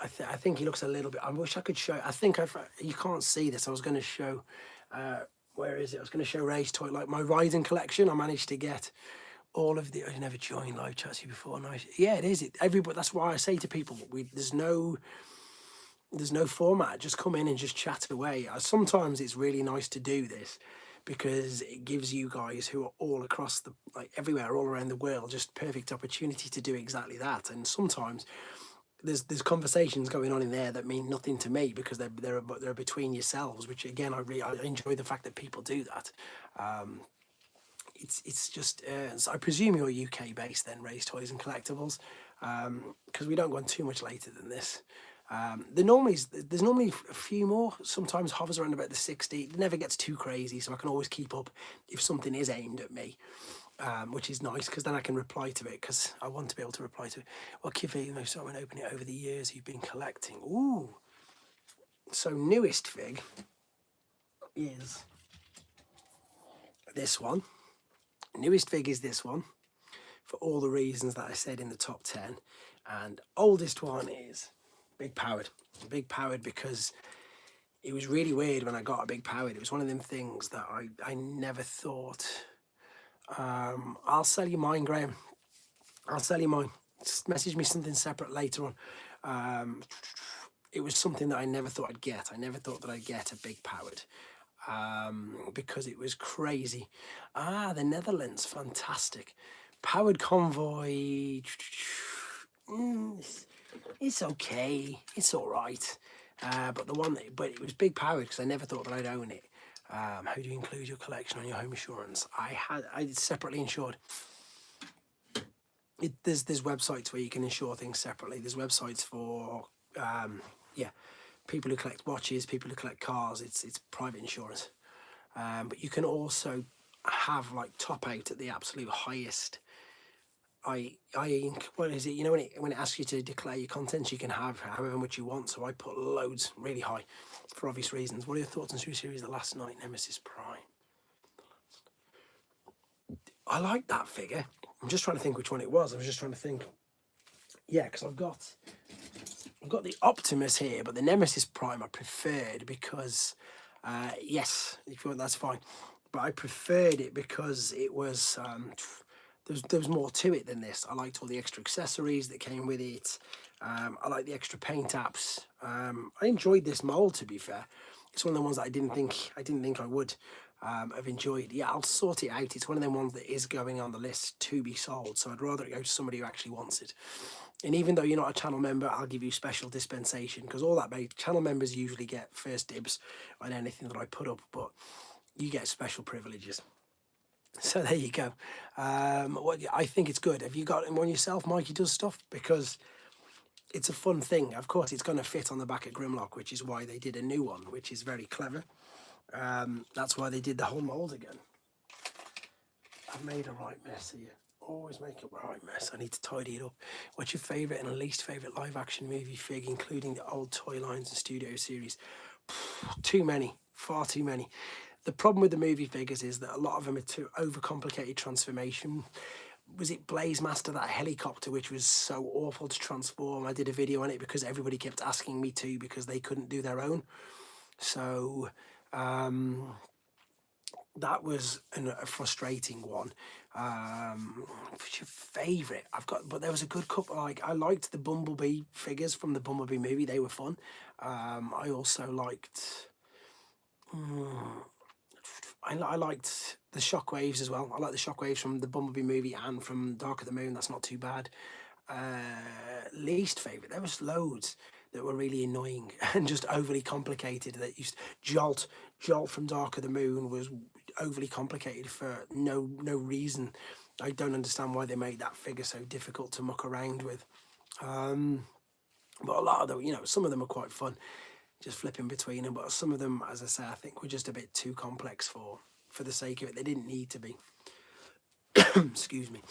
I think he looks a little bit. I wish I could show. I think you can't see this. I was going to show. Where is it? I was going to show Ray's toy, like my riding collection. I managed to get all of the. I never joined live chats before. Nice. Yeah, it is. Everybody. That's why I say to people, there's no format. Just come in and just chat away. Sometimes it's really nice to do this because it gives you guys who are all across everywhere, all around the world, just perfect opportunity to do exactly that. And sometimes there's conversations going on in there that mean nothing to me because they're between yourselves, which again I enjoy the fact that people do that. It's just so I presume you're UK based then, Ray's Toys and Collectibles, because we don't go on too much later than this. There's normally a few more. Sometimes hovers around about the 60. It never gets too crazy, so I can always keep up if something is aimed at me. Which is nice because then I can reply to it because I want to be able to reply to it. Well, Kivi, no, so I'm open it over the years you've been collecting. Ooh. So newest fig is this one. Newest fig is this one for all the reasons that I said in the top 10. And oldest one is Big Powered. Big Powered because it was really weird when I got a Big Powered. It was one of them things that I never thought... I'll sell you mine, Graham. I'll sell you mine. Just message me something separate later on. It was something that I never thought I'd get. I never thought that I'd get a Big Powered because it was crazy. The Netherlands, fantastic. Powered Convoy. It's okay. It's all right. But it was Big Powered because I never thought that I'd own it. How do you include your collection on your home insurance? I separately insured. There's websites where you can insure things separately. There's websites for people who collect watches, people who collect cars. It's private insurance, but you can also have top out at the absolute highest. What is it? You know when it asks you to declare your contents, you can have however much you want. So I put loads really high, for obvious reasons. What are your thoughts on Super Series The Last Night, Nemesis Prime? I like that figure. I'm just trying to think which one it was. I was just trying to think. Yeah, because I've got the Optimus here, but the Nemesis Prime I preferred because, yes, if you want, that's fine. But I preferred it because it was there was more to it than this. I liked all the extra accessories that came with it. I like the extra paint apps. I enjoyed this mold, to be fair. It's one of the ones that I didn't think I would have enjoyed. Yeah, I'll sort it out. It's one of them ones that is going on the list to be sold. So I'd rather it go to somebody who actually wants it. And even though you're not a channel member, I'll give you special dispensation because all that channel members usually get first dibs on anything that I put up, but you get special privileges. So there you go. I think it's good. Have you got one yourself? Mikey does stuff because it's a fun thing. Of course, it's going to fit on the back of Grimlock, which is why they did a new one, which is very clever. That's why they did the whole mold again. I've made a right mess here. Always make a right mess. I need to tidy it up. What's your favourite and least favourite live action movie fig, including the old toy lines and studio series? Too many. Far too many. The problem with the movie figures is that a lot of them are too overcomplicated transformation. Was it Blaze Master, that helicopter, which was so awful to transform? I did a video on it because everybody kept asking me to because they couldn't do their own. So that was a frustrating one. What's your favourite? But there was a good couple. I liked the Bumblebee figures from the Bumblebee movie. They were fun. I also liked... I liked the Shockwaves as well. I like the Shockwaves from the Bumblebee movie and from Dark of the Moon. That's not too bad. Least favourite, there was loads that were really annoying and just overly complicated. That used Jolt from Dark of the Moon was overly complicated for no reason. I don't understand why they made that figure so difficult to muck around with. But a lot of them, some of them are quite fun, just flipping between them. But some of them, as I say, I think were just a bit too complex for the sake of it. They didn't need to be. Excuse me.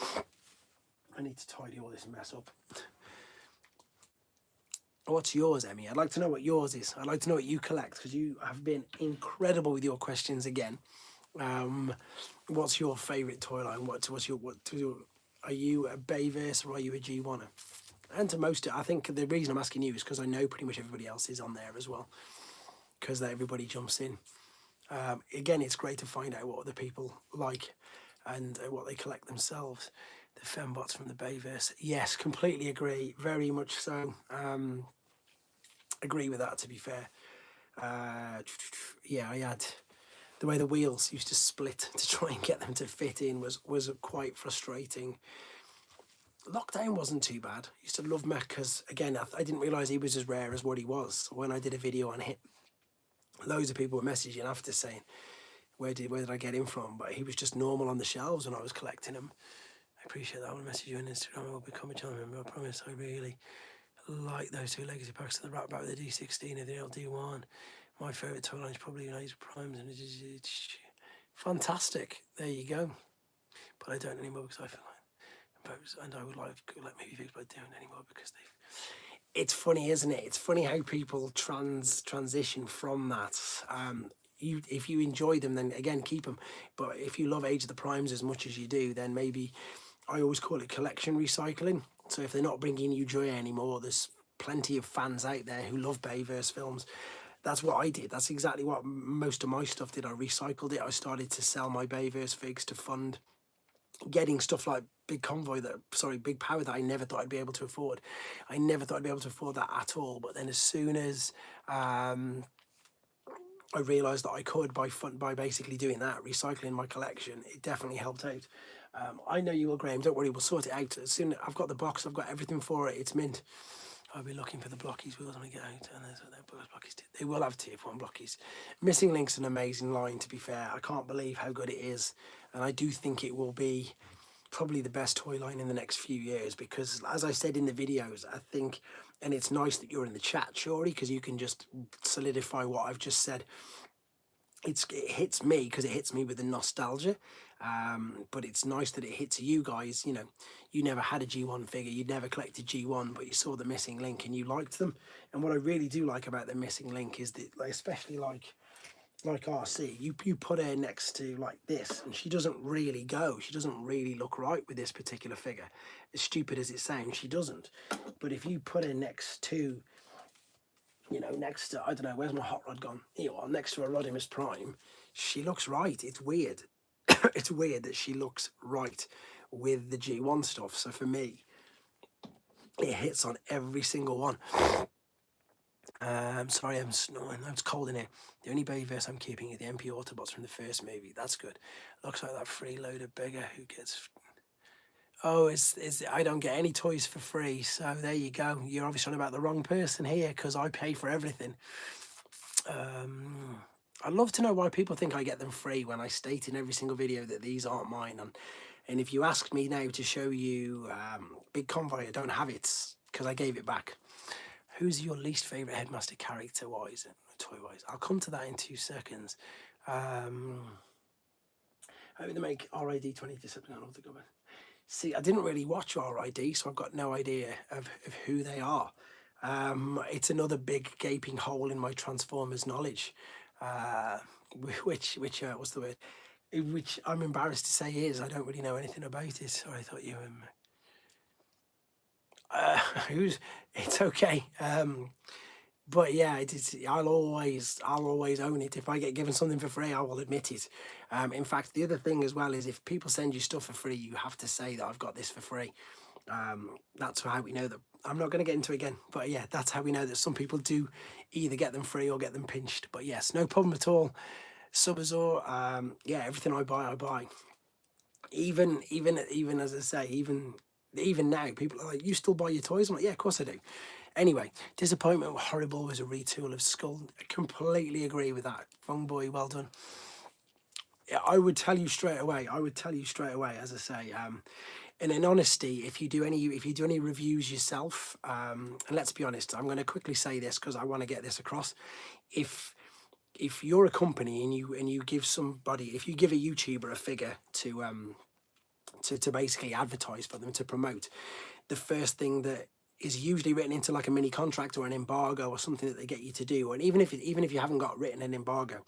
I need to tidy all this mess up. What's yours, Emmy? I'd like to know what yours is. I'd like to know what you collect, because you have been incredible with your questions again. What's your favourite toy line? Are you a Bayverse or are you a G1er? And to most, I think the reason I'm asking you is because I know pretty much everybody else is on there as well, because everybody jumps in. Again, it's great to find out what other people like and what they collect themselves. The fembots from the Bayverse. Yes, completely agree. Very much so. Agree with that, to be fair. Yeah, I had the way the wheels used to split to try and get them to fit in was quite frustrating. Lockdown wasn't too bad. I used to love Mech because, again, I didn't realise he was as rare as what he was. When I did a video on him, loads of people were messaging after saying, where did I get him from? But he was just normal on the shelves when I was collecting him. I appreciate that. I will message you on Instagram. I will become a channel member. I promise. I really like those two legacy packs of the Rat Back with the D16 and the LD1. My favourite toy line is probably United Primes, and it's fantastic. There you go. But I don't anymore because I feel like, and I would like movie figures, but I don't anymore because they've. It's funny, isn't it? It's funny how people transition from that. If you enjoy them, then again keep them. But if you love Age of the Primes as much as you do, then maybe I always call it collection recycling. So if they're not bringing you joy anymore, there's plenty of fans out there who love Bayverse films. That's what I did. That's exactly what most of my stuff did. I recycled it. I started to sell my Bayverse figs to fund getting stuff like Big Power that I never thought I'd be able to afford. I never thought I'd be able to afford that at all. But then as soon as I realised that I could by basically doing that, recycling my collection, it definitely helped out. I know you will, Graham. Don't worry, we'll sort it out. As soon as I've got the box, I've got everything for it. It's mint. I'll be looking for the blockies wheels when I get out, and there's what those blockies did. They will have TF1 blockies. Missing Link's an amazing line, to be fair. I can't believe how good it is, and I do think it will be probably the best toy line in the next few years, because as I said in the videos, I think, and it's nice that you're in the chat, Shori, because you can just solidify what I've just said. It hits me because it hits me with the nostalgia, but it's nice that it hits you guys. You never had a G1 figure, you'd never collected G1, but you saw the Missing Link and you liked them. And what I really do like about the Missing Link is that, especially like RC, you put her next to like this, and she doesn't really go. She doesn't really look right with this particular figure. As stupid as it sounds, she doesn't. But if you put her next to, next to, I don't know, where's my hot rod gone? Here, next to a Rodimus Prime, she looks right. It's weird. It's weird that she looks right with the G1 stuff. So for me, it hits on every single one. Sorry, I'm snoring. It's cold in here. The only Bayverse I'm keeping is the MP Autobots from the first movie. That's good. Looks like that freeloader beggar who gets. Oh, I don't get any toys for free. So there you go. You're obviously talking about the wrong person here, because I pay for everything. I'd love to know why people think I get them free when I state in every single video that these aren't mine. And if you ask me now to show you Big Convoy, I don't have it because I gave it back. Who's your least favourite Headmaster character-wise and toy-wise? I'll come to that in 2 seconds. How do they make RID 20 Discipline? I love to go back. See, I didn't really watch RID, so I've got no idea of who they are. It's another big gaping hole in my Transformers knowledge, which what's the word? Which I'm embarrassed to say is I don't really know anything about it. Sorry, I thought you it's okay. But yeah, I'll always own it. If I get given something for free, I will admit it. In fact, the other thing as well is if people send you stuff for free, you have to say that I've got this for free. That's how we know that. I'm not going to get into it again, but yeah, that's how we know that some people do either get them free or get them pinched. But yes, no problem at all. Subazor, yeah, everything I buy, I buy. Even as I say, even now, people are like, "You still buy your toys?" I'm like, "Yeah, of course I do." Anyway, disappointment horrible was a retool of Skull. I completely agree with that. Fung boy, well done. Yeah, I would tell you straight away. I would tell you straight away, as I say. And in honesty, if you do any reviews yourself, and let's be honest, I'm going to quickly say this because I want to get this across. If if you're a company and you give somebody, if you give a YouTuber a figure to basically advertise for them to promote, the first thing that is usually written into like a mini contract or an embargo or something that they get you to do, and even if you haven't got written an embargo,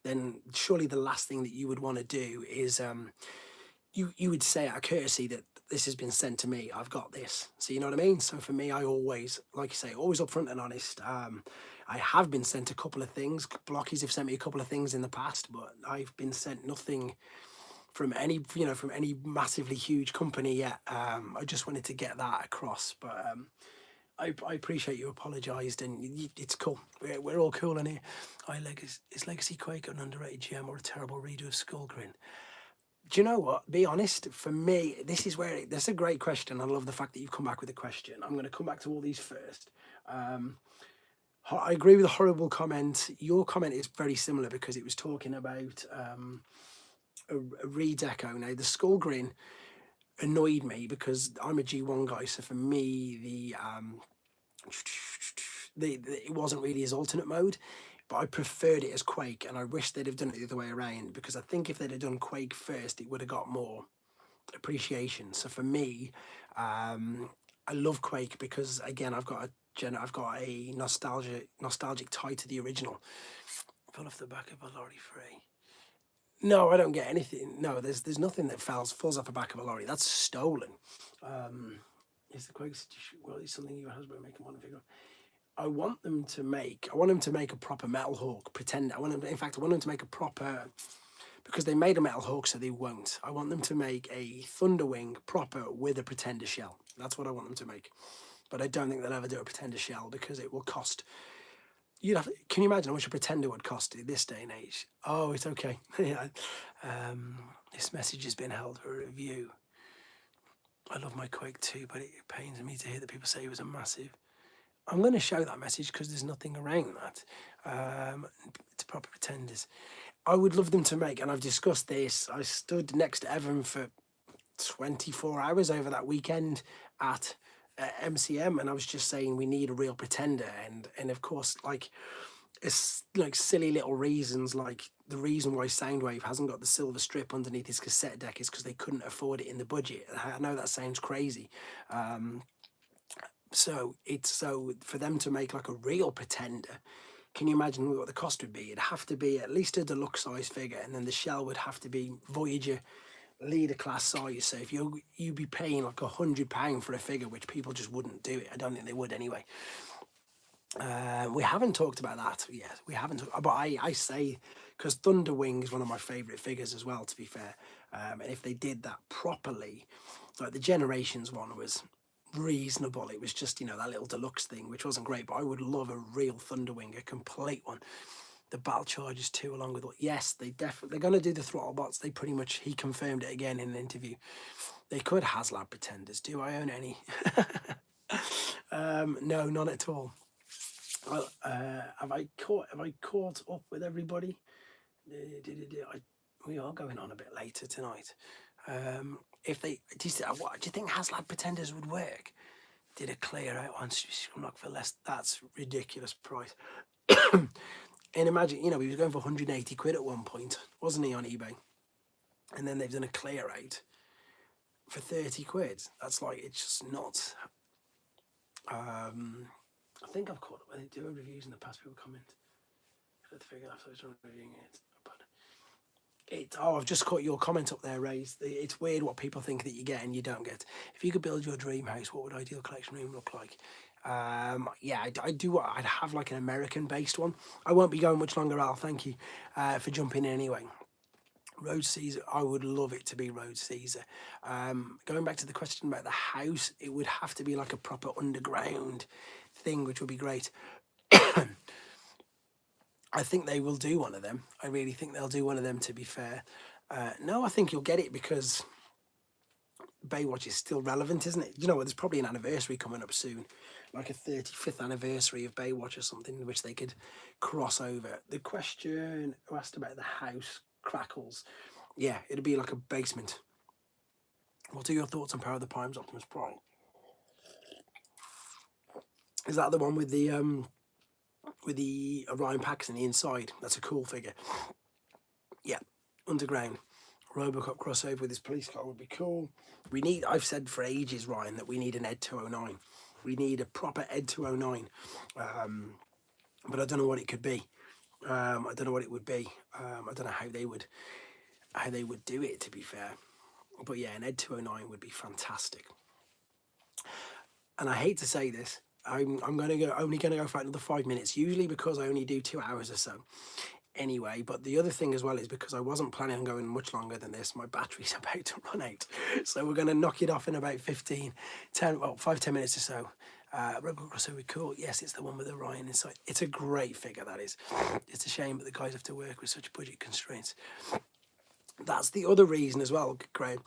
then surely the last thing that you would want to do is you would say out of courtesy that this has been sent to me. I've got this. So you know what I mean. So for me, I always, like you say, always upfront and honest. I have been sent a couple of things. Blockies have sent me a couple of things in the past, but I've been sent nothing from any massively huge company yet. I just wanted to get that across, but I appreciate you apologised, and it's cool. We're all cool in here. Is Legacy Quake an underrated gem or a terrible redo of Skullgrin? Do you know what? Be honest. For me, that's a great question. I love the fact that you've come back with a question. I'm going to come back to all these first. Um, I agree with the horrible comment. Your comment is very similar because it was talking about a redeco. Now the Skullgrin annoyed me because I'm a G1 guy, so for me it wasn't really his alternate mode, but I preferred it as Quake, and I wish they'd have done it the other way around because I think if they'd have done Quake first, it would have got more appreciation. So for me, I love Quake because again, I've got a nostalgic tie to the original. Fell off the back of a lorry free. No, I don't get anything. No, there's nothing that falls off the back of a lorry. That's stolen. Is the Quake well? It's something your husband making one figure. I want them to make. I want them to make a proper Metal Hawk. Pretend. In fact, I want them to make a proper. Because they made a Metal Hawk, so they won't. I want them to make a Thunderwing proper with a Pretender shell. That's what I want them to make. But I don't think they'll ever do a Pretender shell because it will cost. Can you imagine how much a Pretender would cost in this day and age? Oh, it's okay. Yeah. This message has been held for review. I love my Quake too, but it pains me to hear that people say it was a massive. I'm going to show that message because there's nothing around that. It's proper Pretenders. I would love them to make, and I've discussed this. I stood next to Evan for 24 hours over that weekend at MCM, and I was just saying we need a real Pretender, and of course, like it's like silly little reasons, like the reason why Soundwave hasn't got the silver strip underneath his cassette deck is because they couldn't afford it in the budget. I know that sounds crazy. So for them to make like a real Pretender, can you imagine what the cost would be? It'd have to be at least a deluxe size figure, and then the shell would have to be Voyager leader class size. So if you'd be paying like £100 for a figure, which people just wouldn't do it. I don't think they would anyway. We haven't talked about that yet. We haven't, but I say because Thunderwing is one of my favourite figures as well. To be fair, and if they did that properly, like the Generations one was reasonable. It was just that little deluxe thing, which wasn't great. But I would love a real Thunderwing, a complete one. The Battle Chargers too, along with yes, they're going to do the throttle bots. He confirmed it again in an interview. They could HasLab Pretenders. Do I own any? No, not at all. Have I caught up with everybody? We are going on a bit later tonight. If they do you think HasLab Pretenders would work? Did a clear out on Scrumlock for less? That's ridiculous price. And imagine, he was going for 180 quid at one point, wasn't he, on eBay? And then they've done a clear out for 30 quid. That's like, it's just nuts. I think I've caught up when they do reviews in the past. People comment. I've figured after I was reviewing it. I've just caught your comment up there, Ray. It's weird what people think that you get and you don't get. If you could build your dream house, what would ideal collection room look like? Yeah, I'd have like an American based one. I won't be going much longer, Al. Thank you for jumping in anyway. Road Caesar, I would love it to be Road Caesar. Going back to the question about the house, it would have to be like a proper underground thing, which would be great. I think they will do one of them. I really think they'll do one of them, to be fair. No, I think you'll get it because Baywatch is still relevant, isn't it? You know, there's probably an anniversary coming up soon, like a 35th anniversary of Baywatch or something, which they could cross over. The question who asked about the house, Crackles. Yeah, it'd be like a basement. What are your thoughts on Power of the Primes Optimus Prime? Is that the one with the Orion packs in the inside? That's a cool figure. Yeah, underground. Robocop crossover with his police car would be cool. I've said for ages, Ryan, that we need an Ed 209. We need a proper Ed 209. But I don't know what it could be. I don't know what it would be. I don't know how they would do it, to be fair. But yeah, an Ed 209 would be fantastic. And I hate to say this, I'm only going to go for another 5 minutes, usually because I only do 2 hours or so. Anyway, but the other thing as well is because I wasn't planning on going much longer than this, my battery's about to run out. So we're going to knock it off in about 5-10 minutes or so. Robot Crossover, cool. Yes, it's the one with Orion inside. It's a great figure, that is. It's a shame that the guys have to work with such budget constraints. That's the other reason as well, Graham,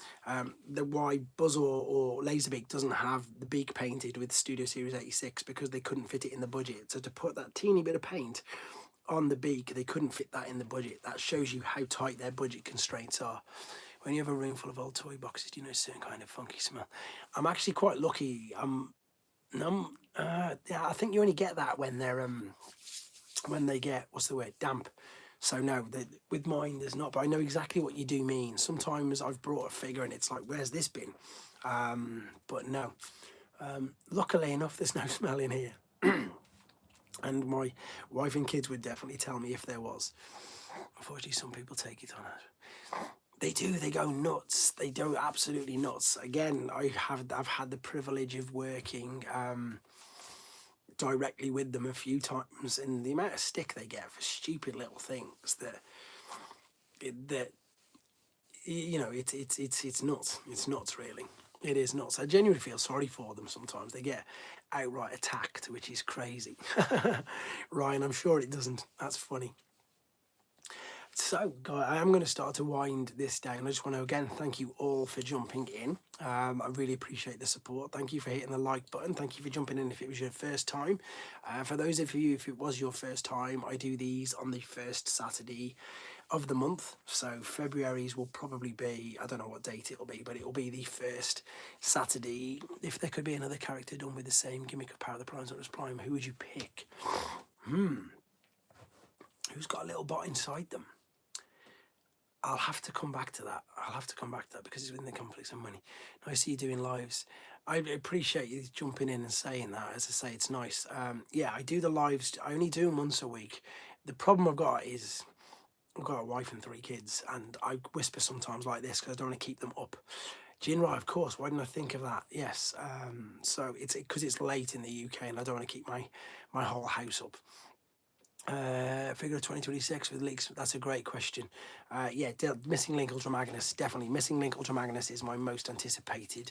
that why Buzz or Laserbeak doesn't have the beak painted with Studio Series 86, because they couldn't fit it in the budget. So to put that teeny bit of paint on the beak, they couldn't fit that in the budget. That shows you how tight their budget constraints are. When you have a room full of old toy boxes, do you know a certain kind of funky smell? I'm actually quite lucky. Yeah, I think you only get that when they're when they get, what's the word, damp. So no, with mine there's not, but I know exactly what you do mean. Sometimes I've brought a figure and it's like, where's this been? But no, luckily enough, there's no smell in here. And my wife and kids would definitely tell me if there was. Unfortunately, some people take it on it. They do. They go nuts. They go absolutely nuts. Again, I've had the privilege of working directly with them a few times, and the amount of stick they get for stupid little things that you know, it's nuts. It's nuts, really. It is nuts. I genuinely feel sorry for them sometimes. They get outright attacked, which is crazy. Ryan, I'm sure it doesn't. That's funny. So, guys, I am going to start to wind this down. I just want to again thank you all for jumping in. I really appreciate the support. Thank you for hitting the like button. Thank you for jumping in if it was your first time. For those of you, if it was your first time, I do these on the first Saturday of the month. So February's will probably be, I don't know what date it'll be, but it'll be the first Saturday. If there could be another character done with the same gimmick of Power of the Primes, Optimus Prime, who would you pick? Who's got a little bot inside them? I'll have to come back to that. Because it's within the conflicts of money. Nice to see you doing lives. I appreciate you jumping in and saying that. As I say, it's nice. Yeah, I do the lives. I only do them once a week. The problem I've got is I've got a wife and 3 kids, and I whisper sometimes like this because I don't want to keep them up. Jinrai, of course. Why didn't I think of that? Yes. So it's because it's late in the UK, and I don't want to keep my whole house up. Figure of 2026 with leaks. That's a great question. Yeah, missing link Ultra Magnus, definitely. Missing link Ultra Magnus is my most anticipated.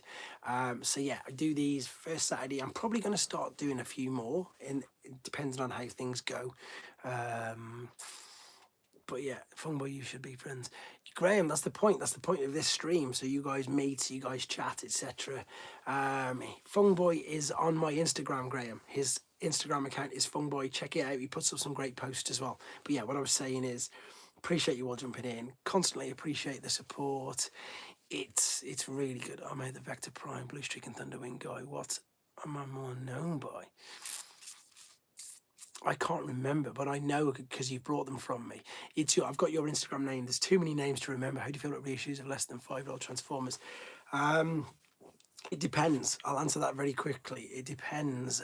So yeah, I do these first Saturday. I'm probably going to start doing a few more, depending on how things go. But yeah, Fungboy, you should be friends. Graham, that's the point. That's the point of this stream. So you guys meet, you guys chat, etc. Fungboy is on my Instagram, Graham. His Instagram account is Fungboy. Check it out. He puts up some great posts as well. But yeah, what I was saying is, appreciate you all jumping in. Constantly appreciate the support. It's really good. I made the Vector Prime, Blue Streak, and Thunderwing guy. What am I more known by? I can't remember, but I know because you brought them from me. I've got your Instagram name. There's too many names to remember. How do you feel about reissues of less than 5-year-old Transformers? It depends. I'll answer that very quickly. It depends.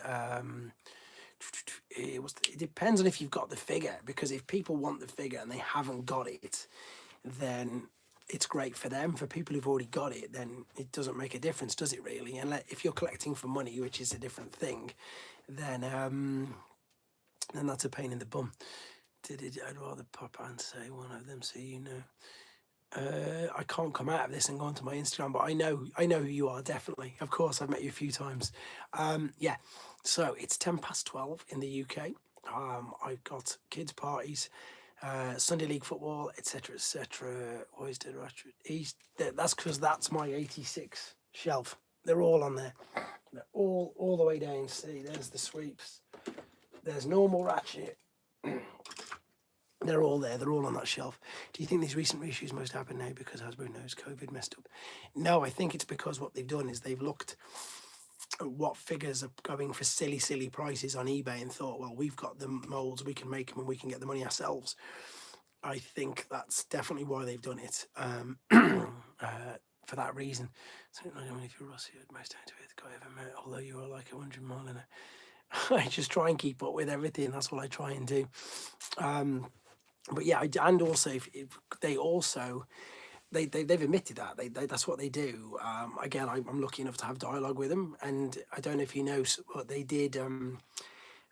It depends on if you've got the figure, because if people want the figure and they haven't got it, then it's great for them. For people who've already got it, then it doesn't make a difference, does it really? And if you're collecting for money, which is a different thing, then that's a pain in the bum. I'd rather pop and say one of them so you know. I can't come out of this and go onto my Instagram, but I know who you are, definitely. Of course, I've met you a few times. Yeah, so it's 12 in the UK. I've got kids' parties, Sunday league football, etc., etc. Always did Ratchet East. That's because that's my 86 shelf. They're all on there. They're all the way down. See, there's the sweeps. There's normal Ratchet. They're all there. They're all on that shelf. Do you think these recent reissues most happen now because Hasbro knows COVID messed up? No, I think it's because what they've done is they've looked at what figures are going for silly prices on eBay and thought, well, we've got the molds, we can make them and we can get the money ourselves. I think that's definitely why they've done it, for that reason. So I don't know if you're Russ, you're the most down-to-earth guy I've ever met, although you are like 100 mile an hour. I just try and keep up with everything. That's what I try and do. But yeah, and also if they've admitted that that's what they do. Again, I'm lucky enough to have dialogue with them, and I don't know if you know what they did on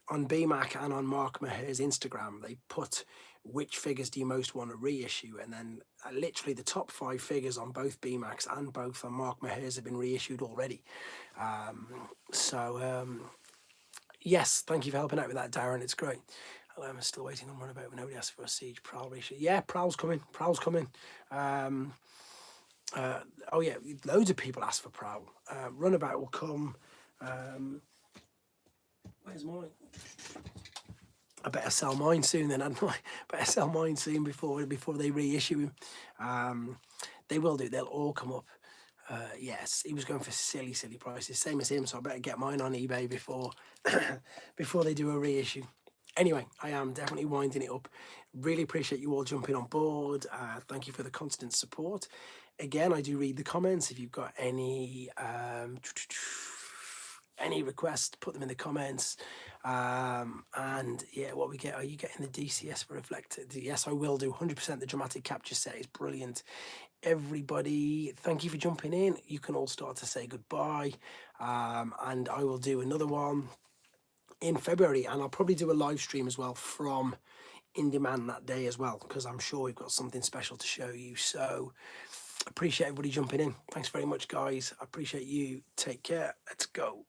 BMAC and on Mark Maher's Instagram. They put which figures do you most want to reissue, and then literally the top 5 figures on both BMACs and both on Mark Maher's have been reissued already. Yes, thank you for helping out with that, Darren. It's great. I'm still waiting on Runabout when nobody asked for a Siege Prowl reissue. Yeah, Prowl's coming. Oh yeah, loads of people ask for Prowl. Runabout will come. Where's mine? I better sell mine soon then, hadn't I? Better sell mine soon before they reissue him. They will do. They'll all come up. Yes, he was going for silly prices, same as him. So I better get mine on eBay before before they do a reissue. Anyway, I am definitely winding it up. Really appreciate you all jumping on board. Thank you for the constant support. Again, I do read the comments. If you've got any requests, put them in the comments. And yeah, what we get, are you getting the DCS for Reflected? Yes, I will do. 100% the dramatic capture set is brilliant. Everybody, thank you for jumping in. You can all start to say goodbye. And I will do another one in February, and I'll probably do a live stream as well from In Demand that day as well, because I'm sure we've got something special to show you. So appreciate everybody jumping in. Thanks very much, guys. I appreciate you. Take care. Let's go.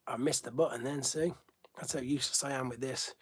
I missed the button then, see? That's how useless I am with this.